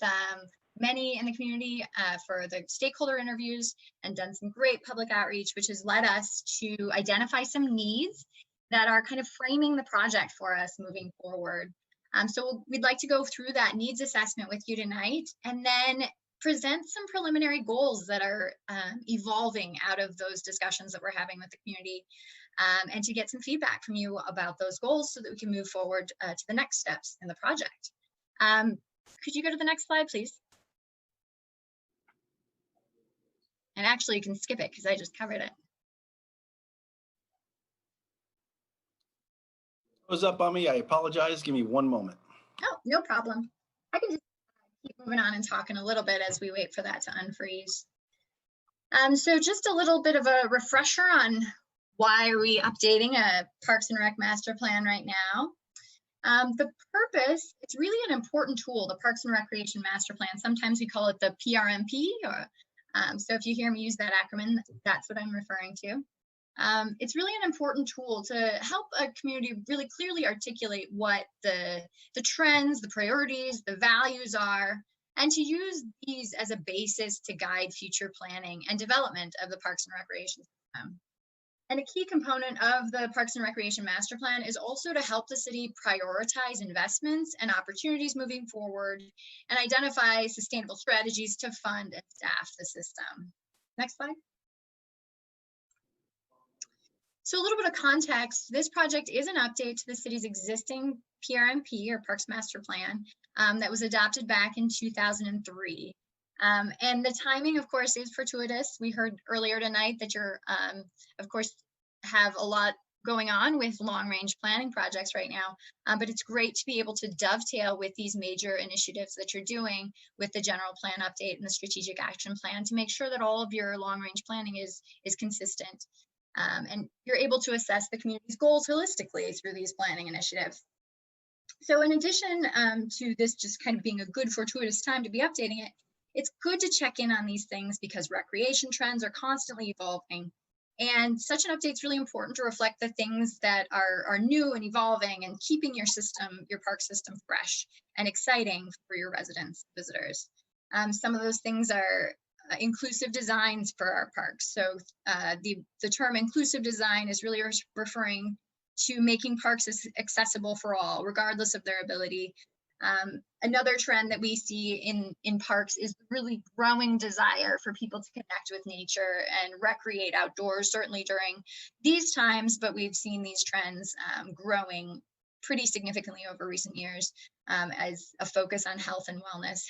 many in the community for the stakeholder interviews and done some great public outreach, which has led us to identify some needs that are kind of framing the project for us moving forward. So we'd like to go through that needs assessment with you tonight, and then present some preliminary goals that are evolving out of those discussions that we're having with the community, and to get some feedback from you about those goals so that we can move forward to the next steps in the project. Could you go to the next slide, please? And actually, you can skip it because I just covered it. Was up on me. I apologize. Give me one moment. Oh, no problem. I can just keep moving on and talking a little bit as we wait for that to unfreeze. So just a little bit of a refresher on why are we updating a Parks and Rec master plan right now. The purpose, it's really an important tool, the Parks and Recreation Master Plan. Sometimes we call it the PRMP, or so if you hear me use that acronym, that's what I'm referring to. It's really an important tool to help a community really clearly articulate what the trends, the priorities, the values are, and to use these as a basis to guide future planning and development of the Parks and Recreation system. And a key component of the Parks and Recreation Master Plan is also to help the city prioritize investments and opportunities moving forward and identify sustainable strategies to fund and staff the system. Next slide. So a little bit of context, this project is an update to the city's existing PRMP, or Parks Master Plan, that was adopted back in 2003. And the timing, of course, is fortuitous. We heard earlier tonight that you're, of course, have a lot going on with long range planning projects right now. But it's great to be able to dovetail with these major initiatives that you're doing with the general plan update and the strategic action plan to make sure that all of your long range planning is consistent. And you're able to assess the community's goals holistically through these planning initiatives. So in addition to this just kind of being a good fortuitous time to be updating it, it's good to check in on these things because recreation trends are constantly evolving. And such an update is really important to reflect the things that are new and evolving and keeping your system, your park system fresh and exciting for your residents, visitors. Some of those things are inclusive designs for our parks. So the term inclusive design is really referring to making parks accessible for all, regardless of their ability. Another trend that we see in parks is really growing desire for people to connect with nature and recreate outdoors, certainly during these times, but we've seen these trends growing pretty significantly over recent years as a focus on health and wellness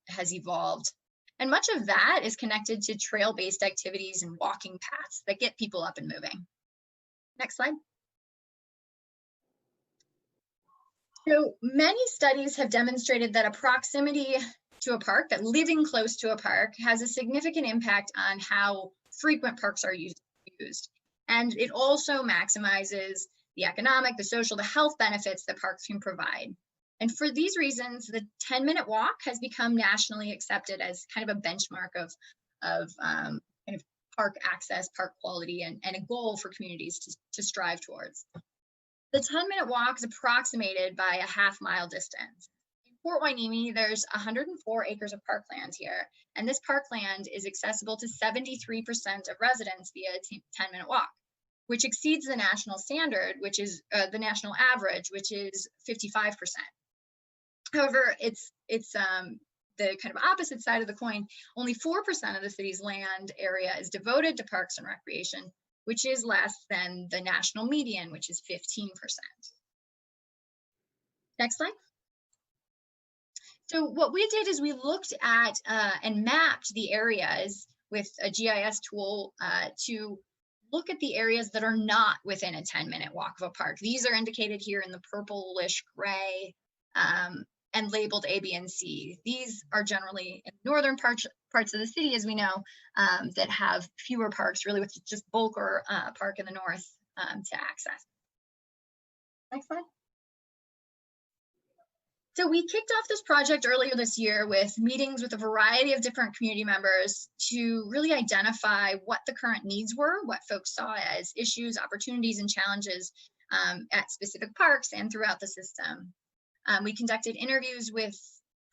has evolved. And much of that is connected to trail-based activities and walking paths that get people up and moving. Next slide. So many studies have demonstrated that a proximity to a park, that living close to a park, has a significant impact on how frequent parks are used. And it also maximizes the economic, the social, the health benefits that parks can provide. And for these reasons, the 10-minute walk has become nationally accepted as kind of a benchmark of kind of park access, park quality, and a goal for communities to strive towards. The 10-minute walk is approximated by a half-mile distance. In Fort Hueneme, there's 104 acres of parkland here, and this parkland is accessible to 73% of residents via a 10-minute walk, which exceeds the national standard, which is the national average, which is 55%. However, it's the kind of opposite side of the coin. Only 4% of the city's land area is devoted to parks and recreation, which is less than the national median, which is 15%. Next slide. So what we did is we looked at and mapped the areas with a GIS tool to look at the areas that are not within a 10-minute walk of a park. These are indicated here in the purplish gray and labeled A, B, and C. These are generally in northern parts of the city, as we know, that have fewer parks, really with just Volker Park in the north to access. Next slide. So we kicked off this project earlier this year with meetings with a variety of different community members to really identify what the current needs were, what folks saw as issues, opportunities, and challenges at specific parks and throughout the system. We conducted interviews with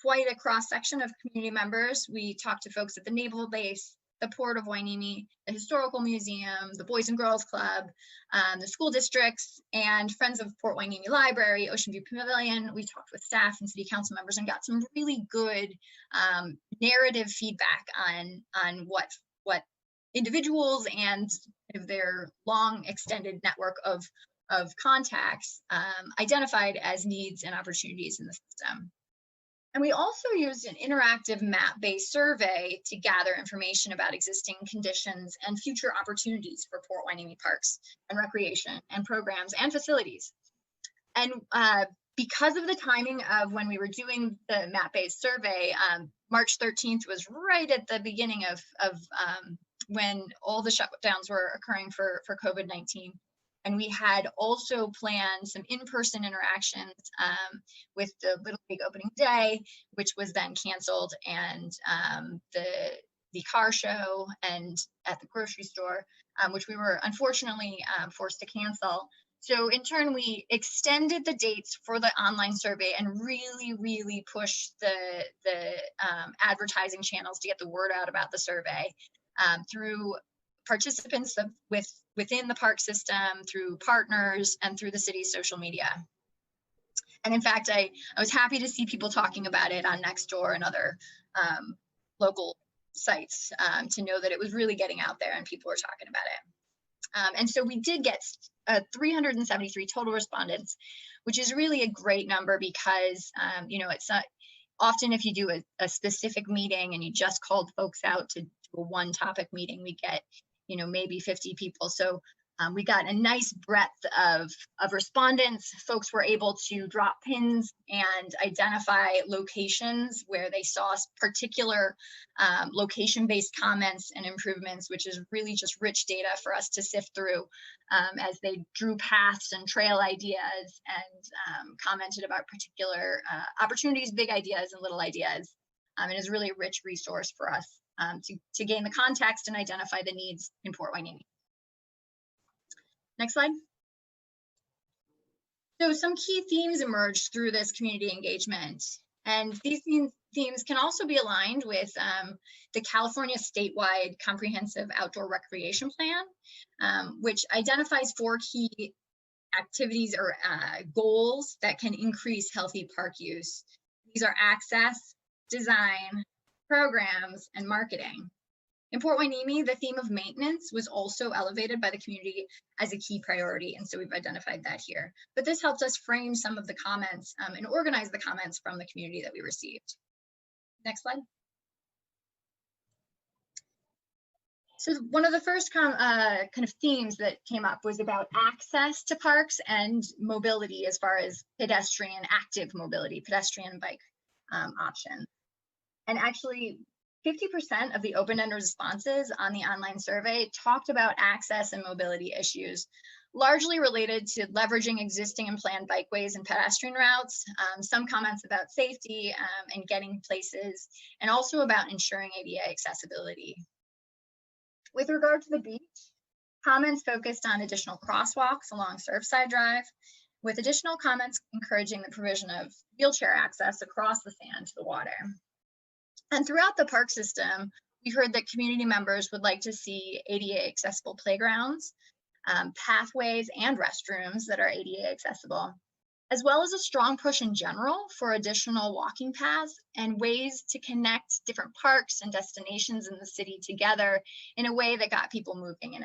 quite a cross-section of community members. We talked to folks at the Naval Base, the Port of Hueneme, the Historical Museum, the Boys and Girls Club, the school districts, and Friends of Port Hueneme Library, Ocean View Pavilion. We talked with staff and city council members and got some really good narrative feedback on what individuals and their long extended network of contacts identified as needs and opportunities in the system. And we also used an interactive map-based survey to gather information about existing conditions and future opportunities for Port Hueneme parks and recreation and programs and facilities. And because of the timing of when we were doing the map-based survey, March 13th was right at the beginning of when all the shutdowns were occurring for COVID-19. And we had also planned some in-person interactions with the Little League opening day, which was then canceled, and the car show and at the grocery store, which we were unfortunately forced to cancel. So in turn, we extended the dates for the online survey and really pushed the advertising channels to get the word out about the survey through participants within the park system, through partners, and through the city's social media. And in fact, I was happy to see people talking about it on Nextdoor and other local sites to know that it was really getting out there and people were talking about it. And so we did get 373 total respondents, which is really a great number because, it's not often if you do a specific meeting and you just called folks out to a one topic meeting, we get maybe 50 people. So We got a nice breadth of respondents. Folks were able to drop pins and identify locations where they saw particular location-based comments and improvements, which is really just rich data for us to sift through as they drew paths and trail ideas and commented about particular opportunities, big ideas and little ideas. It is really a rich resource for us to gain the context and identify the needs in Port Hueneme. Next slide. So some key themes emerged through this community engagement. And these themes can also be aligned with the California statewide comprehensive outdoor recreation plan, which identifies 4 key activities or goals that can increase healthy park use. These are access, design, programs, and marketing. In Port Hueneme, the theme of maintenance was also elevated by the community as a key priority, and so we've identified that here. But this helped us frame some of the comments and organize the comments from the community that we received. Next slide. So one of the first kind of themes that came up was about access to parks and mobility as far as pedestrian active mobility, pedestrian bike options. And actually, 50% of the open-ended responses on the online survey talked about access and mobility issues, largely related to leveraging existing and planned bikeways and pedestrian routes, some comments about safety and getting places, and also about ensuring ADA accessibility. With regard to the beach, comments focused on additional crosswalks along Surfside Drive, with additional comments encouraging the provision of wheelchair access across the sand to the water. And throughout the park system, we heard that community members would like to see ADA accessible playgrounds, pathways, and restrooms that are ADA accessible, as well as a strong push in general for additional walking paths and ways to connect different parks and destinations in the city together in a way that got people moving in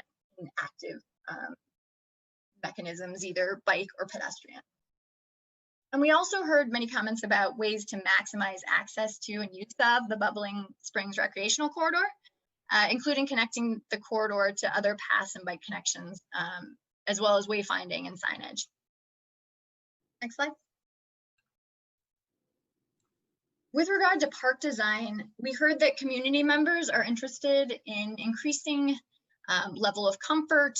active mechanisms, either bike or pedestrian. And we also heard many comments about ways to maximize access to and use of the Bubbling Springs Recreational Corridor, including connecting the corridor to other paths and bike connections, as well as wayfinding and signage. Next slide. With regard to park design, we heard that community members are interested in increasing level of comfort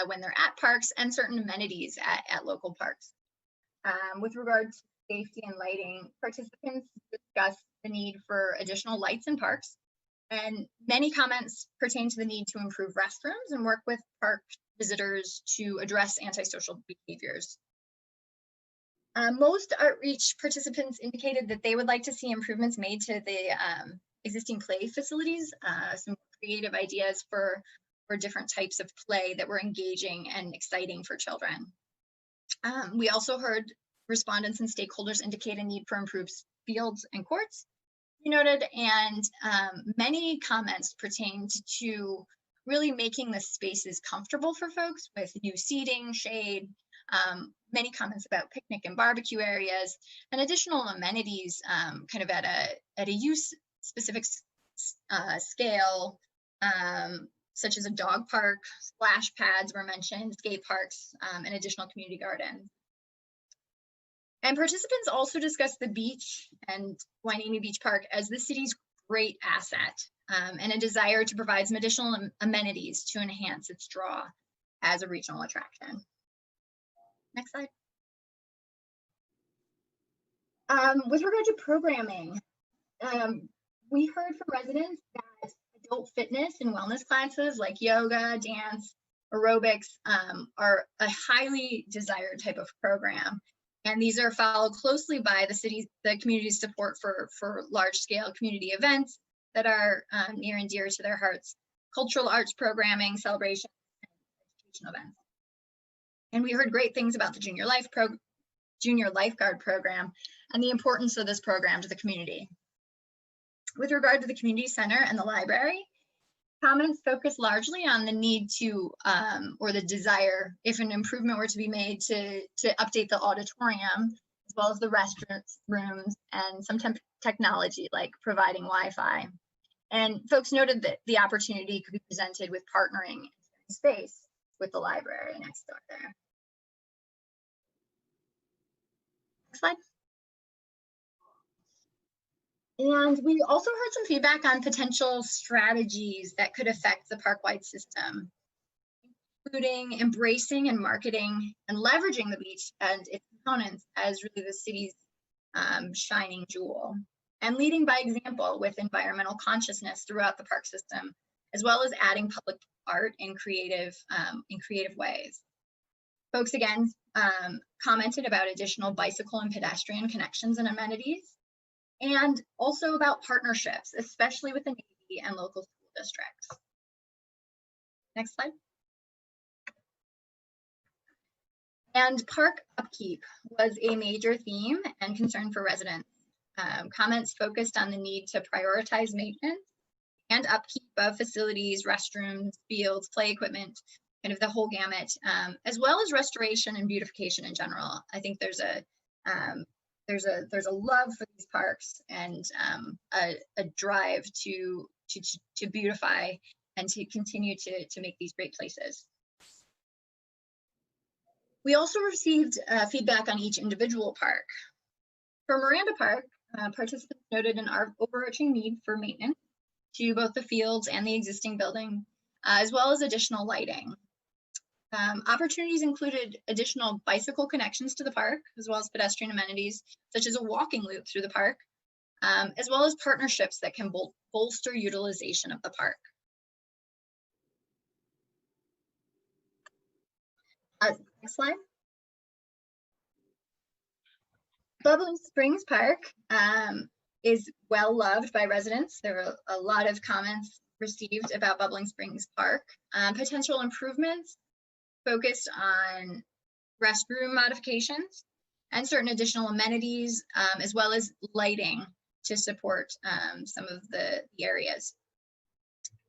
when they're at parks and certain amenities at local parks. With regard to safety and lighting, participants discussed the need for additional lights in parks, and many comments pertain to the need to improve restrooms and work with park visitors to address antisocial behaviors. Most outreach participants indicated that they would like to see improvements made to the existing play facilities, some creative ideas for different types of play that were engaging and exciting for children. We also heard respondents and stakeholders indicate a need for improved fields and courts, you noted, and many comments pertained to really making the spaces comfortable for folks with new seating, shade, many comments about picnic and barbecue areas, and additional amenities kind of at a use specific scale, such as a dog park, splash pads were mentioned, skate parks, and additional community gardens. And participants also discussed the beach and Hueneme Beach Park as the city's great asset and a desire to provide some additional amenities to enhance its draw as a regional attraction. Next slide. With regard to programming, we heard from residents that adult fitness and wellness classes like yoga, dance, aerobics are a highly desired type of program. And these are followed closely by the community's support for large-scale community events that are near and dear to their hearts, cultural arts programming, celebrations, and educational events. And we heard great things about the Junior Lifeguard program and the importance of this program to the community. With regard to the community center and the library, comments focus largely on the need to, or the desire, if an improvement were to be made, to update the auditorium, as well as the restrooms and some technology like providing Wi-Fi. And folks noted that the opportunity could be presented with partnering in space with the library next door there. Next slide. And we also heard some feedback on potential strategies that could affect the park-wide system, including embracing and marketing and leveraging the beach and its components as really the city's shining jewel, and leading by example with environmental consciousness throughout the park system, as well as adding public art in creative ways. Folks again commented about additional bicycle and pedestrian connections and amenities, and also about partnerships, especially with the Navy and local school districts. Next slide. And park upkeep was a major theme and concern for residents. Comments focused on the need to prioritize maintenance and upkeep of facilities, restrooms, fields, play equipment, kind of the whole gamut, as well as restoration and beautification in general. I think there's a love for these parks and a drive to beautify and to continue to make these great places. We also received feedback on each individual park. For Miranda Park, participants noted an overarching need for maintenance to both the fields and the existing building, as well as additional lighting. Opportunities included additional bicycle connections to the park, as well as pedestrian amenities, such as a walking loop through the park, as well as partnerships that can bolster utilization of the park. Next slide. Bubbling Springs Park is well loved by residents. There were a lot of comments received about Bubbling Springs Park. Potential improvements focused on restroom modifications and certain additional amenities, as well as lighting to support some of the areas.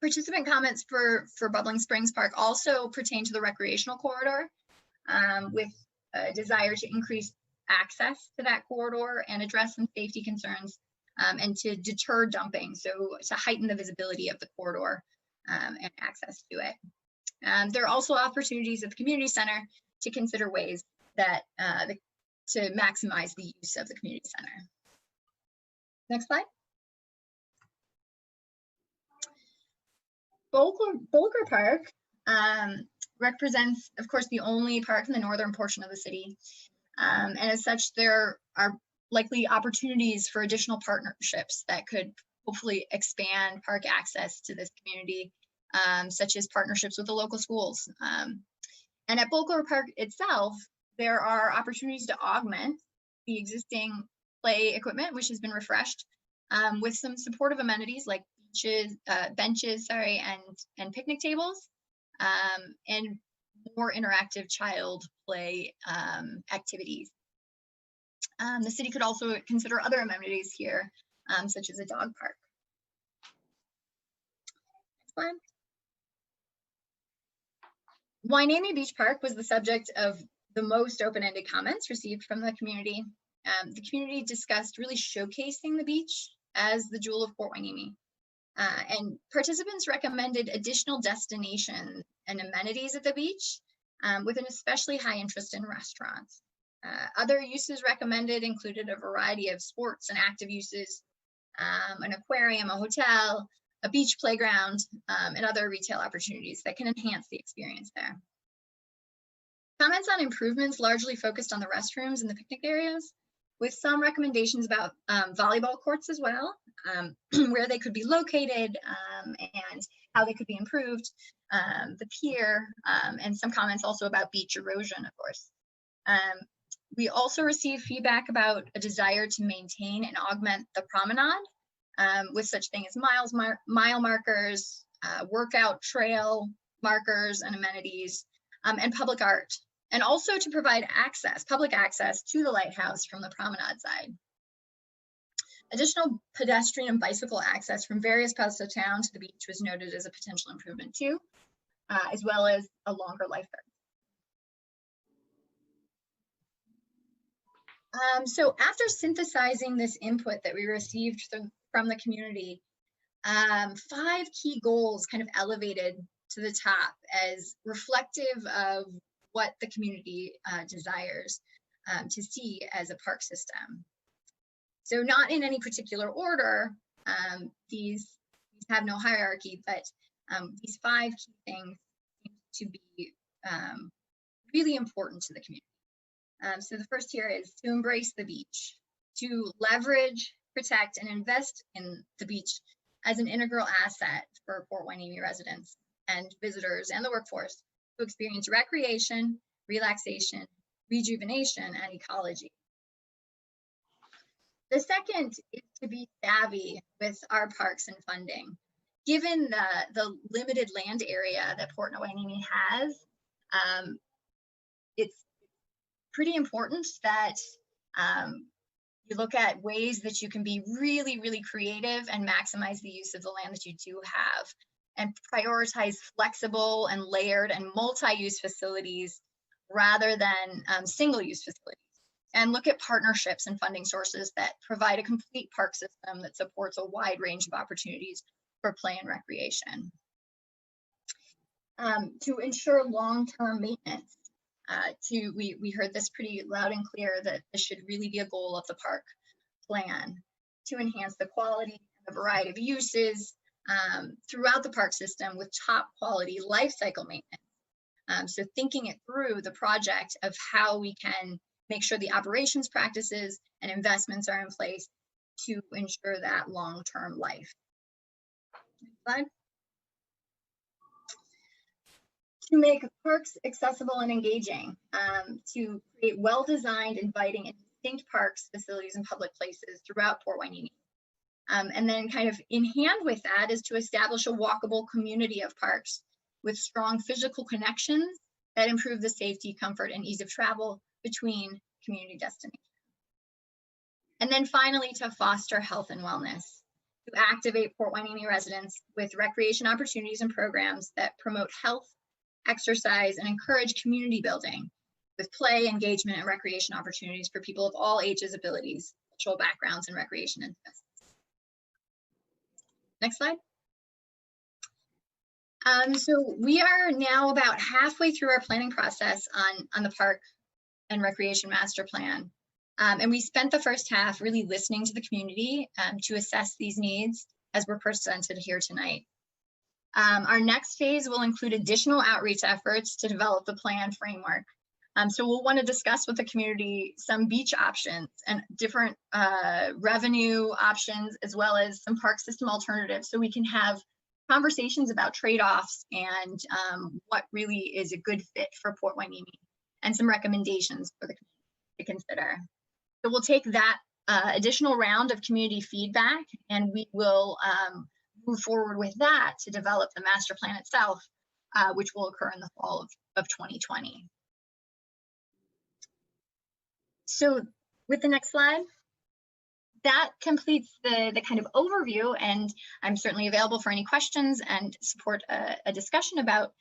Participant comments for Bubbling Springs Park also pertain to the recreational corridor, with a desire to increase access to that corridor and address some safety concerns, and to deter dumping, so to heighten the visibility of the corridor and access to it. There are also opportunities at the community center to consider ways that to maximize the use of the community center. Next slide. Bolger Park represents, of course, the only park in the northern portion of the city. And as such, there are likely opportunities for additional partnerships that could hopefully expand park access to this community, such as partnerships with the local schools. And at Bolger Park itself, there are opportunities to augment the existing play equipment, which has been refreshed, with some supportive amenities like benches, and picnic tables, and more interactive child play activities. The city could also consider other amenities here, such as a dog park. Next one. Wainami Beach Park was the subject of the most open-ended comments received from the community. The community discussed really showcasing the beach as the jewel of Fort Wainami. And participants recommended additional destinations and amenities at the beach, with an especially high interest in restaurants. Other uses recommended included a variety of sports and active uses, an aquarium, a hotel, a beach playground, and other retail opportunities that can enhance the experience there. Comments on improvements largely focused on the restrooms and the picnic areas, with some recommendations about volleyball courts as well, where they could be located, and how they could be improved, the pier, and some comments also about beach erosion, of course. We also received feedback about a desire to maintain and augment the promenade, with such things as mile markers, workout trail markers and amenities, and public art, and also to provide public access to the lighthouse from the promenade side. Additional pedestrian and bicycle access from various parts of town to the beach was noted as a potential improvement too, as well as a longer lifeguard. So after synthesizing this input that we received from the community, 5 key goals kind of elevated to the top as reflective of what the community desires to see as a park system. So not in any particular order, these have no hierarchy, but these 5 key things seem to be really important to the community. So the first here is to embrace the beach, to leverage, protect, and invest in the beach as an integral asset for Port Hueneme residents and visitors and the workforce to experience recreation, relaxation, rejuvenation, and ecology. The second is to be savvy with our parks and funding. Given the limited land area that Port Hueneme has, it's pretty important that you look at ways that you can be really, really creative and maximize the use of the land that you do have, and prioritize flexible and layered and multi-use facilities rather than single-use facilities. And look at partnerships and funding sources that provide a complete park system that supports a wide range of opportunities for play and recreation. To ensure long-term maintenance, we heard this pretty loud and clear that this should really be a goal of the park plan, to enhance the quality and the variety of uses throughout the park system with top quality life cycle maintenance. So thinking it through the project of how we can make sure the operations practices and investments are in place to ensure that long-term life. Next slide. To make parks accessible and engaging, to create well-designed, inviting, and distinct parks, facilities, and public places throughout Port Hueneme. And then kind of in hand with that is to establish a walkable community of parks with strong physical connections that improve the safety, comfort, and ease of travel between community destinations. And then finally, to foster health and wellness, to activate Port Hueneme residents with recreation opportunities and programs that promote health, exercise, and encourage community building with play, engagement, and recreation opportunities for people of all ages, abilities, cultural backgrounds, and recreation interests. Next slide. So we are now about halfway through our planning process on the park and recreation master plan. And we spent the first half really listening to the community to assess these needs as were presented here tonight. Our next phase will include additional outreach efforts to develop the plan framework. So we'll want to discuss with the community some beach options and different revenue options, as well as some park system alternatives, so we can have conversations about trade-offs and what really is a good fit for Port Hueneme, and some recommendations for the community to consider. So we'll take that additional round of community feedback, and we will move forward with that to develop the master plan itself, which will occur in the fall of 2020. So with the next slide, that completes the kind of overview, and I'm certainly available for any questions and support a discussion about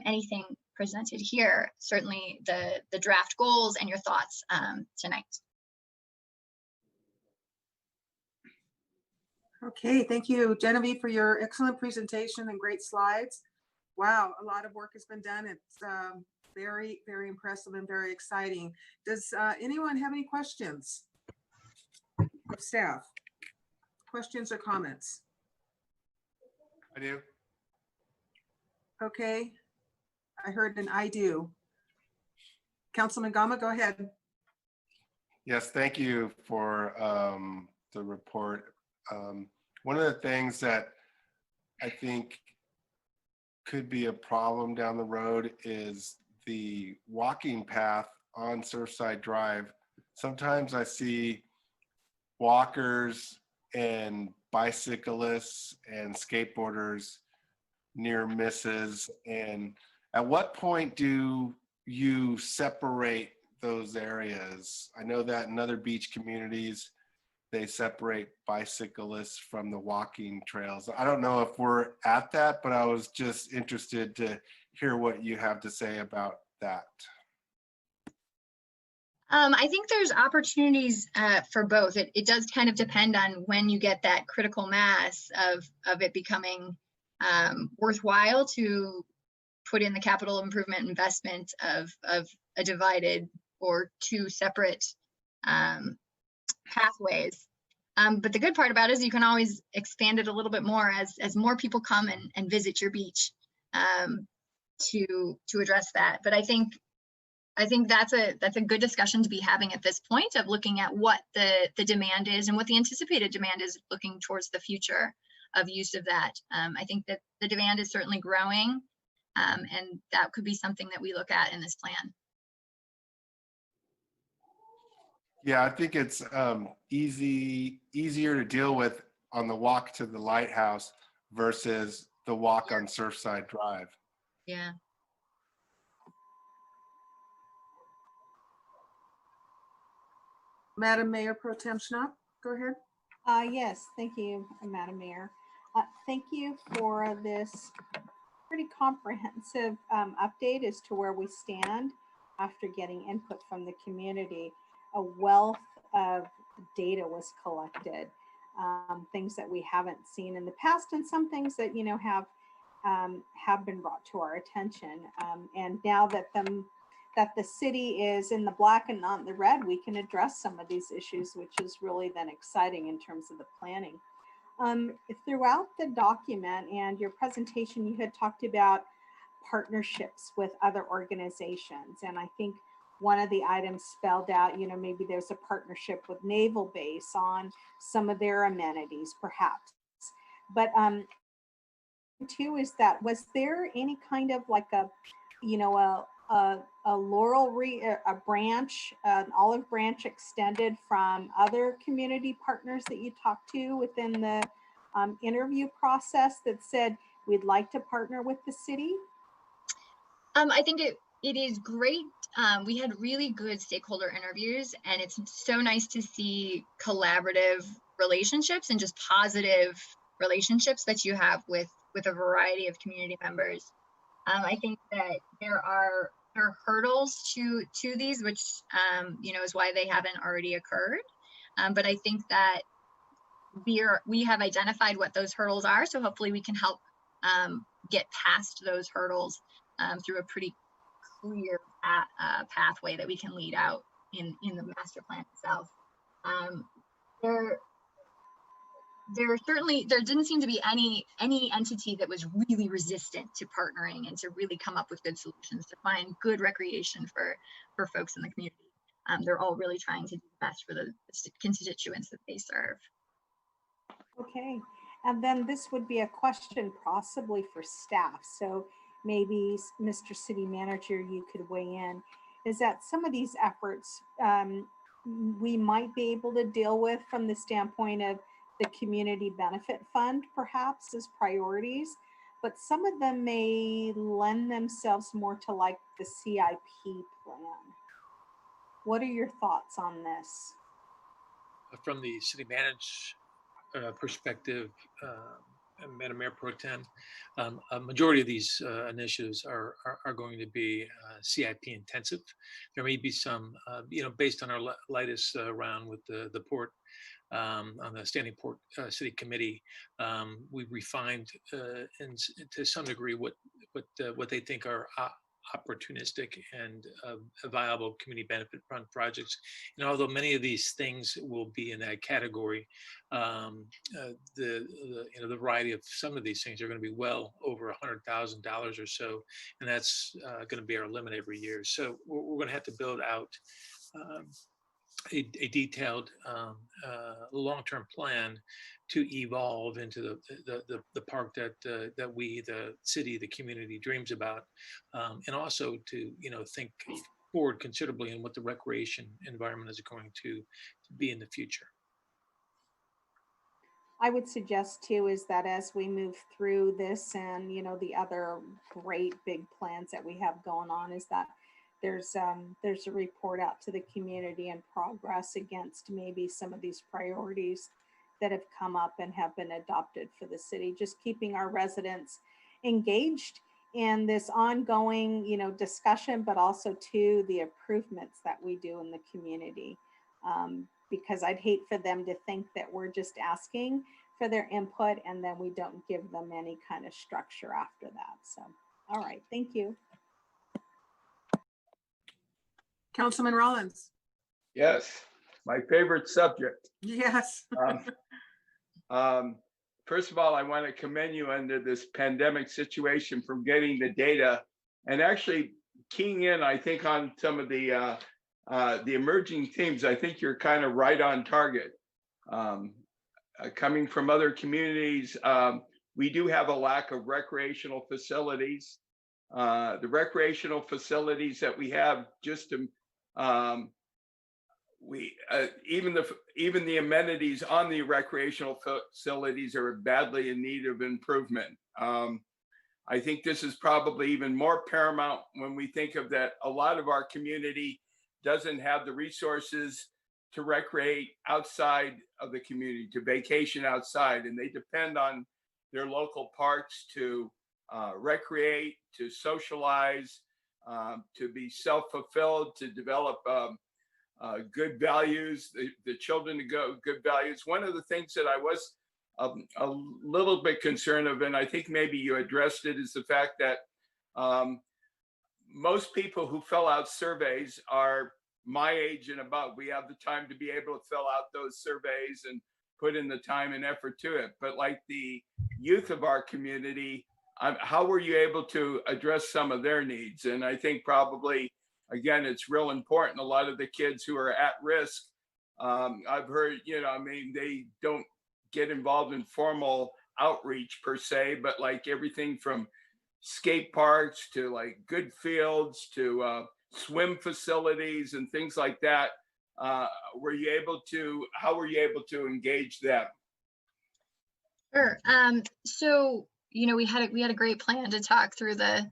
anything presented here, certainly the draft goals and your thoughts tonight. Okay, thank you, Genevieve, for your excellent presentation and great slides. Wow, a lot of work has been done. It's very, very impressive and very exciting. Does anyone have any questions of staff? Questions or comments? I do. Okay, I heard an I do. Councilman Gama, go ahead. Yes, thank you for the report. One of the things that I think could be a problem down the road is the walking path on Surfside Drive. Sometimes I see walkers and bicyclists and skateboarders near misses. And at what point do you separate those areas? I know that in other beach communities, they separate bicyclists from the walking trails. I don't know if we're at that, but I was just interested to hear what you have to say about that. I think there's opportunities for both. It does kind of depend on when you get that critical mass of it becoming worthwhile to put in the capital improvement investment of a divided or two separate pathways. But the good part about it is you can always expand it a little bit more as more people come and visit your beach to address that. But I think that's a good discussion to be having at this point, of looking at what the demand is and what the anticipated demand is looking towards the future of use of that. I think that the demand is certainly growing, and that could be something that we look at in this plan. Yeah, I think it's easier to deal with on the walk to the lighthouse versus the walk on Surfside Drive. Yeah. Madam Mayor Pro Tem Schnapp, go ahead. Yes, thank you, Madam Mayor. Thank you for this pretty comprehensive update as to where we stand after getting input from the community. A wealth of data was collected, things that we haven't seen in the past, and some things that have been brought to our attention. And now that the city is in the black and not in the red, we can address some of these issues, which is really then exciting in terms of the planning. Throughout the document and your presentation, you had talked about partnerships with other organizations. And I think one of the items spelled out, maybe there's a partnership with Naval Base on some of their amenities, perhaps. But two is that, was there any kind of like a branch, an olive branch extended from other community partners that you talked to within the interview process that said, we'd like to partner with the city? I think it is great. We had really good stakeholder interviews, and it's so nice to see collaborative relationships and just positive relationships that you have with a variety of community members. I think that there are hurdles to these, which is why they haven't already occurred. But I think that we have identified what those hurdles are, so hopefully we can help get past those hurdles through a pretty clear pathway that we can lead out in the master plan itself. There didn't seem to be any entity that was really resistant to partnering and to really come up with good solutions to find good recreation for folks in the community. They're all really trying to do the best for the constituents that they serve. Okay, and then this would be a question possibly for staff. So maybe Mr. City Manager, you could weigh in. Is that some of these efforts we might be able to deal with from the standpoint of the Community Benefit Fund, perhaps, as priorities, but some of them may lend themselves more to like the CIP plan. What are your thoughts on this? From the city manager perspective, Madam Mayor Pro Tem, a majority of these initiatives are going to be CIP intensive. There may be some, based on our latest round with the port, on the Standing Port City Committee, we refined to some degree what they think are opportunistic and viable community benefit fund projects. And although many of these things will be in that category, the variety of some of these things are going to be well over $100,000 or so, and that's going to be our limit every year. So we're going to have to build out a detailed long-term plan to evolve into the park that we, the city, the community dreams about, and also to think forward considerably in what the recreation environment is going to be in the future. I would suggest too is that as we move through this and the other great big plans that we have going on, is that there's a report out to the community and progress against maybe some of these priorities that have come up and have been adopted for the city, just keeping our residents engaged in this ongoing discussion, but also to the improvements that we do in the community. Because I'd hate for them to think that we're just asking for their input, and then we don't give them any kind of structure after that. So, all right, thank you. Councilman Rollins. Yes, my favorite subject. Yes. First of all, I want to commend you under this pandemic situation from getting the data and actually keying in, I think, on some of the emerging themes. I think you're kind of right on target. Coming from other communities, we do have a lack of recreational facilities. The recreational facilities that we have, just to even the amenities on the recreational facilities are badly in need of improvement. I think this is probably even more paramount when we think of that a lot of our community doesn't have the resources to recreate outside of the community, to vacation outside, and they depend on their local parks to recreate, to socialize, to be self-fulfilled, to develop good values, the children to go good values. One of the things that I was a little bit concerned of, and I think maybe you addressed it, is the fact that most people who fill out surveys are my age and above. We have the time to be able to fill out those surveys and put in the time and effort to it. But like the youth of our community, how were you able to address some of their needs? And I think probably, again, it's real important. A lot of the kids who are at risk, I've heard, they don't get involved in formal outreach per se, but like everything from skate parks to like good fields to swim facilities and things like that. How were you able to engage them? Sure. So, we had a great plan to talk through the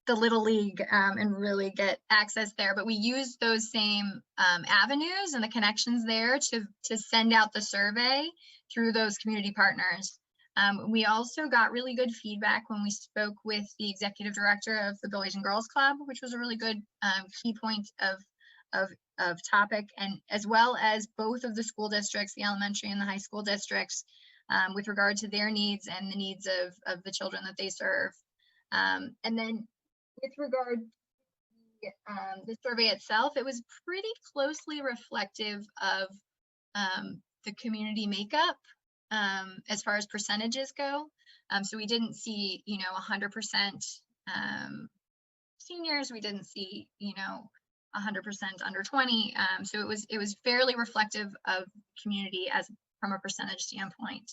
Little League and really get access there, but we used those same avenues and the connections there to send out the survey through those community partners. We also got really good feedback when we spoke with the executive director of the Boys and Girls Club, which was a really good key point of topic, and as well as both of the school districts, the elementary and the high school districts, with regard to their needs and the needs of the children that they serve. And then with regard to the survey itself, it was pretty closely reflective of the community makeup as far as percentages go. So we didn't see, 100% seniors. We didn't see, 100% under 20. So it was fairly reflective of community from a percentage standpoint.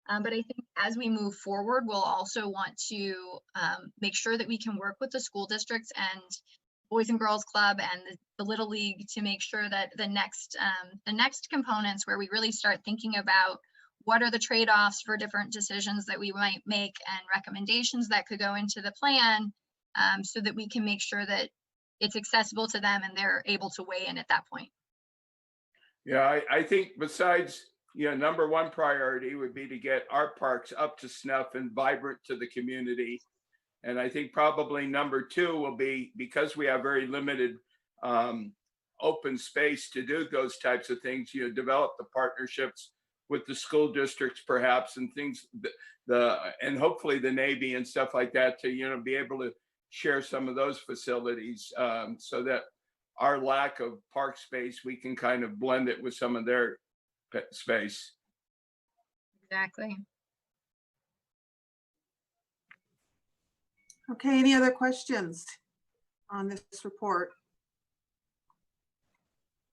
But I think as we move forward, we'll also want to make sure that we can work with the school districts and Boys and Girls Club and the Little League to make sure that the next components where we really start thinking about what are the trade-offs for different decisions that we might make and recommendations that could go into the plan, so that we can make sure that it's accessible to them and they're able to weigh in at that point. Yeah, I think besides, number one priority would be to get our parks up to snuff and vibrant to the community. And I think probably number two will be, because we have very limited open space to do those types of things, develop the partnerships with the school districts perhaps, and things, and hopefully the Navy and stuff like that, to, be able to share some of those facilities, so that our lack of park space, we can kind of blend it with some of their space. Exactly. Okay, any other questions on this report?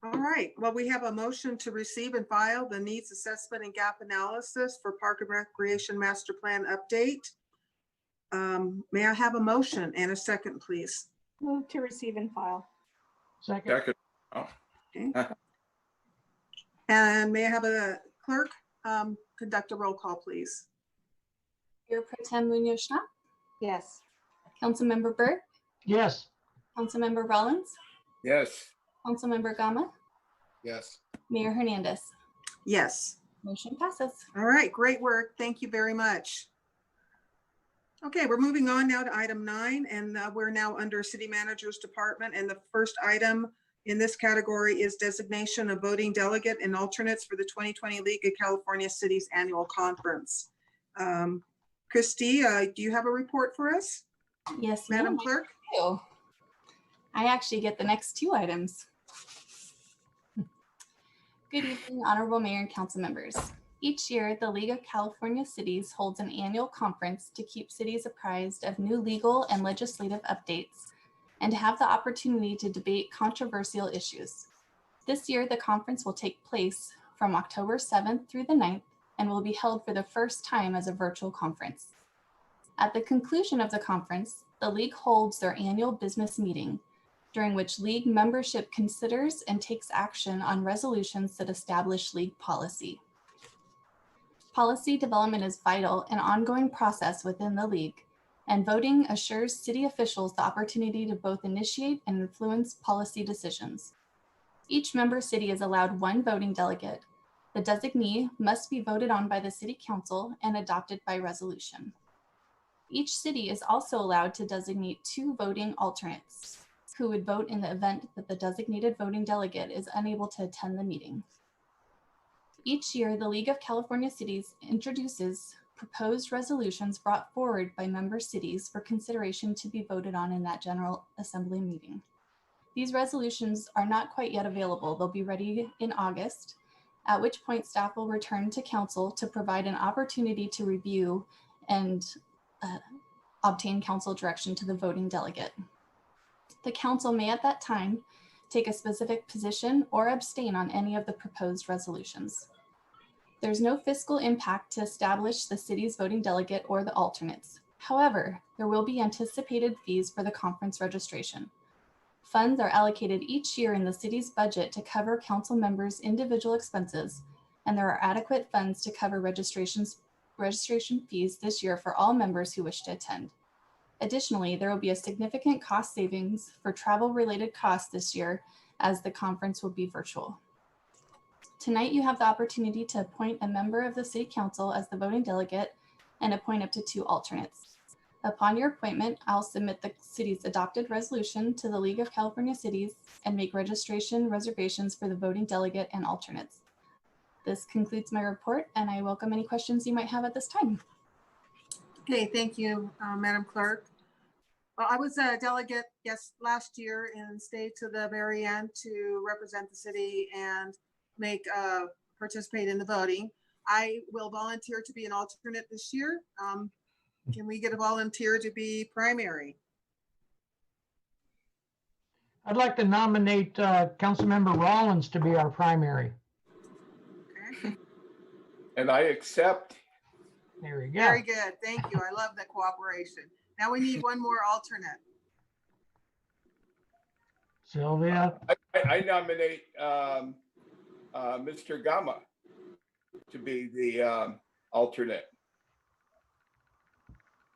All right, well, we have a motion to receive and file the needs assessment and gap analysis for Park and Recreation Master Plan update. May I have a motion and a second, please? Move to receive and file. Second. Oh. Okay. And may I have a clerk conduct a roll call, please? Mayor Pro Tem Munoz-Schnapp, Yes. Councilmember Burke, Yes. Councilmember Rollins, Yes. Councilmember Gama, Yes. Mayor Hernandez. Yes. Motion passes. All right, great work. Thank you very much. Okay, we're moving on now to item 9, and we're now under City Manager's Department. And the first item in this category is designation of voting delegate and alternates for the 2020 League of California Cities Annual Conference. Christy, do you have a report for us? Yes, Madam ma'am, I Clerk? do. I actually get the next two items. Good evening, Honorable Mayor and Council members. Each year, the League of California Cities holds an annual conference to keep cities apprised of new legal and legislative updates and to have the opportunity to debate controversial issues. This year, the conference will take place from October 7th through the 9th and will be held for the first time as a virtual conference. At the conclusion of the conference, the League holds their annual business meeting, during which League membership considers and takes action on resolutions that establish League policy. Policy development is vital and ongoing process within the League, and voting assures city officials the opportunity to both initiate and influence policy decisions. Each member city is allowed one voting delegate. The designee must be voted on by the City Council and adopted by resolution. Each city is also allowed to designate 2 voting alternates, who would vote in the event that the designated voting delegate is unable to attend the meeting. Each year, the League of California Cities introduces proposed resolutions brought forward by member cities for consideration to be voted on in that General Assembly meeting. These resolutions are not quite yet available. They'll be ready in August, at which point staff will return to council to provide an opportunity to review and obtain council direction to the voting delegate. The council may at that time take a specific position or abstain on any of the proposed resolutions. There's no fiscal impact to establish the city's voting delegate or the alternates. However, there will be anticipated fees for the conference registration. Funds are allocated each year in the city's budget to cover council members' individual expenses, and there are adequate funds to cover registration fees this year for all members who wish to attend. Additionally, there will be a significant cost savings for travel-related costs this year as the conference will be virtual. Tonight, you have the opportunity to appoint a member of the City Council as the voting delegate and appoint up to 2 alternates. Upon your appointment, I'll submit the city's adopted resolution to the League of California Cities and make registration reservations for the voting delegate and alternates. This concludes my report, and I welcome any questions you might have at this time. Okay, thank you, Madam Clerk. Well, I was a delegate, yes, last year and stayed to the very end to represent the city and participate in the voting. I will volunteer to be an alternate this year. Can we get a volunteer to be primary? I'd like to nominate Councilmember Rollins to be our primary. Okay. And I accept. There we go. Very good. Thank you. I love that cooperation. Now we need one more alternate. Sylvia. I nominate Mr. Gama to be the alternate.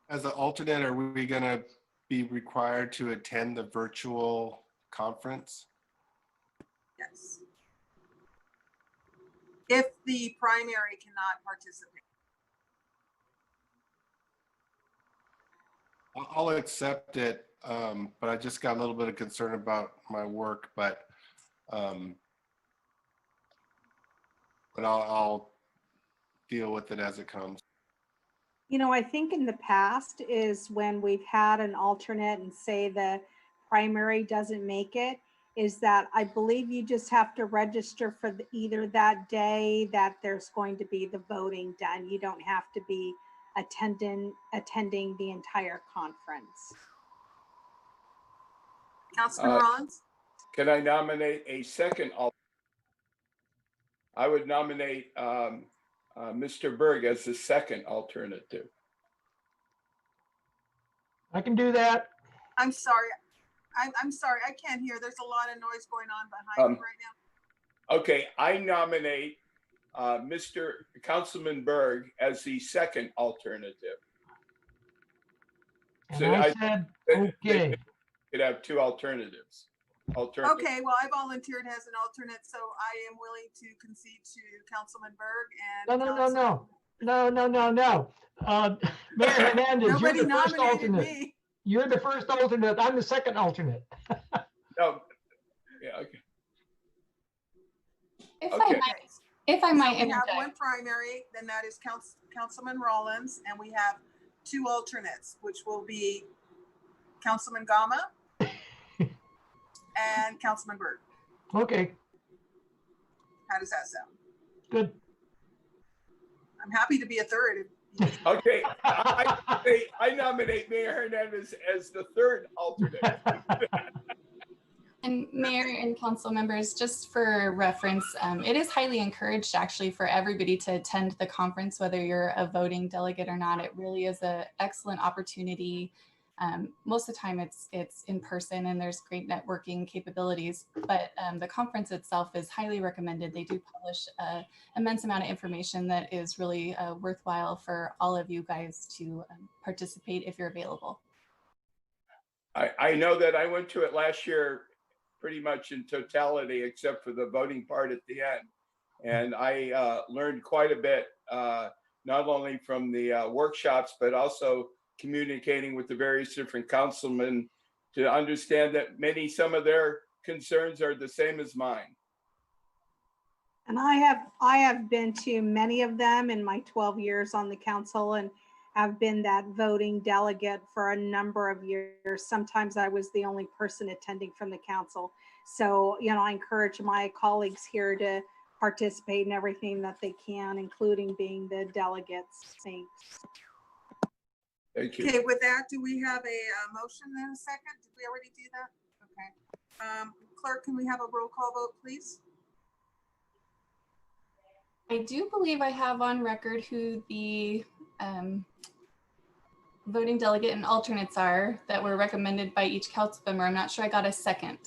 As an alternate, are we going to be required to attend the virtual conference? Yes. If the primary cannot participate. I'll accept it, but I just got a little bit of concern about my work, but I'll deal with it as it comes. You know, I think in the past is when we've had an alternate and say the primary doesn't make it, is that I believe you just have to register for either that day that there's going to be the voting done. You don't have to be attending the entire conference. Councilman Rollins? Can I nominate a second alternate? I would nominate Mr. Berg as the second alternative. I can do that. I'm sorry. I'm sorry. I can't hear. There's a lot of noise going on behind me right now. Okay, I nominate Mr. Councilman Berg as the second alternative. And So I said, okay. Could have 2 alternatives. Okay, well, I volunteered as an alternate, so I am willing to concede to Councilman Berg and. No. Mayor Hernandez, you're Nobody the first nominated alternate. me. You're the first alternate. I'm the second alternate. No. Yeah. Okay. If Okay. I might So we have interject. one primary, then that is Councilman Rollins, and we have two alternates, which will be Councilman Gama and Councilman Byrd. Okay, How does that sound? good. I'm happy to be a third. Okay, I nominate Mayor Hernandez as the third alternate. And Mayor and council members, just for reference, it is highly encouraged actually for everybody to attend the conference, whether you're a voting delegate or not. It really is an excellent opportunity. Most of the time it's in person and there's great networking capabilities, but the conference itself is highly recommended. They do publish an immense amount of information that is really worthwhile for all of you guys to participate if you're available. I know that I went to it last year pretty much in totality, except for the voting part at the end. And I learned quite a bit, not only from the workshops, but also communicating with the various different councilmen to understand that some of their concerns are the same as mine. And I have been to many of them in my 12 years on the council and have been that voting delegate for a number of years. Sometimes I was the only person attending from the council. So, I encourage my colleagues here to participate in everything that they can, including being the delegates. Thanks. Thank you. Okay, with that, do we have a motion in a second? Did we already do that? Okay. Clerk, can we have a roll call vote, please? I do believe I have on record who the voting delegate and alternates are that were recommended by each council member. I'm not sure I got a seconded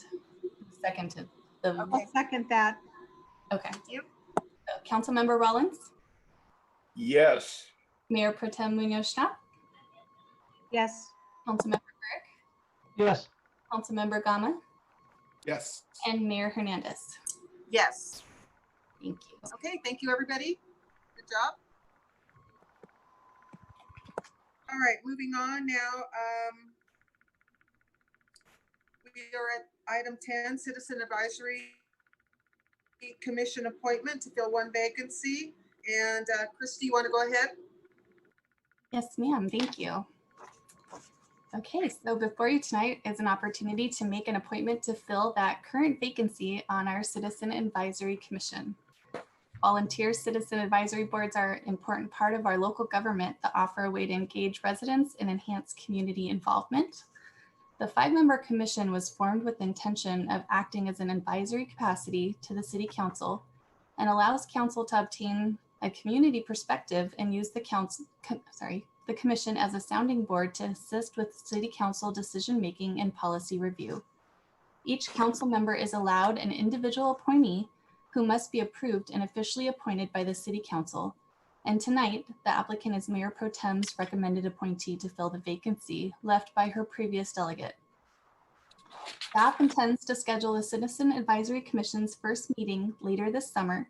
the. I'll second that. Okay. Thank you. Councilmember Rollins, Yes. Mayor Pro Tem Munoz-Schnapp, Yes. Councilmember Burke, Yes, Councilmember Gama, Yes. and Mayor Hernandez. Yes. Thank you. Okay, thank you, everybody. Good job. All right, moving on now. We are at item 10, Citizen Advisory Commission appointment to fill one vacancy. And Christy, you want to go ahead? Yes, ma'am. Thank you. Okay, so before you tonight is an opportunity to make an appointment to fill that current vacancy on our Citizen Advisory Commission. Volunteer citizen advisory boards are an important part of our local government that offer a way to engage residents and enhance community involvement. The 5-member commission was formed with the intention of acting as an advisory capacity to the City Council and allows council to obtain a community perspective and use the commission as a sounding board to assist with City Council decision-making and policy review. Each council member is allowed an individual appointee who must be approved and officially appointed by the City Council. And tonight, the applicant is Mayor Pro Tem's recommended appointee to fill the vacancy left by her previous delegate. Staff intends to schedule the Citizen Advisory Commission's first meeting later this summer,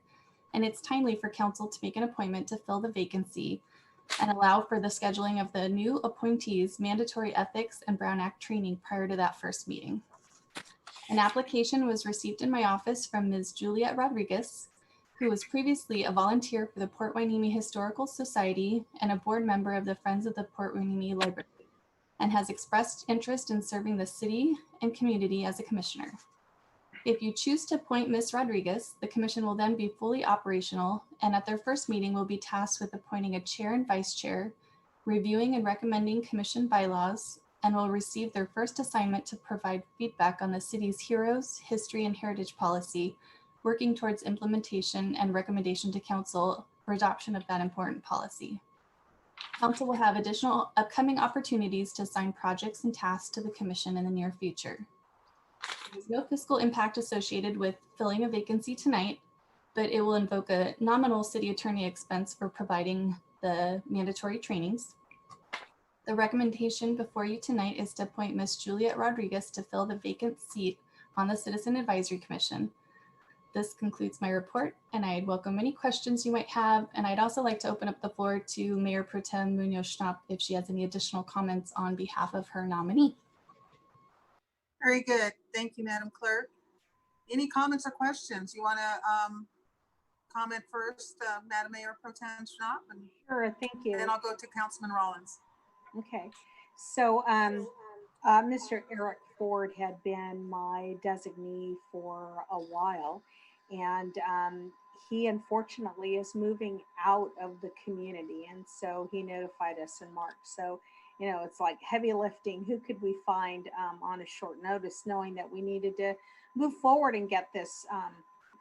and it's timely for council to make an appointment to fill the vacancy and allow for the scheduling of the new appointees' mandatory ethics and Brown Act training prior to that first meeting. An application was received in my office from Ms. Juliet Rodriguez, who was previously a volunteer for the Port Hueneme Historical Society and a board member of the Friends of the Port Hueneme Library, and has expressed interest in serving the city and community as a commissioner. If you choose to appoint Ms. Rodriguez, the commission will then be fully operational, and at their first meeting will be tasked with appointing a chair and vice chair, reviewing and recommending commission bylaws, and will receive their first assignment to provide feedback on the city's Heroes, History, and Heritage Policy, working towards implementation and recommendation to council for adoption of that important policy. Council will have additional upcoming opportunities to assign projects and tasks to the commission in the near future. There is no fiscal impact associated with filling a vacancy tonight, but it will invoke a nominal city attorney expense for providing the mandatory trainings. The recommendation before you tonight is to appoint Ms. Juliet Rodriguez to fill the vacant seat on the Citizen Advisory Commission. This concludes my report, and I'd welcome any questions you might have. And I'd also like to open up the floor to Mayor Pro Tem Munoz-Schnapp if she has any additional comments on behalf of her nominee. Very good. Thank you, Madam Clerk. Any comments or questions? You want to comment first, Madam Mayor Pro Tem Schnapp, and Sure, thank you. then I'll go to Councilman Rollins. Okay, so Mr. Eric Ford had been my designee for a while, and he unfortunately is moving out of the community, and so he notified us in March. So, you know, it's like heavy lifting. Who could we find on a short notice, knowing that we needed to move forward and get this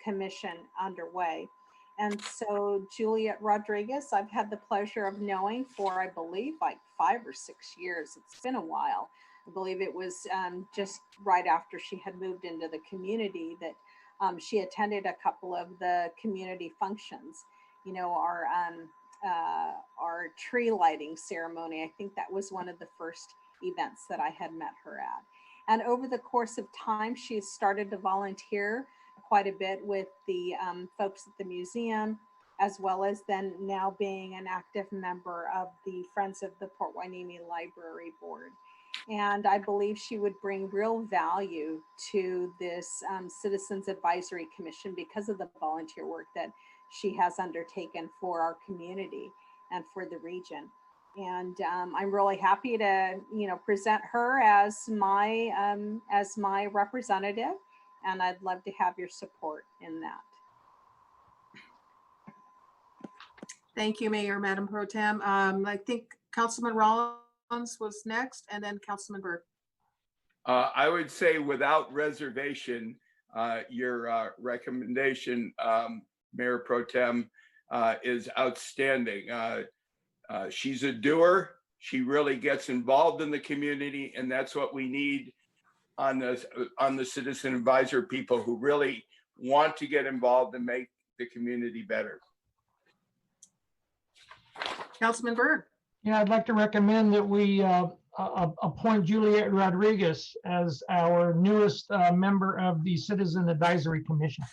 commission underway? And so Juliet Rodriguez, I've had the pleasure of knowing for, I believe, like 5 or 6 years. It's been a while. I believe it was just right after she had moved into the community that she attended a couple of the community functions. You know, our tree lighting ceremony. I think that was one of the first events that I had met her at. And over the course of time, she started to volunteer quite a bit with the folks at the museum, as well as then now being an active member of the Friends of the Port Hueneme Library Board. And I believe she would bring real value to this Citizens Advisory Commission because of the volunteer work that she has undertaken for our community and for the region. And I'm really happy to, you know, present her as my representative. And I'd love to have your support in that. Thank you, Mayor, Madam Pro Tem. I think Councilman Rollins was next, and then Councilman Burke. I would say without reservation, your recommendation, Mayor Pro Tem, is outstanding. She's a doer. She really gets involved in the community, and that's what we need on the citizen advisor, people who really want to get involved and make the community better. Councilman Burke. Yeah, I'd like to recommend that we appoint Juliet Rodriguez as our newest member of the Citizen Advisory Commission.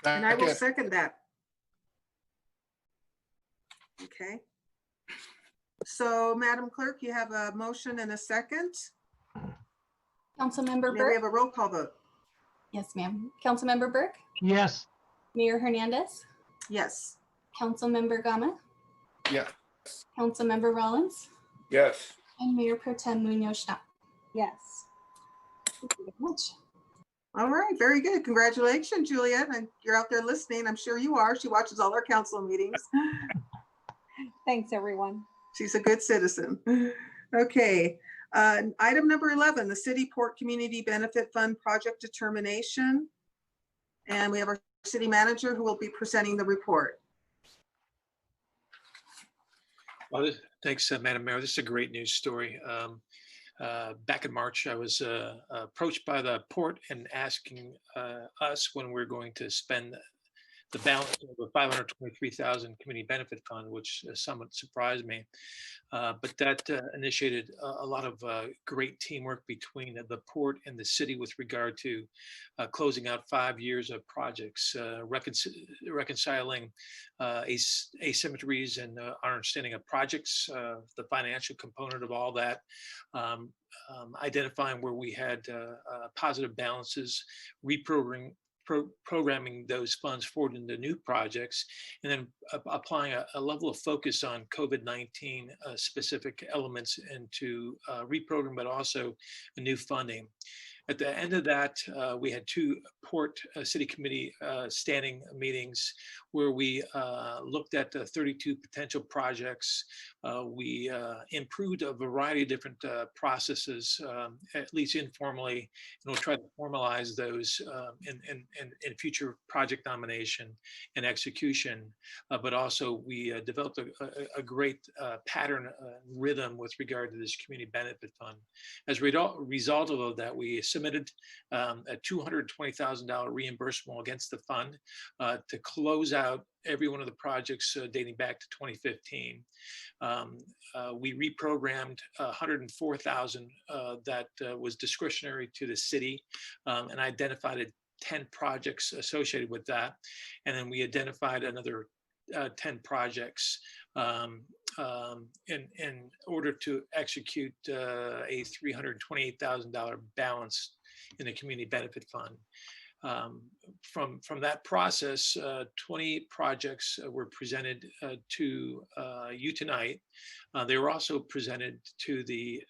And I will second that. Okay. So, Madam Clerk, you have a motion and a second. Councilmember May we Burke? have a roll call vote? Yes, ma'am. Councilmember Burke? Yes. Mayor Hernandez? Yes. Councilmember Gama? Yeah. Councilmember Rollins? Yes. And Mayor Pro Tem Munoz-Schnapp. Yes. Thank you very much. All right, very good. Congratulations, Juliet. And you're out there listening. I'm sure you are. She watches all our council meetings. Thanks, everyone. She's a good citizen. Okay. Item number 11, the City Port Community Benefit Fund project determination. And we have our city manager who will be presenting the report. Well, thanks, Madam Mayor. This is a great news story. Back in March, I was approached by the port and asking us when we're going to spend the balance of the $523,000 community benefit fund, which somewhat surprised me. But that initiated a lot of great teamwork between the port and the city with regard to closing out 5 years of projects, reconciling asymmetries and our understanding of projects, the financial component of all that, identifying where we had positive balances, programming those funds forward into new projects, and then applying a level of focus on COVID-19 specific elements into reprogram, but also a new funding. At the end of that, we had 2 Port City Committee standing meetings where we looked at 32 potential projects. We improved a variety of different processes, at least informally, and we'll try to formalize those in future project nomination and execution. But also we developed a great pattern rhythm with regard to this community benefit fund. As a result of that, we submitted a $220,000 reimbursable against the fund to close out every one of the projects dating back to 2015. We reprogrammed $104,000 that was discretionary to the city and identified 10 projects associated with that. And then we identified another 10 projects in order to execute a $328,000 balance in the community benefit fund. From that process, 20 projects were presented to you tonight. They were also presented to the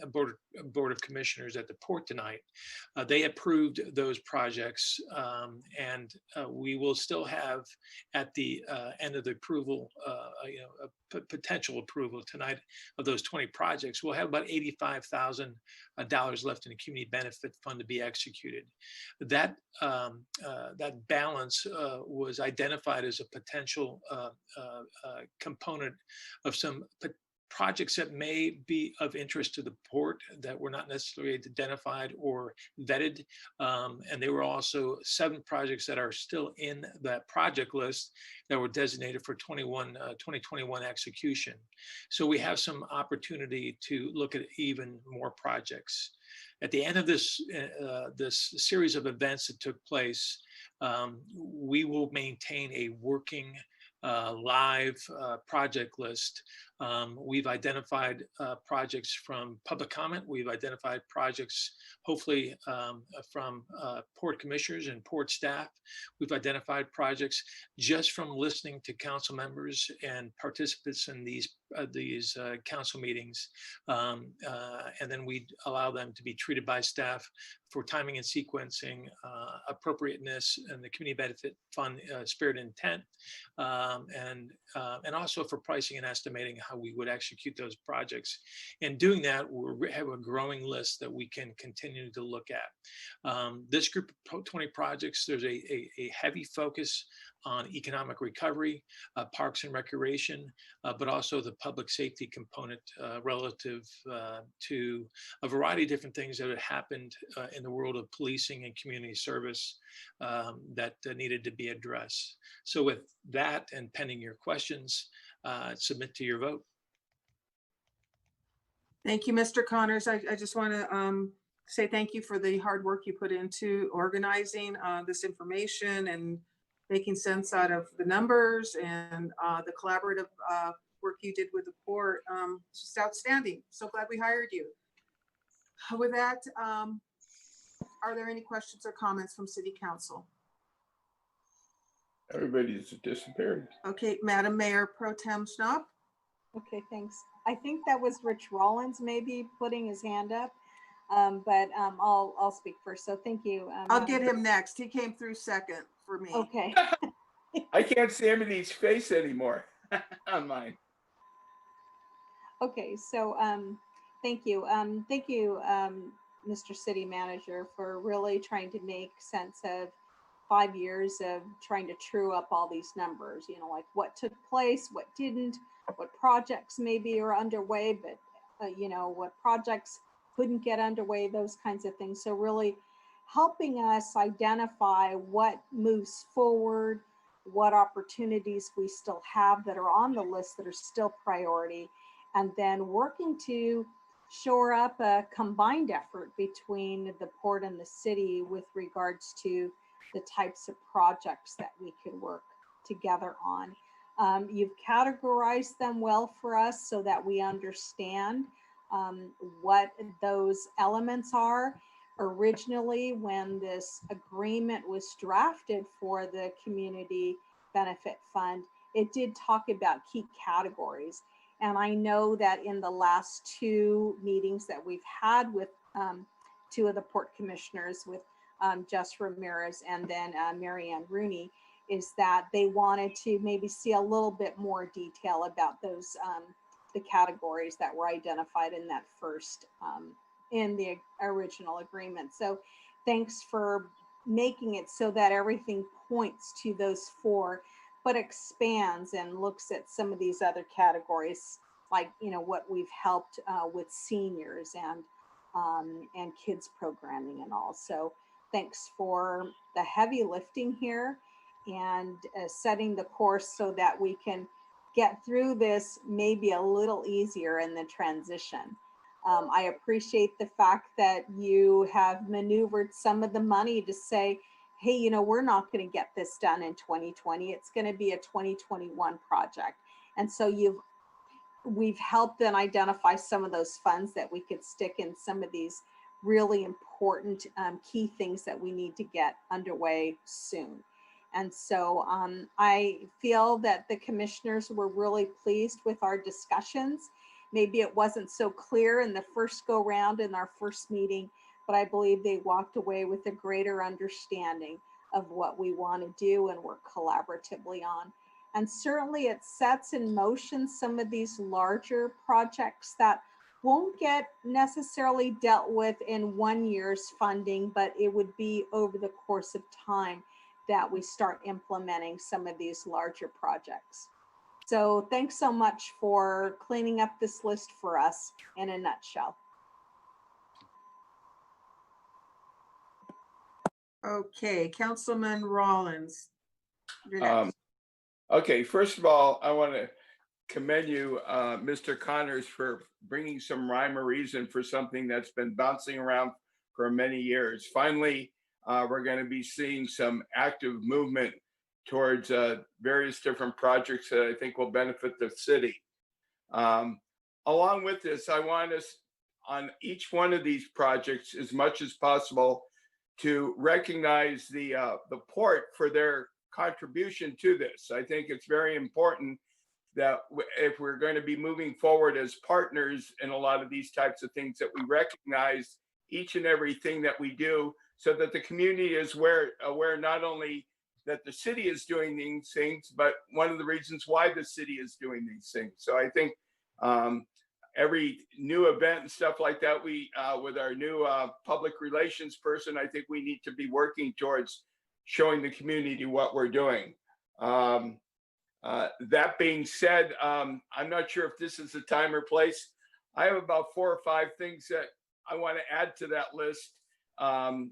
Board of Commissioners at the port tonight. They approved those projects, and we will still have at the end of the approval, potential approval tonight of those 20 projects. We'll have about $85,000 left in the community benefit fund to be executed. That balance was identified as a potential component of some projects that may be of interest to the port that were not necessarily identified or vetted. And there were also 7 projects that are still in that project list that were designated for 2021 execution. So we have some opportunity to look at even more projects. At the end of this series of events that took place, we will maintain a working live project list. We've identified projects from public comment. We've identified projects, hopefully from port commissioners and port staff. We've identified projects just from listening to council members and participants in these council meetings. And then we allow them to be treated by staff for timing and sequencing, appropriateness, and the community benefit fund spirit and intent, and also for pricing and estimating how we would execute those projects. In doing that, we have a growing list that we can continue to look at. This group of 20 projects, there's a heavy focus on economic recovery, parks and recreation, but also the public safety component relative to a variety of different things that have happened in the world of policing and community service that needed to be addressed. So with that, and pending your questions, submit to your vote. Thank you, Mr. Connors. I just want to say thank you for the hard work you put into organizing this information and making sense out of the numbers and the collaborative work you did with the port. It's just outstanding. So glad we hired you. With that, are there any questions or comments from City Council? Everybody's disappeared. Okay, Madam Mayor Pro Tem Schnapp. Okay, thanks. I think that was Rich Rollins maybe putting his hand up, but I'll speak first. So thank you. I'll get him next. He came through second for me. Okay. I can't see anybody's face anymore on mine. Okay, so thank you. Thank you, Mr. City Manager, for really trying to make sense of 5 years of trying to true up all these numbers, you know, like what took place, what didn't, what projects maybe are underway, but you know, what projects couldn't get underway, those kinds of things. So really helping us identify what moves forward, what opportunities we still have that are on the list that are still priority, and then working to shore up a combined effort between the port and the city with regards to the types of projects that we could work together on. You've categorized them well for us so that we understand what those elements are. Originally, when this agreement was drafted for the Community Benefit Fund, it did talk about key categories. And I know that in the last 2 meetings that we've had with 2 of the port commissioners, with Jess Ramirez and then Marianne Rooney, is that they wanted to maybe see a little bit more detail about those, the categories that were identified in that first, in the original agreement. So thanks for making it so that everything points to those 4, but expands and looks at some of these other categories, like, you know, what we've helped with seniors and kids programming and all. So thanks for the heavy lifting here and setting the course so that we can get through this maybe a little easier in the transition. I appreciate the fact that you have maneuvered some of the money to say, hey, you know, we're not going to get this done in 2020. It's going to be a 2021 project. And so we've helped them identify some of those funds that we could stick in some of these really important key things that we need to get underway soon. And so I feel that the commissioners were really pleased with our discussions. Maybe it wasn't so clear in the first go round in our first meeting, but I believe they walked away with a greater understanding of what we want to do and work collaboratively on. And certainly it sets in motion some of these larger projects that won't get necessarily dealt with in 1 year's funding, but it would be over the course of time that we start implementing some of these larger projects. So thanks so much for cleaning up this list for us in a nutshell. Okay, Councilman Rollins. You're next. Okay, first of all, I want to commend you, Mr. Connors, for bringing some rhyme or reason for something that's been bouncing around for many years. Finally, we're going to be seeing some active movement towards various different projects that I think will benefit the city. Along with this, I want us on each one of these projects as much as possible to recognize the port for their contribution to this. I think it's very important that if we're going to be moving forward as partners in a lot of these types of things, that we recognize each and everything that we do, so that the community is aware not only that the city is doing these things, but one of the reasons why the city is doing these things. So I think every new event and stuff like that, we with our new public relations person, I think we need to be working towards showing the community what we're doing. That being said, I'm not sure if this is the time or place. I have about 4 or 5 things that I want to add to that list, and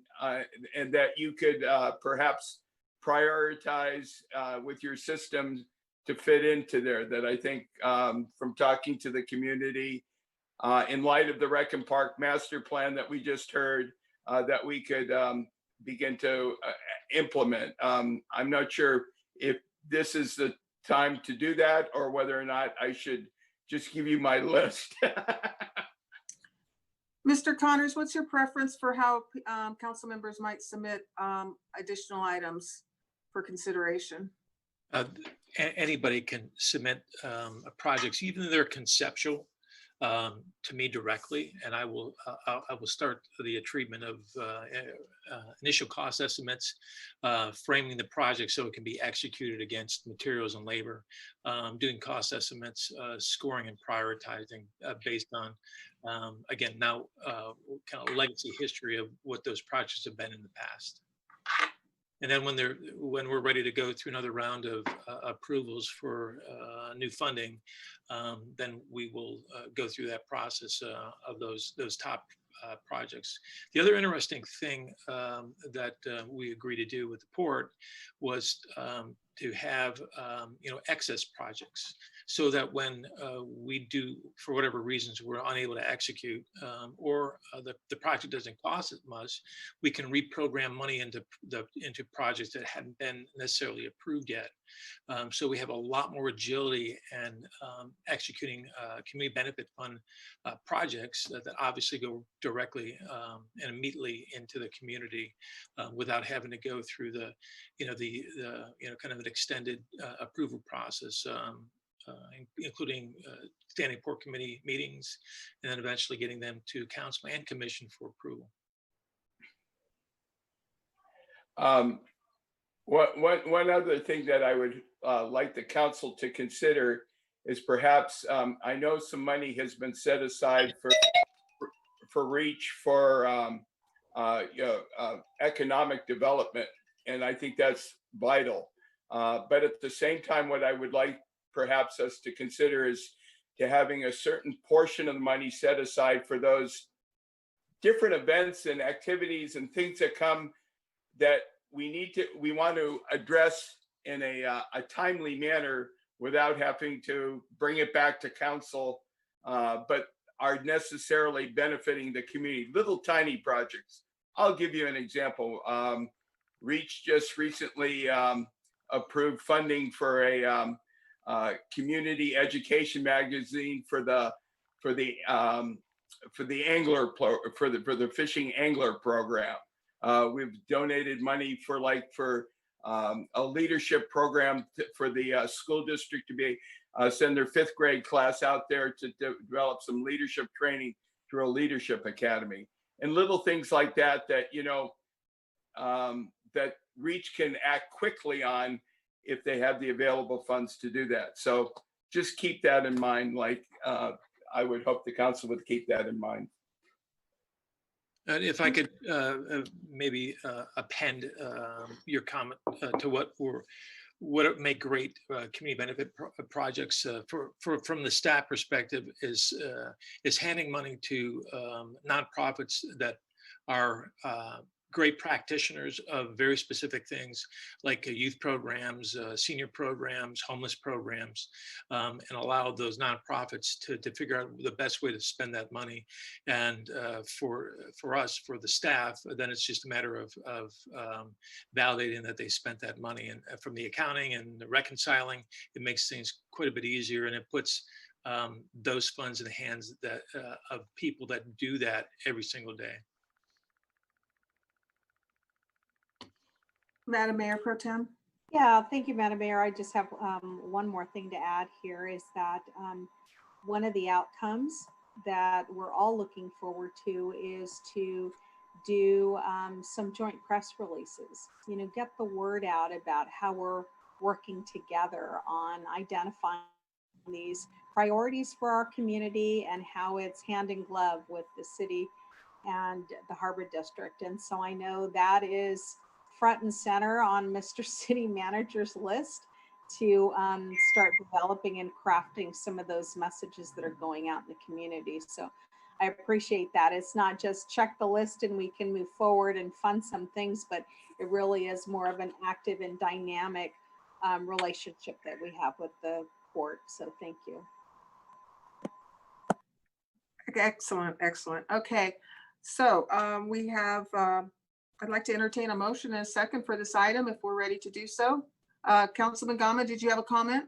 that you could perhaps prioritize with your systems to fit into there, that I think from talking to the community, in light of the Rec and Park Master Plan that we just heard, that we could begin to implement. I'm not sure if this is the time to do that, or whether or not I should just give you my list. Mr. Connors, what's your preference for how council members might submit additional items for consideration? Anybody can submit projects, even if they're conceptual, to me directly, and I will start the treatment of initial cost estimates, framing the project so it can be executed against materials and labor, doing cost estimates, scoring and prioritizing based on, again, now kind of legacy history of what those projects have been in the past. And then when we're ready to go through another round of approvals for new funding, then we will go through that process of those top projects. The other interesting thing that we agreed to do with the port was to have excess projects, so that when we do, for whatever reasons, we're unable to execute, or the project doesn't cost as much, we can reprogram money into projects that hadn't been necessarily approved yet. So we have a lot more agility and executing community benefit fund projects that obviously go directly and immediately into the community without having to go through the kind of an extended approval process, including standing port committee meetings, and then eventually getting them to council and commission for approval. One other thing that I would like the council to consider is perhaps, I know some money has been set aside for REACH for economic development, and I think that's vital. But at the same time, what I would like perhaps us to consider is to having a certain portion of the money set aside for those different events and activities and things that come that we want to address in a timely manner without having to bring it back to council, but are necessarily benefiting the community. Little tiny projects. I'll give you an example. REACH just recently approved funding for a community education magazine for the for the angler for the fishing angler program. We've donated money for a leadership program for the school district to be send their 5th grade class out there to develop some leadership training through a leadership academy, and little things like that that Reach can act quickly on if they have the available funds to do that. So just keep that in mind. I would hope the council would keep that in mind. And if I could maybe append your comment to what would make great community benefit projects from the staff perspective is handing money to nonprofits that are great practitioners of very specific things like youth programs, senior programs, homeless programs, and allow those nonprofits to figure out the best way to spend that money. And for us, for the staff, then it's just a matter of validating that they spent that money. And from the accounting and the reconciling, it makes things quite a bit easier, and it puts those funds in the hands of people that do that every single day. Madam Mayor Pro Tem. Yeah, thank you, Madam Mayor. I just have one more thing to add here is that one of the outcomes that we're all looking forward to is to do some joint press releases, get the word out about how we're working together on identifying these priorities for our community and how it's hand in glove with the city and the Harbor District. And so I know that is front and center on Mr. City Manager's list to start developing and crafting some of those messages that are going out in the community. So I appreciate that. It's not just check the list and we can move forward and fund some things, but it really is more of an active and dynamic relationship that we have with the court. So thank you. Excellent, excellent. Okay, so we have, I'd like to entertain a motion and a second for this item if we're ready to do so. Councilman Gama, did you have a comment?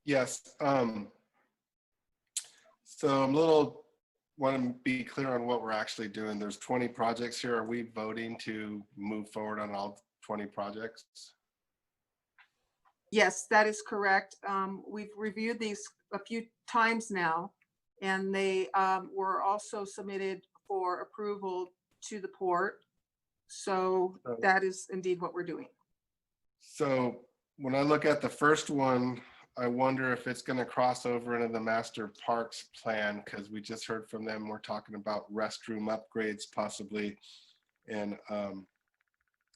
Yes. So I'm want to be clear on what we're actually doing. There's 20 projects here. Are we voting to move forward on all 20 projects? Yes, that is correct. We've reviewed these a few times now, and they were also submitted for approval to the port. So that is indeed what we're doing. So when I look at the first one, I wonder if it's going to cross over into the master parks plan, because we just heard from them. We're talking about restroom upgrades possibly. And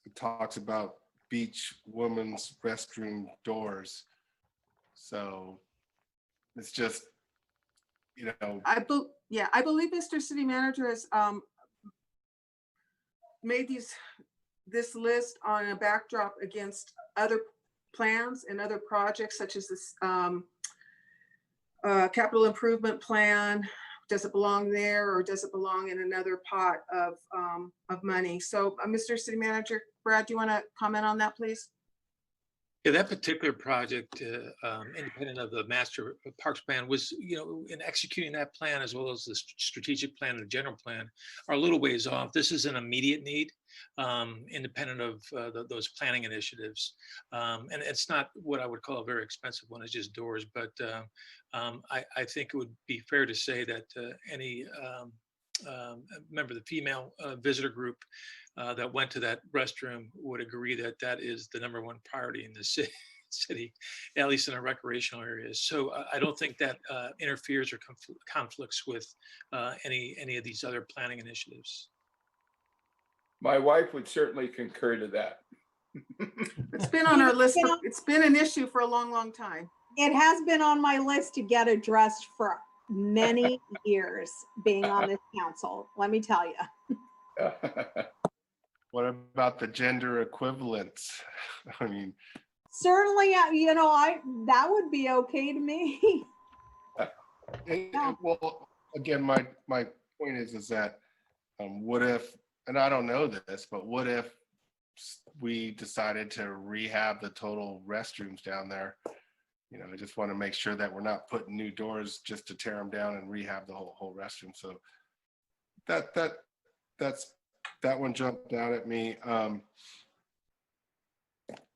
it talks about beach women's restroom doors. So it's just, I believe Mr. City Manager has made this list on a backdrop against other plans and other projects such as this capital improvement plan. Does it belong there, or does it belong in another pot of money? So Mr. City Manager Brad, do you want to comment on that, please? Yeah, that particular project, independent of the master parks plan, was, in executing that plan as well as the strategic plan and the general plan are a little ways off. This is an immediate need, independent of those planning initiatives. And it's not what I would call a very expensive one, it's just doors. But I think it would be fair to say that any member of the female visitor group that went to that restroom would agree that that is the #1 priority in the city, at least in our recreational areas. So I don't think that interferes or conflicts with any of these other planning initiatives. My wife would certainly concur to that. It's been on our list. It's been an issue for a long, long time. It has been on my list to get addressed for many years being on this council, let me tell you. What about the gender equivalence? I mean, certainly, that would be okay to me. Well, again, my point is that what if, and I don't know this, but what if we decided to rehab the total restrooms down there? I just want to make sure that we're not putting new doors just to tear them down and rehab the whole restroom. So that one jumped out at me.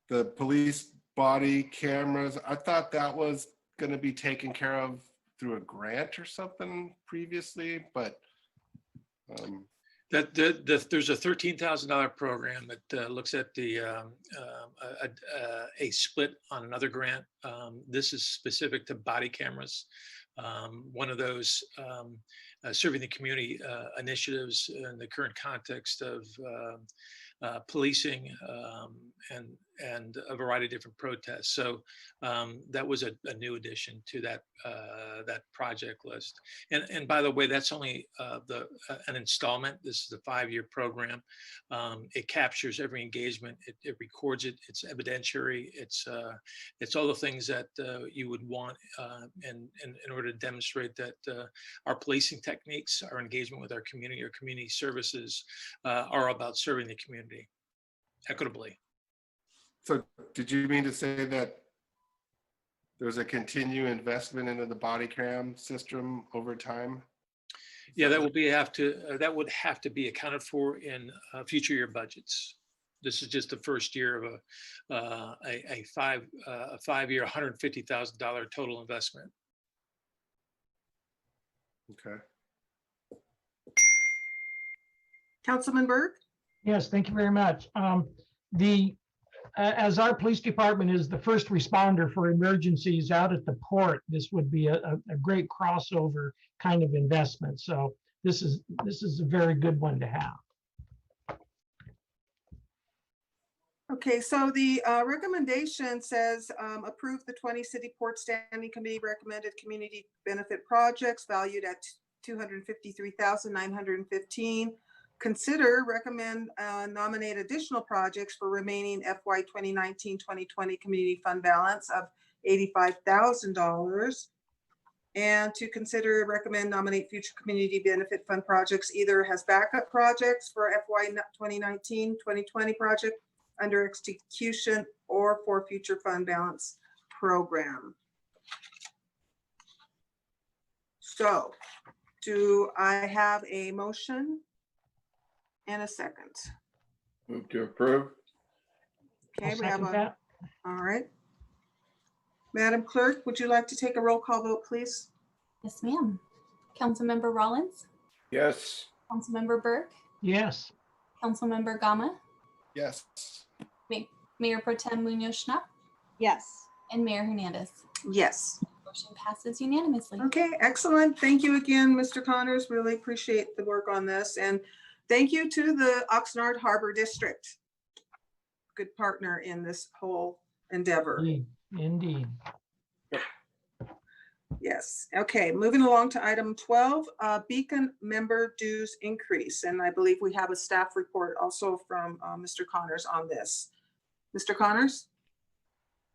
The police body cameras, I thought that was going to be taken care of through a grant or something previously, but there's a $13,000 program that looks at a split on another grant. This is specific to body cameras. One of those serving the community initiatives in the current context of policing and a variety of different protests. So that was a new addition to that project list. And by the way, that's only an installment. This is a 5-year program. It captures every engagement. It records it. It's evidentiary. It's all the things that you would want in order to demonstrate that our policing techniques, our engagement with our community services are about serving the community equitably. So did you mean to say that there's a continued investment into the body cam system over time? Yeah, that would have to be accounted for in future year budgets. This is just the first year of a 5-year, $150,000 total investment. Okay. Councilman Burke? Yes, thank you very much. As our police department is the first responder for emergencies out at the port, this would be a great crossover kind of investment. So this is a very good one to have. Okay, so the recommendation says approve the 20 City Port Standing Committee recommended community benefit projects valued at $253,915. Consider, recommend, nominate additional projects for remaining FY 2019-2020 community fund balance of $85,000. And to consider, recommend, nominate future community benefit fund projects either as backup projects for FY 2019-2020 project under execution or for future fund balance program. So do I have a motion and a second? Move to approve. Okay, I'll we have second that. all right. Madam Clerk, would you like to take a roll call vote, please? Yes, ma'am. Councilmember Rollins, Yes. Councilmember Burke, Yes. Councilmember Gama, Yes. Mayor Pro Tem Munoz-Schnapp, Yes. and Mayor Hernandez. Yes. Motion passes unanimously. Okay, excellent. Thank you again, Mr. Connors. Really appreciate the work on this. And thank you to the Oxnard Harbor District. Good partner in this whole endeavor. Indeed. Yes. Okay, moving along to item 12, Beacon member dues increase. And I believe we have a staff report also from Mr. Connors on this. Mr. Connors?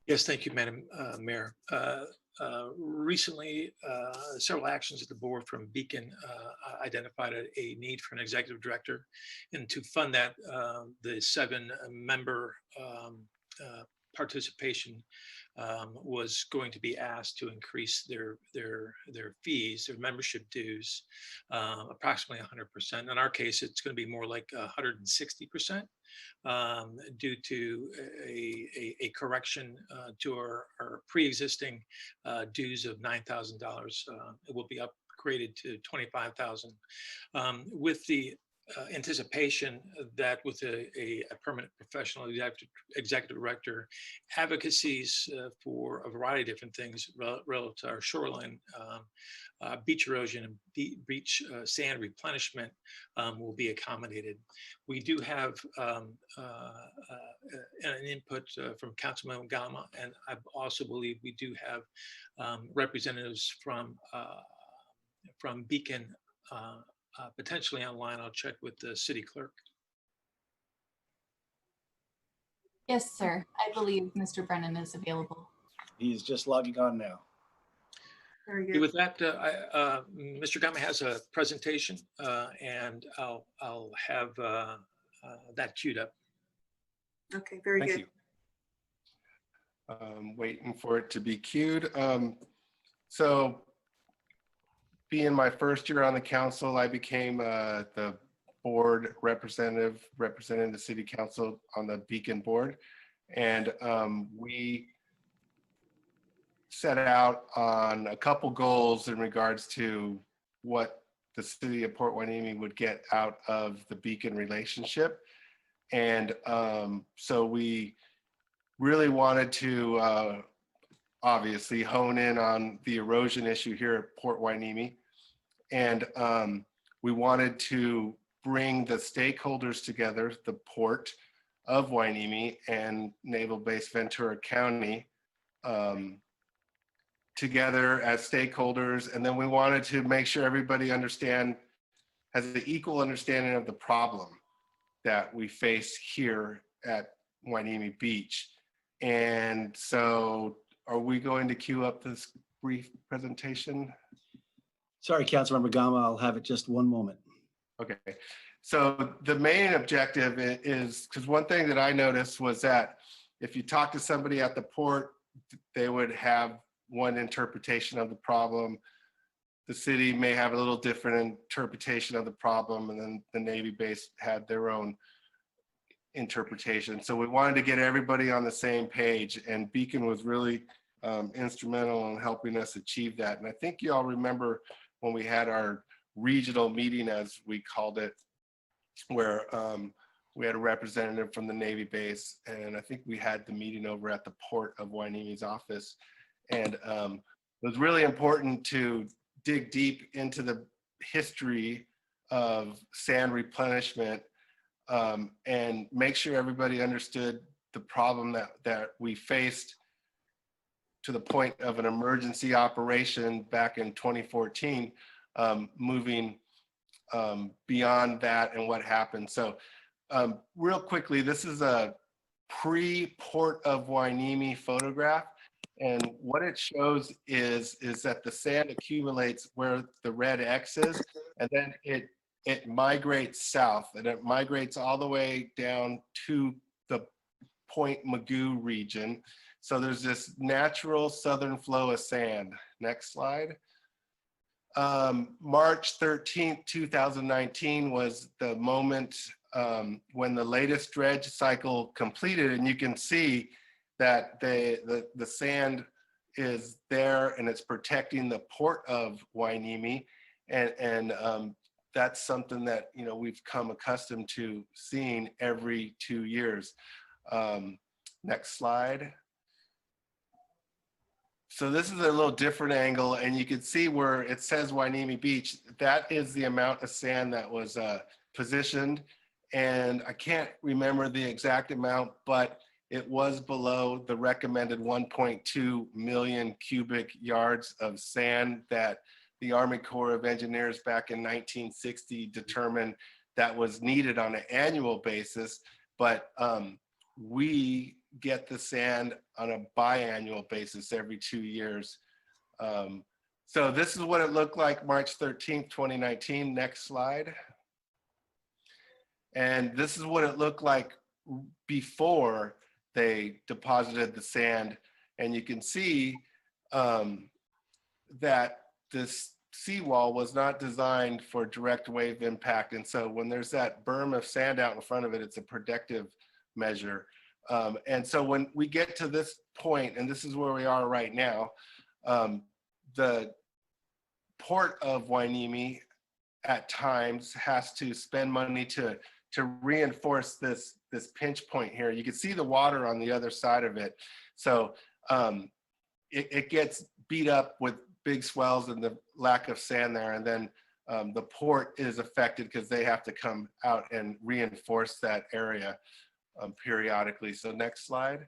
Yes, thank you, Madam Mayor. Recently, several actions at the board from Beacon identified a need for an executive director, and to fund that, the 7-member participation was going to be asked to increase their fees, their membership dues, approximately 100%. In our case, it's going to be more like 160%. Due to a correction to our pre-existing dues of $9,000. It will be upgraded to $25,000 with the anticipation that with a permanent professional executive director, advocacies for a variety of different things relative to our shoreline, beach erosion and beach sand replenishment will be accommodated. We do have an input from Councilman Gama, and I also believe we do have representatives from Beacon potentially online. I'll check with the city clerk. Yes, sir. I believe Mr. Brennan is available. He's just logging on now. Very Okay, good. with that, Mr. Gama has a presentation, and I'll have that queued up. Okay, very Thank good. you. Waiting for it to be queued. So being my first year on the council, I became the board representative, representing the city council on the Beacon board. And we set out on a couple goals in regards to what the city of Port Hueneme would get out of the Beacon relationship. And so we really wanted to obviously hone in on the erosion issue here at Port Hueneme. And we wanted to bring the stakeholders together, the Port of Hueneme and Naval Base Ventura County, together as stakeholders. And then we wanted to make sure everybody has the equal understanding of the problem that we face here at Hueneme Beach. And so are we going to queue up this brief presentation? Sorry, Councilmember Gama, I'll have it just one moment. Okay. So the main objective is, because one thing that I noticed was that if you talk to somebody at the port, they would have one interpretation of the problem. The city may have a little different interpretation of the problem, and then the Navy base had their own interpretation. So we wanted to get everybody on the same page, and Beacon was really instrumental in helping us achieve that. And I think you all remember when we had our regional meeting, as we called it, where we had a representative from the Navy base, and I think we had the meeting over at the Port of Hueneme's office. And it was really important to dig deep into the history of sand replenishment and make sure everybody understood the problem that we faced to the point of an emergency operation back in 2014, moving beyond that and what happened. So real quickly, this is a pre-Port of Hueneme photograph. And what it shows is that the sand accumulates where the red X is, and then it migrates south, and it migrates all the way down to the Point Mugu region. So there's this natural southern flow of sand. Next slide. March 13th, 2019 was the moment when the latest dredge cycle completed, and you can see that the sand is there and it's protecting the Port of Hueneme, and that's something that we've come accustomed to seeing every 2 years. Next slide. So this is a little different angle, and you can see where it says Hueneme Beach. That is the amount of sand that was positioned, and I can't remember the exact amount, but it was below the recommended 1.2 million cubic yards of sand that the Army Corps of Engineers back in 1960 determined that was needed on an annual basis. But we get the sand on a biannual basis every 2 years. So this is what it looked like March 13th, 2019. Next slide. And this is what it looked like before they deposited the sand. And you can see that this seawall was not designed for direct wave impact. And so when there's that berm of sand out in front of it, it's a protective measure. And so when we get to this point, and this is where we are right now, the Port of Hueneme at times has to spend money to reinforce this pinch point here. You can see the water on the other side of it. So it gets beat up with big swells and the lack of sand there. And then the port is affected because they have to come out and reinforce that area periodically. So next slide.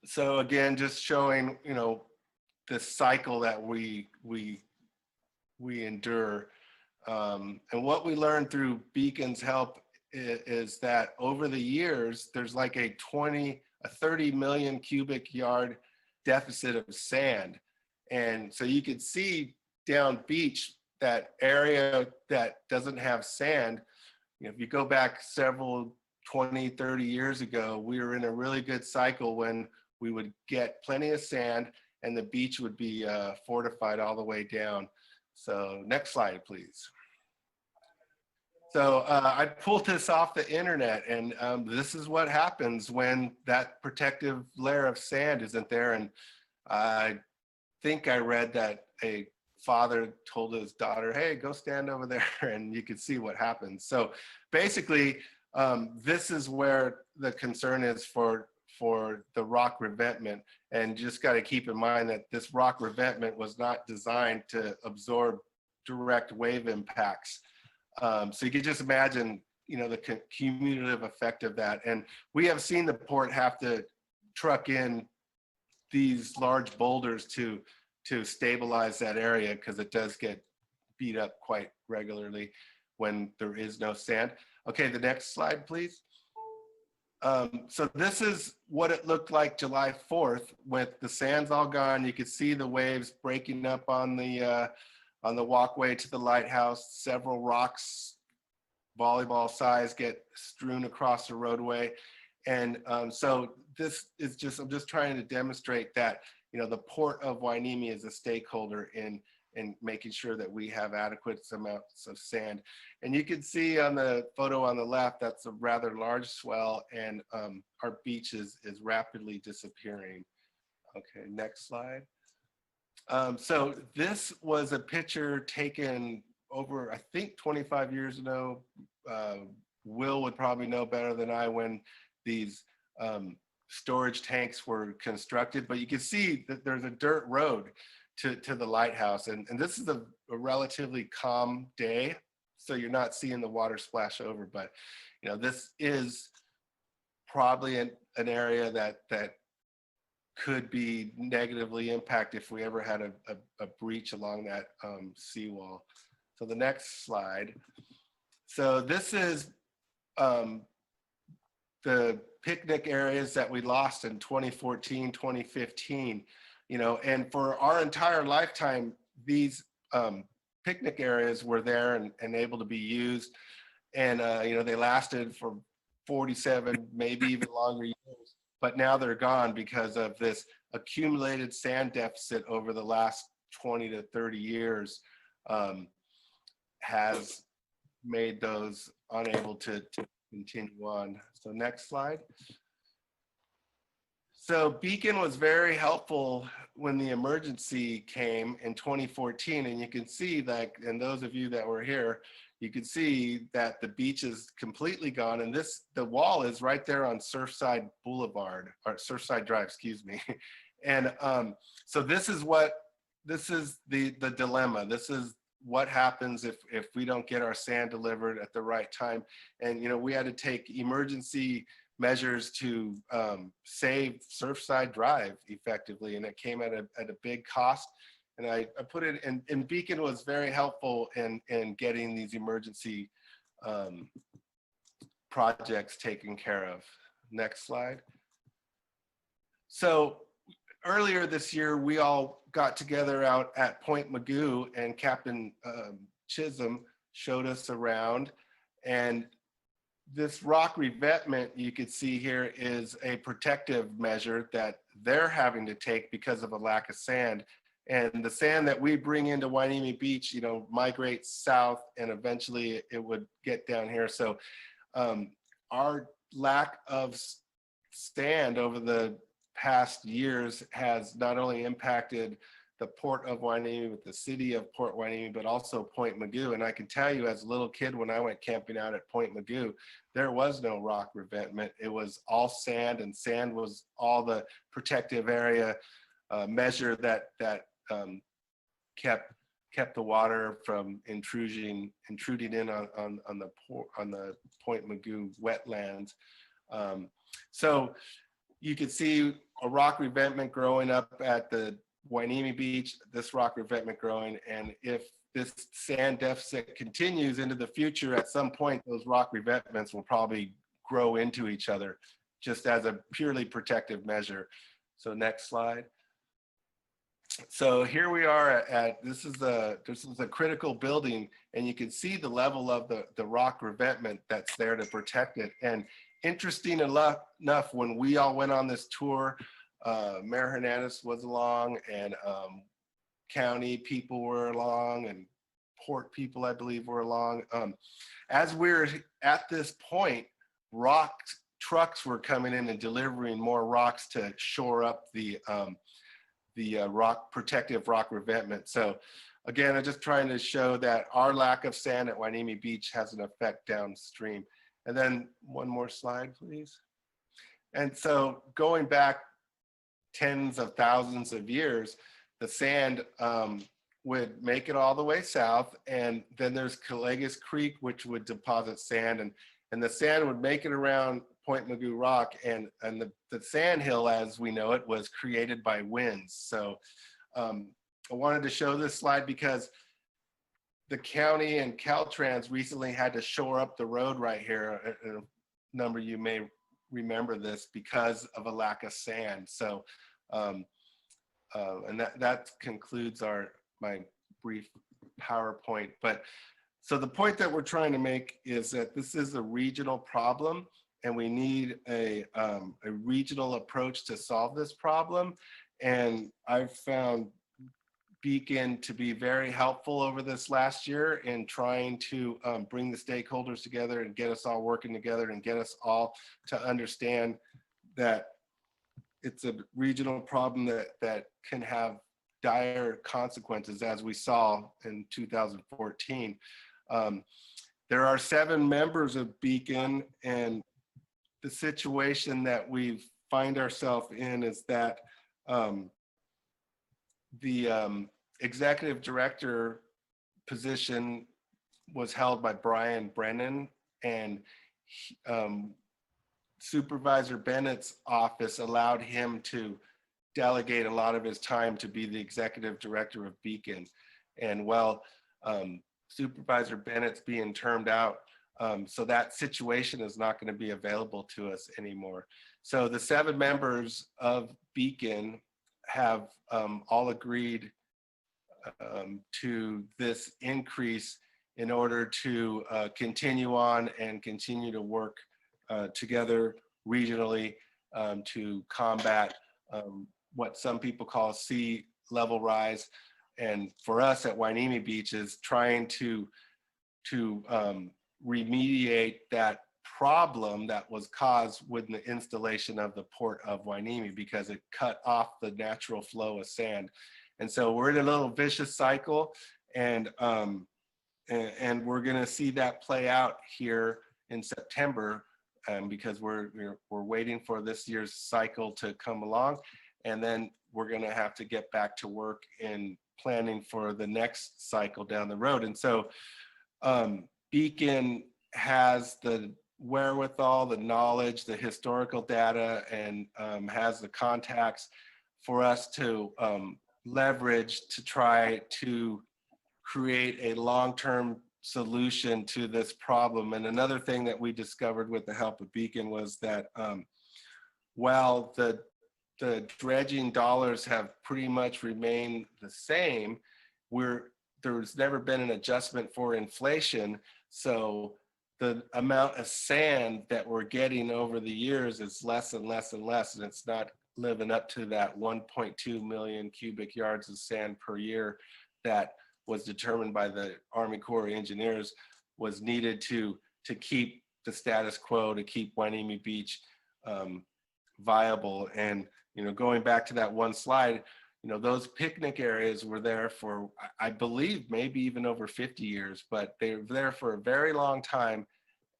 So again, just showing, this cycle that we endure. And what we learned through Beacon's help is that over the years, there's like a 30 million cubic yard deficit of sand. And so you could see down beach, that area that doesn't have sand, if you go back several 20, 30 years ago, we were in a really good cycle when we would get plenty of sand and the beach would be fortified all the way down. So next slide, please. So I pulled this off the internet, and this is what happens when that protective layer of sand isn't there. And I think I read that a father told his daughter, hey, go stand over there, and you could see what happens. So basically, this is where the concern is for the rock revetment. And just got to keep in mind that this rock revetment was not designed to absorb direct wave impacts. So you can just imagine, the cumulative effect of that. And we have seen the port have to truck in these large boulders to stabilize that area, because it does get beat up quite regularly when there is no sand. Okay, the next slide, please. So this is what it looked like July 4th with the sands all gone. You could see the waves breaking up on the walkway to the lighthouse. Several rocks, volleyball size, get strewn across the roadway. And so this is just, I'm just trying to demonstrate that, the Port of Hueneme is a stakeholder in making sure that we have adequate amounts of sand. And you can see on the photo on the left, that's a rather large swell, and our beach is rapidly disappearing. Okay, next slide. So this was a picture taken over, I think, 25 years ago. Will would probably know better than I when these storage tanks were constructed, but you can see that there's a dirt road to the lighthouse. And this is a relatively calm day, so you're not seeing the water splash over, but this is probably an area that could be negatively impacted if we ever had a breach along that seawall. So the next slide. So this is the picnic areas that we lost in 2014, 2015, and for our entire lifetime, these picnic areas were there and able to be used. And, they lasted for 47, maybe even longer years, but now they're gone because of this accumulated sand deficit over the last 20 to 30 years has made those unable to continue on. So next slide. So Beacon was very helpful when the emergency came in 2014, and you can see that, and those of you that were here, you can see that the beach is completely gone, and the wall is right there on Surfside Boulevard, or Surfside Drive, excuse me. And so this is the dilemma. This is what happens if we don't get our sand delivered at the right time. And we had to take emergency measures to save Surfside Drive effectively, and it came at a big cost. And I put it in, and Beacon was very helpful in getting these emergency projects taken care of. Next slide. So earlier this year, we all got together out at Point Mugu, and Captain Chisholm showed us around. And this rock revetment you could see here is a protective measure that they're having to take because of a lack of sand. And the sand that we bring into Hueneme Beach, migrates south, and eventually it would get down here. So our lack of sand over the past years has not only impacted the Port of Hueneme with the city of Port Hueneme, but also Point Mugu. And I can tell you, as a little kid, when I went camping out at Point Mugu, there was no rock revetment. It was all sand, and sand was all the protective area measure that kept the water from intruding in on the Point Mugu wetlands. So you could see a rock revetment growing up at the Hueneme Beach, this rock revetment growing, and if this sand deficit continues into the future, at some point those rock revetments will probably grow into each other, just as a purely protective measure. So next slide. So here we are this is a critical building, and you can see the level of the rock revetment that's there to protect it. And interesting enough, when we all went on this tour, Mayor Hernandez was along, and county people were along, and port people, I believe, were along. As we're at this point, trucks were coming in and delivering more rocks to shore up the protective rock revetment. So again, I'm just trying to show that our lack of sand at Hueneme Beach has an effect downstream. And then one more slide, please. And so going back tens of thousands of years, the sand would make it all the way south, and then there's Colegas Creek, which would deposit sand, and the sand would make it around Point Mugu Rock, and the sand hill, as we know it, was created by winds. So I wanted to show this slide because the county and Caltrans recently had to shore up the road right here. A number of you may remember this, because of a lack of sand. So and that concludes my brief PowerPoint. But so the point that we're trying to make is that this is a regional problem, and we need a regional approach to solve this problem. And I've found Beacon to be very helpful over this last year in trying to bring the stakeholders together and get us all working together and get us all to understand that it's a regional problem that can have dire consequences, as we saw in 2014. There are 7 members of Beacon, and the situation that we find ourselves in is that the executive director position was held by Brian Brennan, and Supervisor Bennett's office allowed him to delegate a lot of his time to be the executive director of Beacon. And while Supervisor Bennett's being termed out, so that situation is not going to be available to us anymore. So the 7 members of Beacon have all agreed to this increase in order to continue on and continue to work together regionally to combat what some people call sea level rise. And for us at Hueneme Beach is trying to remediate that problem that was caused with the installation of the Port of Hueneme, because it cut off the natural flow of sand. And so we're in a little vicious cycle, and we're going to see that play out here in September, because we're waiting for this year's cycle to come along, and then we're going to have to get back to work in planning for the next cycle down the road. And so Beacon has the wherewithal, the knowledge, the historical data, and has the contacts for us to leverage to try to create a long-term solution to this problem. And another thing that we discovered with the help of Beacon was that while the dredging dollars have pretty much remained the same, there's never been an adjustment for inflation. So the amount of sand that we're getting over the years is less and less and less, and it's not living up to that 1.2 million cubic yards of sand per year that was determined by the Army Corps of Engineers was needed to keep the status quo, to keep Hueneme Beach viable. And going back to that one slide, those picnic areas were there for, I believe, maybe even over 50 years, but they were there for a very long time,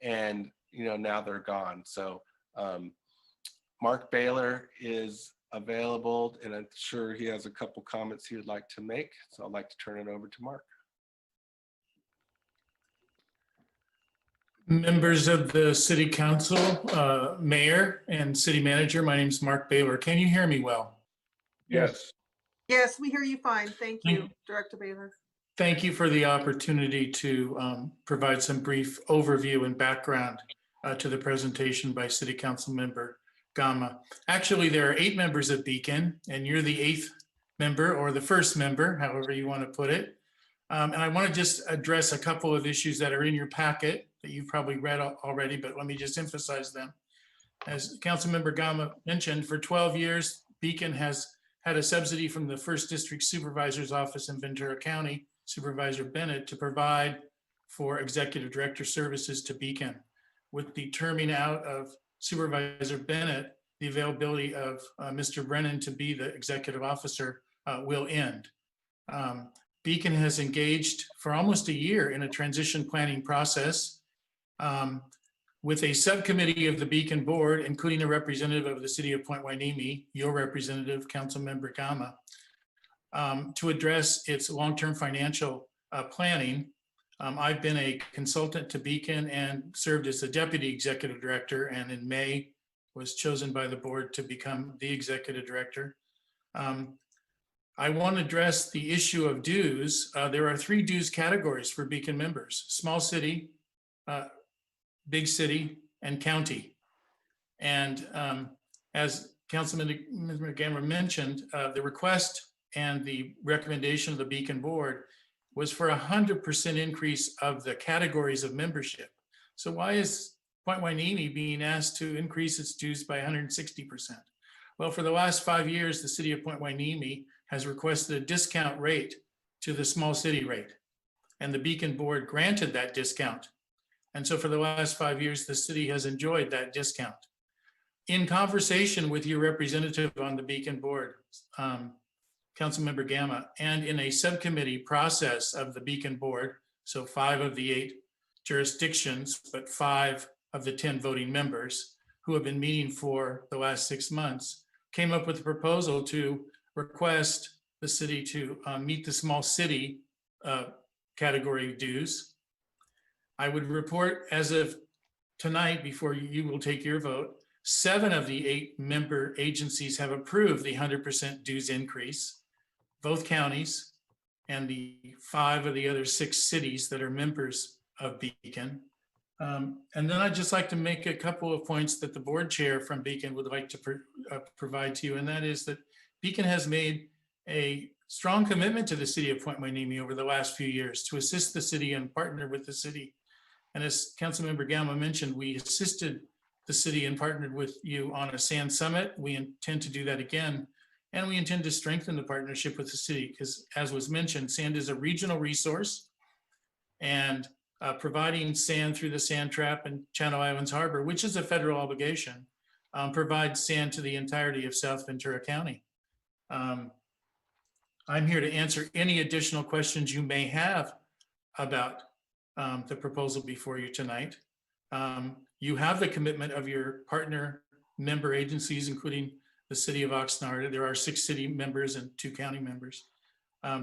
and now they're gone. So Mark Baylor is available, and I'm sure he has a couple comments he would like to make. So I'd like to turn it over to Mark. Members of the City Council, Mayor and City Manager, my name is Mark Baylor. Can you hear me well? Yes. Yes, we hear you fine. Thank you, Director Baylor. Thank you for the opportunity to provide some brief overview and background to the presentation by City Council Member Gama. Actually, there are 8 members of Beacon, and you're the 8th member, or the first member, however you want to put it. And I want to just address a couple of issues that are in your packet that you've probably read already, but let me just emphasize them. As Councilmember Gama mentioned, for 12 years, Beacon has had a subsidy from the First District Supervisor's Office in Ventura County, Supervisor Bennett, to provide for Executive Director services to Beacon. With the terming out of Supervisor Bennett, the availability of Mr. Brennan to be the Executive Officer will end. Beacon has engaged for almost a year in a transition planning process with a subcommittee of the Beacon Board, including a representative of the City of Point Hueneme, your representative, Councilmember Gama, to address its long-term financial planning. I've been a consultant to Beacon and served as the Deputy Executive Director, and in May was chosen by the board to become the Executive Director. I want to address the issue of dues. There are 3 dues categories for Beacon members: small city, big city, and county. And as Councilman Gamma mentioned, the request and the recommendation of the Beacon Board was for 100% increase of the categories of membership. So why is Point Hueneme being asked to increase its dues by 160%? Well, for the last 5 years, the City of Point Hueneme has requested a discount rate to the small city rate, and the Beacon Board granted that discount. And so for the last 5 years, the city has enjoyed that discount. In conversation with your representative on the Beacon Board, Councilmember Gama, and in a subcommittee process of the Beacon Board, so 5 of the 8 jurisdictions, but 5 of the 10 voting members who have been meeting for the last 6 months, came up with a proposal to request the city to meet the small city category dues. I would report as of tonight, before you will take your vote, 7 of the 8 member agencies have approved the 100% dues increase, both counties and the 5 of the other 6 cities that are members of Beacon. And then I'd just like to make a couple of points that the board chair from Beacon would like to provide to you, and that is that Beacon has made a strong commitment to the City of Point Hueneme over the last few years to assist the city and partner with the city. And as Councilmember Gama mentioned, we assisted the city and partnered with you on a sand summit. We intend to do that again. And we intend to strengthen the partnership with the city because, as was mentioned, sand is a regional resource, and providing sand through the sand trap in Channel Islands Harbor, which is a federal obligation, provides sand to the entirety of South Ventura County. I'm here to answer any additional questions you may have about the proposal before you tonight. You have the commitment of your partner member agencies, including the City of Oxnard. There are 6 city members and 2 county members,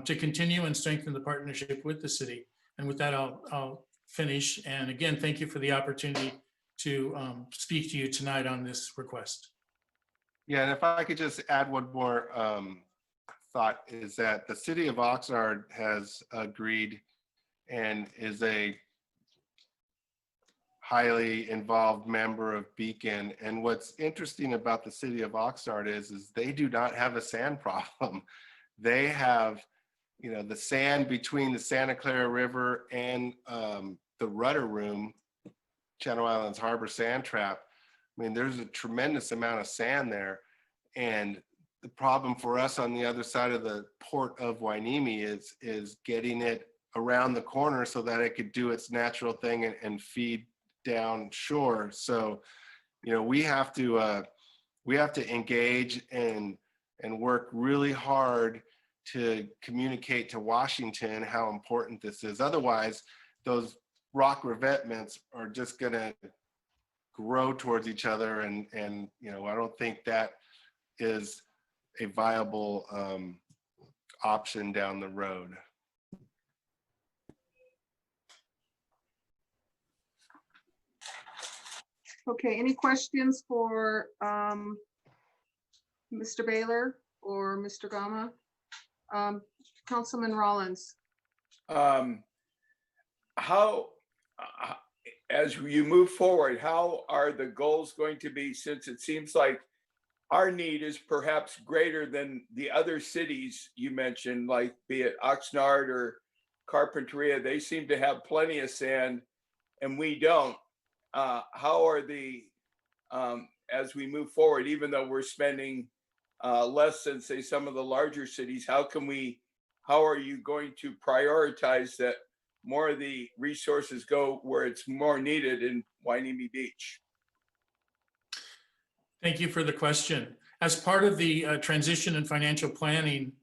to continue and strengthen the partnership with the city. And with that, I'll finish. And again, thank you for the opportunity to speak to you tonight on this request. Yeah, and if I could just add one more thought, is that the City of Oxnard has agreed and is a highly involved member of Beacon. And what's interesting about the City of Oxnard is they do not have a sand problem. They have, you know, the sand between the Santa Clara River and the Rudder Room, Channel Islands Harbor Sand Trap. I mean, there's a tremendous amount of sand there. And the problem for us on the other side of the port of Hueneme is getting it around the corner so that it could do its natural thing and feed down shore. So, you know, we have to engage and work really hard to communicate to Washington how important this is. Otherwise, those rock revetments are just going to grow towards each other, and you know, I don't think that is a viable option down the road. Okay, any questions for Mr. Baylor or Mr. Gama? Councilman Rollins. How, as you move forward, how are the goals going to be, since it seems like our need is perhaps greater than the other cities you mentioned, like be it Oxnard or Carpinteria? They seem to have plenty of sand and we don't. How are the as we move forward, even though we're spending less than, say, some of the larger cities? How are you going to prioritize that more of the resources go where it's more needed in Hueneme Beach? Thank you for the question. As part of the transition and financial planning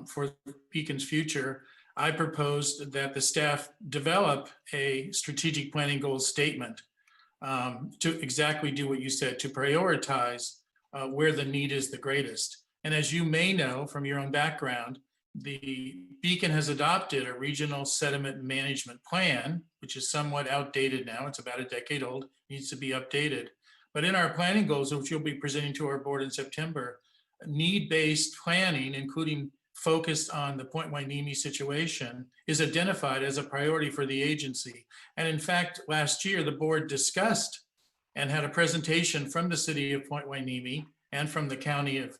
for Beacon's future, I proposed that the staff develop a strategic planning goals statement to exactly do what you said, to prioritize where the need is the greatest. And as you may know from your own background, the Beacon has adopted a regional sediment management plan, which is somewhat outdated now. It's about a decade old, needs to be updated. But in our planning goals, which you'll be presenting to our board in September, need-based planning, including focused on the Point Hueneme situation, is identified as a priority for the agency. And in fact, last year, the board discussed and had a presentation from the city of Point Hueneme and from the county of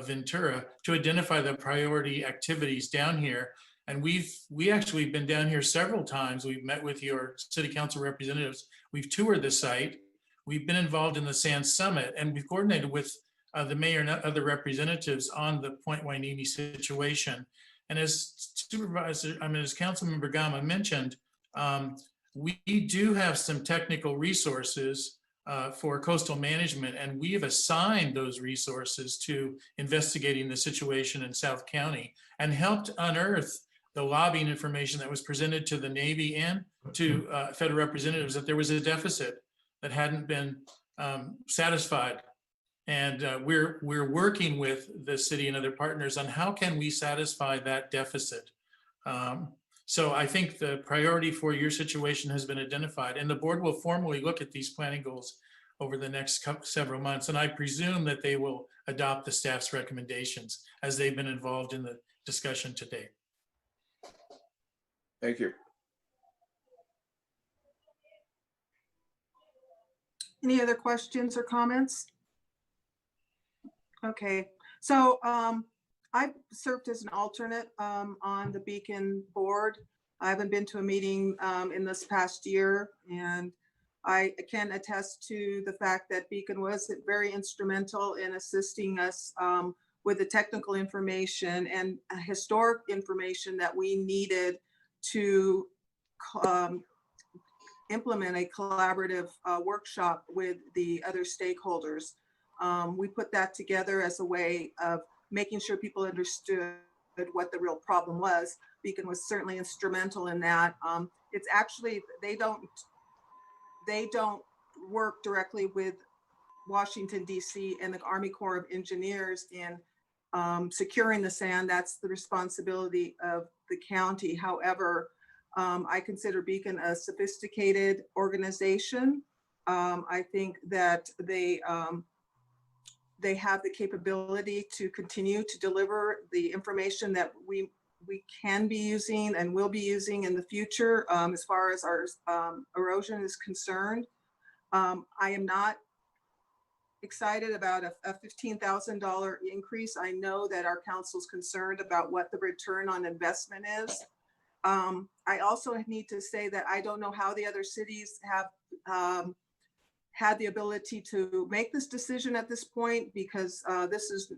Ventura to identify the priority activities down here. And we actually been down here several times. We've met with your city council representatives. We've toured the site. We've been involved in the Sand Summit, and we've coordinated with the mayor and other representatives on the Point Hueneme situation. And as as Councilmember Gama mentioned, we do have some technical resources for coastal management, and we have assigned those resources to investigating the situation in South County and helped unearth the lobbying information that was presented to the Navy and to federal representatives that there was a deficit that hadn't been satisfied. And we're working with the city and other partners on how can we satisfy that deficit. So I think the priority for your situation has been identified, and the board will formally look at these planning goals over the next several months. And I presume that they will adopt the staff's recommendations as they've been involved in the discussion today. Thank you. Any other questions or comments? Okay, so I've served as an alternate on the Beacon board. I haven't been to a meeting in this past year, and I can attest to the fact that Beacon was very instrumental in assisting us with the technical information and historic information that we needed to implement a collaborative workshop with the other stakeholders. We put that together as a way of making sure people understood what the real problem was. Beacon was certainly instrumental in that. It's actually, they don't work directly with Washington, D.C. and the Army Corps of Engineers in securing the sand. That's the responsibility of the county. However, I consider Beacon a sophisticated organization. I think that they have the capability to continue to deliver the information that we can be using and will be using in the future as far as our erosion is concerned. I am not excited about a $15,000 increase. I know that our council's concerned about what the return on investment is. I also need to say that I don't know how the other cities have had the ability to make this decision at this point, because this is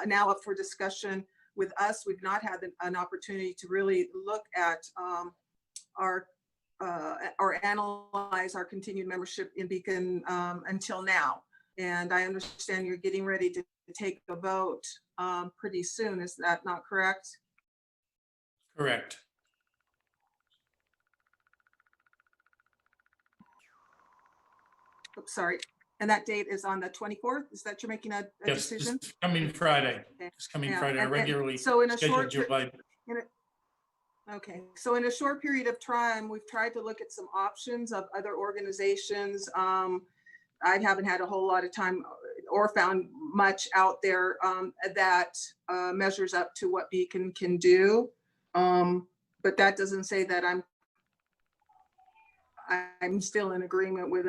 now up for discussion with us. We've not had an opportunity to really look at or analyze our continued membership in Beacon until now. And I understand you're getting ready to take a vote pretty soon. Is that not correct? Correct. Oops, sorry. And that date is on the 24th? Is that you're making a Yes, decision? it's coming Friday. Okay. It's coming Yeah, Friday, and regularly so in a scheduled short July. Okay, so in a short period of time, we've tried to look at some options of other organizations. I haven't had a whole lot of time or found much out there that measures up to what Beacon can do. But that doesn't say that I'm still in agreement with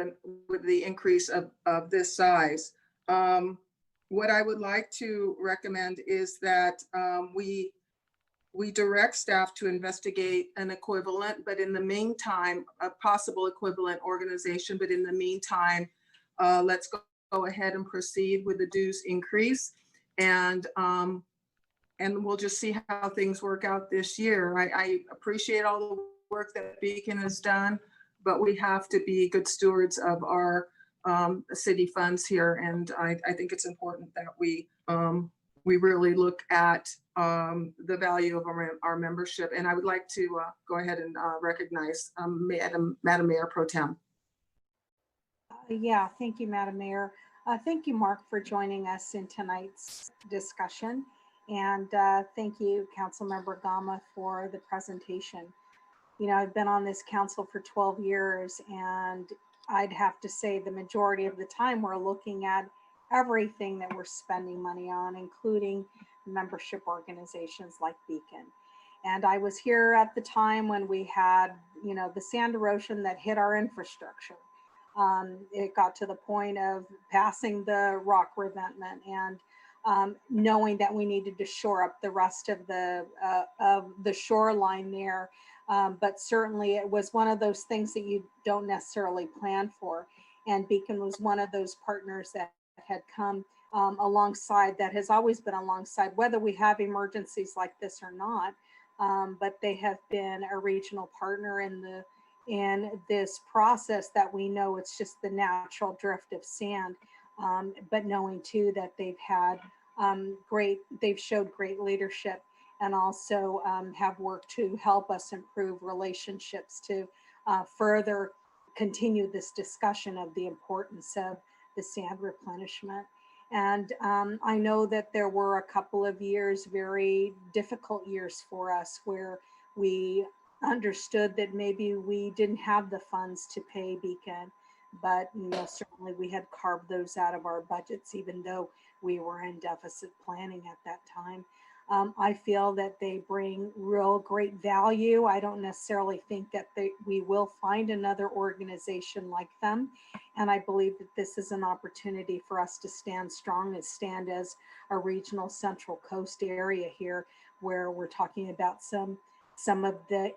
the increase of this size. What I would like to recommend is that we direct staff to investigate an equivalent, but in the meantime, a possible equivalent organization, but in the meantime, let's go ahead and proceed with the dues increase. And we'll just see how things work out this year. I appreciate all the work that Beacon has done, but we have to be good stewards of our city funds here. And I think it's important that we really look at the value of our membership. And I would like to go ahead and recognize Madam Mayor Pro Tem. Yeah, thank you, Madam Mayor. Thank you, Mark, for joining us in tonight's discussion. And thank you, Councilmember Gama, for the presentation. You know, I've been on this council for 12 years, and I'd have to say the majority of the time we're looking at everything that we're spending money on, including membership organizations like Beacon. And I was here at the time when we had, you know, the sand erosion that hit our infrastructure. It got to the point of passing the rock revetment and knowing that we needed to shore up the rest of the shoreline there. But certainly it was one of those things that you don't necessarily plan for. And Beacon was one of those partners that had come alongside, that has always been alongside, whether we have emergencies like this or not. But they have been a regional partner in this process that we know it's just the natural drift of sand. But knowing too that they've had they've showed great leadership, and also have worked to help us improve relationships to further continue this discussion of the importance of the sand replenishment. And I know that there were a couple of years, very difficult years for us, where we understood that maybe we didn't have the funds to pay Beacon, but you know, certainly we had carved those out of our budgets, even though we were in deficit planning at that time. I feel that they bring real great value. I don't necessarily think that we will find another organization like them. And I believe that this is an opportunity for us to stand strong and stand as a regional Central Coast area here, where we're talking about some of the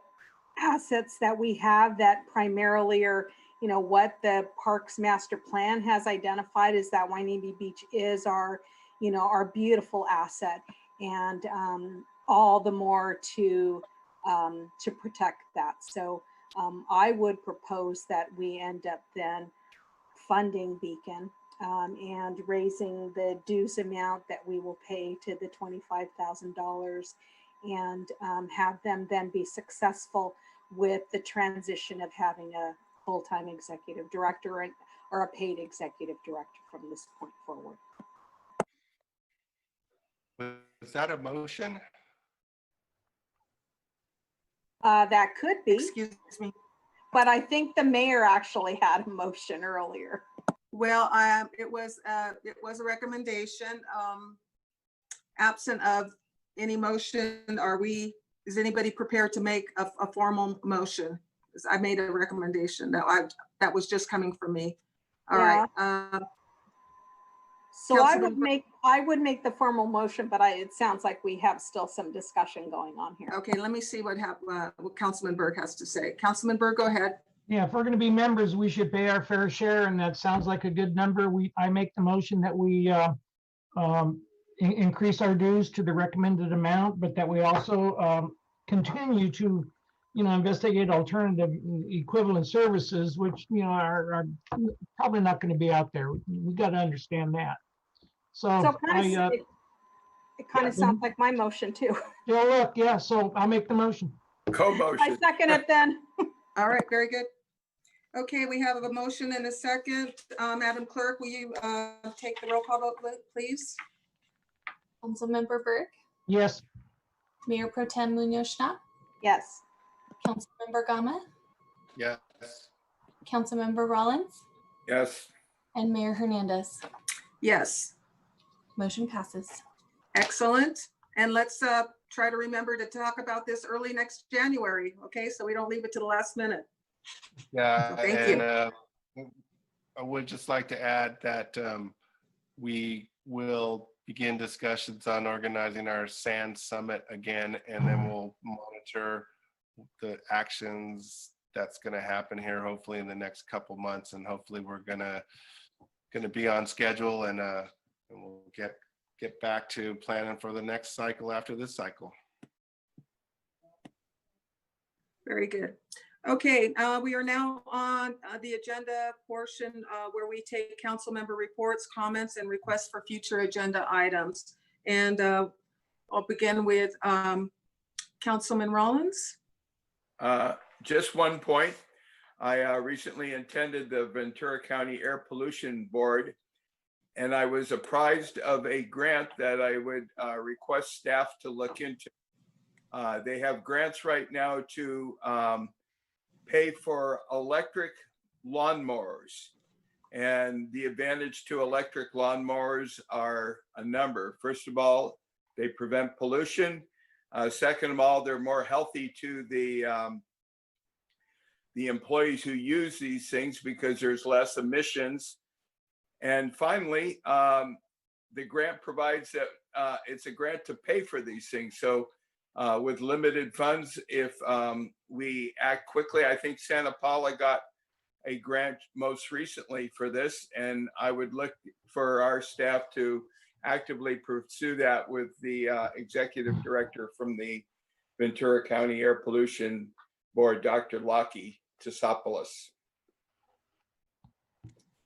assets that we have that primarily are, you know, what the Parks Master Plan has identified is that Hueneme Beach is our, you know, our beautiful asset. And all the more to protect that. So I would propose that we end up then funding Beacon and raising the dues amount that we will pay to the $25,000, and have them then be successful with the transition of having a full-time executive director or a paid executive director from this point forward. Was that a motion? That could be. Excuse me. But I think the mayor actually had a motion earlier. Well, it was a recommendation. Absent of any motion, is anybody prepared to make a formal motion? Because I made a recommendation that was just coming from me. All right. So I would make the formal motion, but it sounds like we have still some discussion going on here. Okay, let me see what Councilman Berg has to say. Councilman Berg, go ahead. Yeah, if we're going to be members, we should pay our fair share, and that sounds like a good number. I make the motion that we increase our dues to the recommended amount, but that we also continue to, you know, investigate alternative equivalent services, which, you know, are probably not going to be out there. We got to understand that. So it kind of sounds like my motion too. Yeah, look, yeah. So I'll make the motion. Co-motion. I second it then. All right, very good. Okay, we have a motion and a second. Madam Clerk, will you take the roll call vote, please? Councilmember Burke, Yes. Mayor Pro Tem Munoz-Schnapp, Yes. Councilmember Gama, Yes. Councilmember Rollins, Yes. and Mayor Hernandez. Yes. Motion passes. Excellent. And let's try to remember to talk about this early next January, okay? So we don't leave it to the last minute. Yeah, So thank you. I would just like to add that we will begin discussions on organizing our SAND Summit again, and then we'll monitor the actions that's going to happen here, hopefully in the next couple months, and hopefully we're going to going to be on schedule, and we'll get back to planning for the next cycle after this cycle. Very good. Okay, we are now on the agenda portion where we take council member reports, comments, and requests for future agenda items. And I'll begin with Councilman Rollins. Just one point. I recently attended the Ventura County Air Pollution Board, and I was apprised of a grant that I would request staff to look into. They have grants right now to pay for electric lawnmowers. And the advantage to electric lawnmowers are a number. First of all, they prevent pollution. Second of all, they're more healthy to the employees who use these things because there's less emissions. And finally, the grant provides that it's a grant to pay for these things. So with limited funds, if we act quickly, I think Santa Paula got a grant most recently for this, and I would look for our staff to actively pursue that with the executive director from the Ventura County Air Pollution Board, Dr. Lockie Tsopoulos.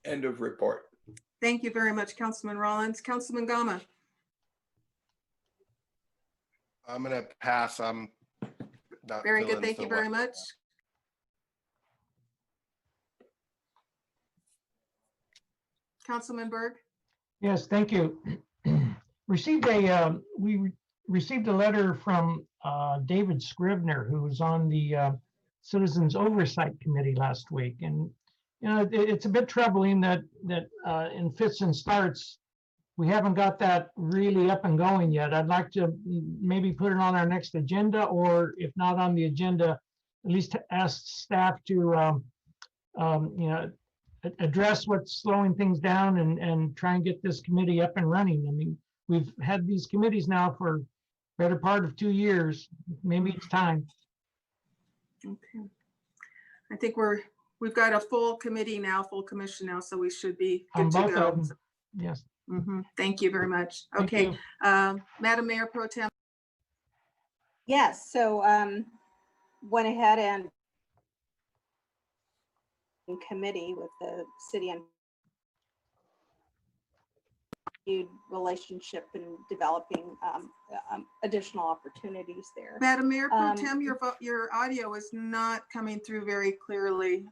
End of report. Thank you very much, Councilman Rollins. Councilman Gama. I'm going to pass. I'm not Very good. feeling Thank so you very well. much. Councilman Berg. Yes, thank you. We received a letter from David Scrivener, who was on the Citizens Oversight Committee last week. And, you know, it's a bit troubling that in fits and starts, we haven't got that really up and going yet. I'd like to maybe put it on our next agenda, or if not on the agenda, at least to ask staff to, you know, address what's slowing things down and try and get this committee up and running. I mean, we've had these committees now for better part of 2 years. Maybe it's time. Okay. I think we've got a full committee now, full commission now, so we should be good to Both go. of them. Yes. Thank you very much. Thank Okay, you. Madam Mayor Pro Tem. Yes, so went ahead and in committee with the city and relationship and developing additional opportunities there. Madam Mayor Pro Tem, your audio is not coming through very clearly.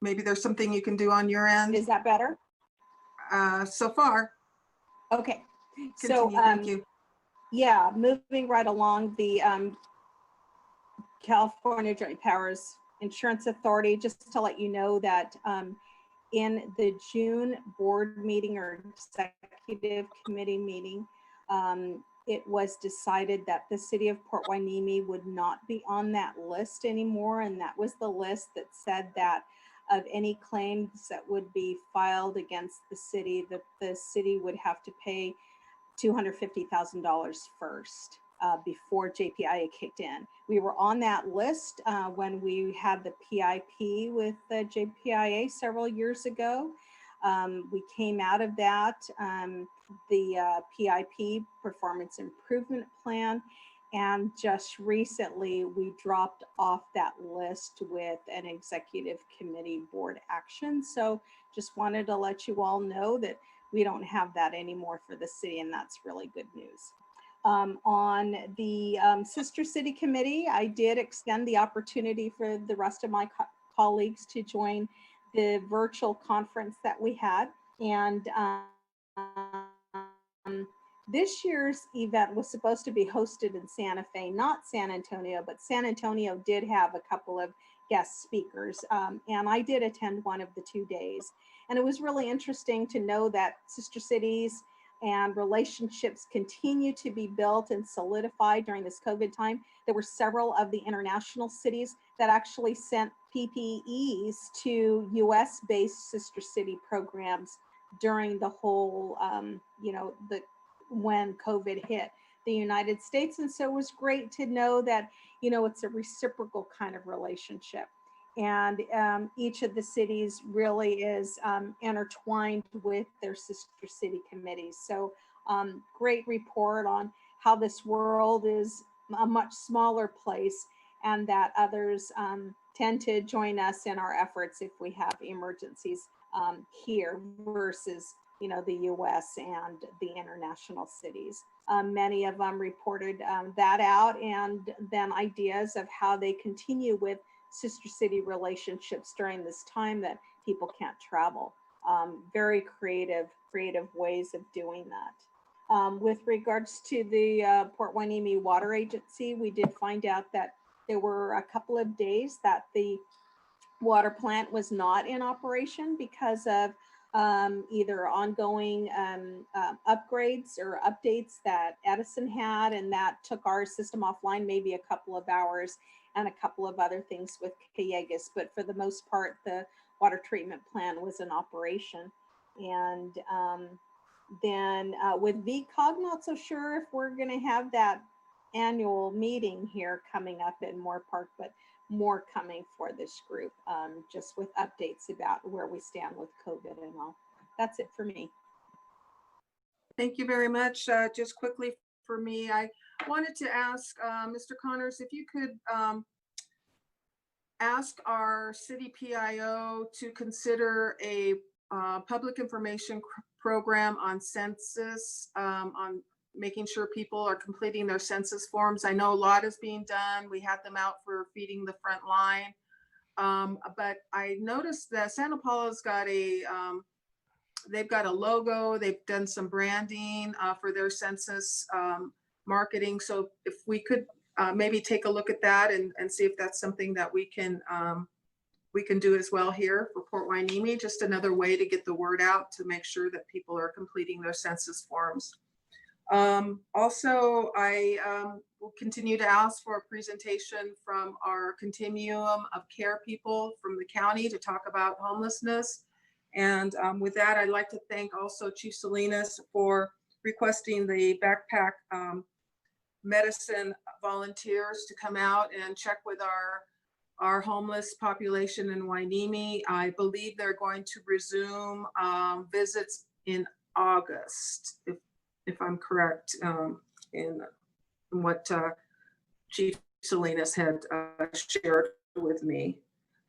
Maybe there's something you can do on your end. Is that better? So far. Okay. Continue, So thank you. yeah, moving right along, the California Joint Powers Insurance Authority, just to let you know that in the June board meeting or executive committee meeting, it was decided that the city of Port Hueneme would not be on that list anymore. And that was the list that said that of any claims that would be filed against the city, that the city would have to pay $250,000 first before JPIA kicked in. We were on that list when we had the PIP with the JPIA several years ago. We came out of that, the PIP, Performance Improvement Plan, and just recently we dropped off that list with an executive committee board action. So just wanted to let you all know that we don't have that anymore for the city, and that's really good news. On the Sister City Committee, I did extend the opportunity for the rest of my colleagues to join the virtual conference that we had. And this year's event was supposed to be hosted in Santa Fe, not San Antonio, but San Antonio did have a couple of guest speakers. And I did attend one of the 2 days. And it was really interesting to know that sister cities and relationships continue to be built and solidified during this COVID time. There were several of the international cities that actually sent PPEs to US-based sister city programs during the whole, you know, when COVID hit the United States. And so it was great to know that, you know, it's a reciprocal kind of relationship. And each of the cities really is intertwined with their sister city committees. So great report on how this world is a much smaller place, and that others tend to join us in our efforts if we have emergencies here versus, you know, the US and the international cities. Many of them reported that out, and then ideas of how they continue with sister city relationships during this time that people can't travel. Very creative ways of doing that. With regards to the Port Hueneme Water Agency, we did find out that there were a couple of days that the water plant was not in operation because of either ongoing upgrades or updates that Edison had, and that took our system offline maybe a couple of hours, and a couple of other things with Calleguas. But for the most part, the water treatment plant was in operation. And then with VCOG, not so sure if we're going to have that annual meeting here coming up in Moore Park, but more coming for this group, just with updates about where we stand with COVID and all. That's it for me. Thank you very much. Just quickly for me, I wanted to ask Mr. Connors if you could ask our city PIO to consider a public information program on census, on making sure people are completing their census forms. I know a lot is being done. We had them out for feeding the front line. But I noticed that Santa Paula's got a, they've got a logo, they've done some branding for their census marketing. So if we could maybe take a look at that and see if that's something that we can do as well here for Port Hueneme. Just another way to get the word out to make sure that people are completing their census forms. Also, I will continue to ask for a presentation from our continuum of care people from the county to talk about homelessness. And with that, I'd like to thank also Chief Salinas for requesting the backpack medicine volunteers to come out and check with our homeless population in Hueneme. I believe they're going to resume visits in August, if I'm correct, in what Chief Salinas had shared with me.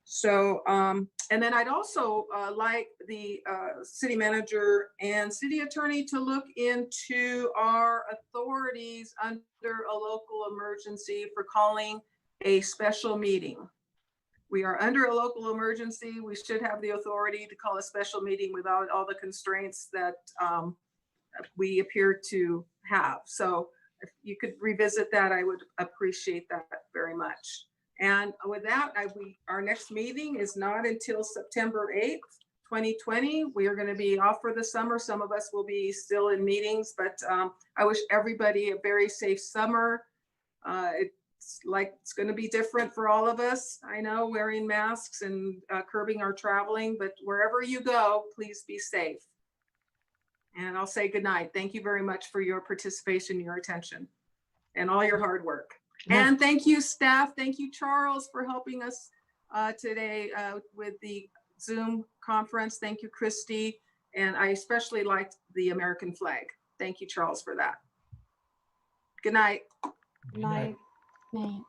So, and then I'd also like the city manager and city attorney to look into our authorities under a local emergency for calling a special meeting. We are under a local emergency. We should have the authority to call a special meeting without all the constraints that we appear to have. So if you could revisit that, I would appreciate that very much. And with that, our next meeting is not until September 8th, 2020. We are going to be off for the summer. Some of us will be still in meetings, but I wish everybody a very safe summer. It's going to be different for all of us. I know, wearing masks and curbing our traveling, but wherever you go, please be safe. And I'll say good night. Thank you very much for your participation, your attention, and all your hard work. And thank you, staff. Thank you, Charles, for helping us today with the Zoom conference. Thank you, Christy. And I especially liked the American flag. Thank you, Charles, for that. Good night. Good night. Night.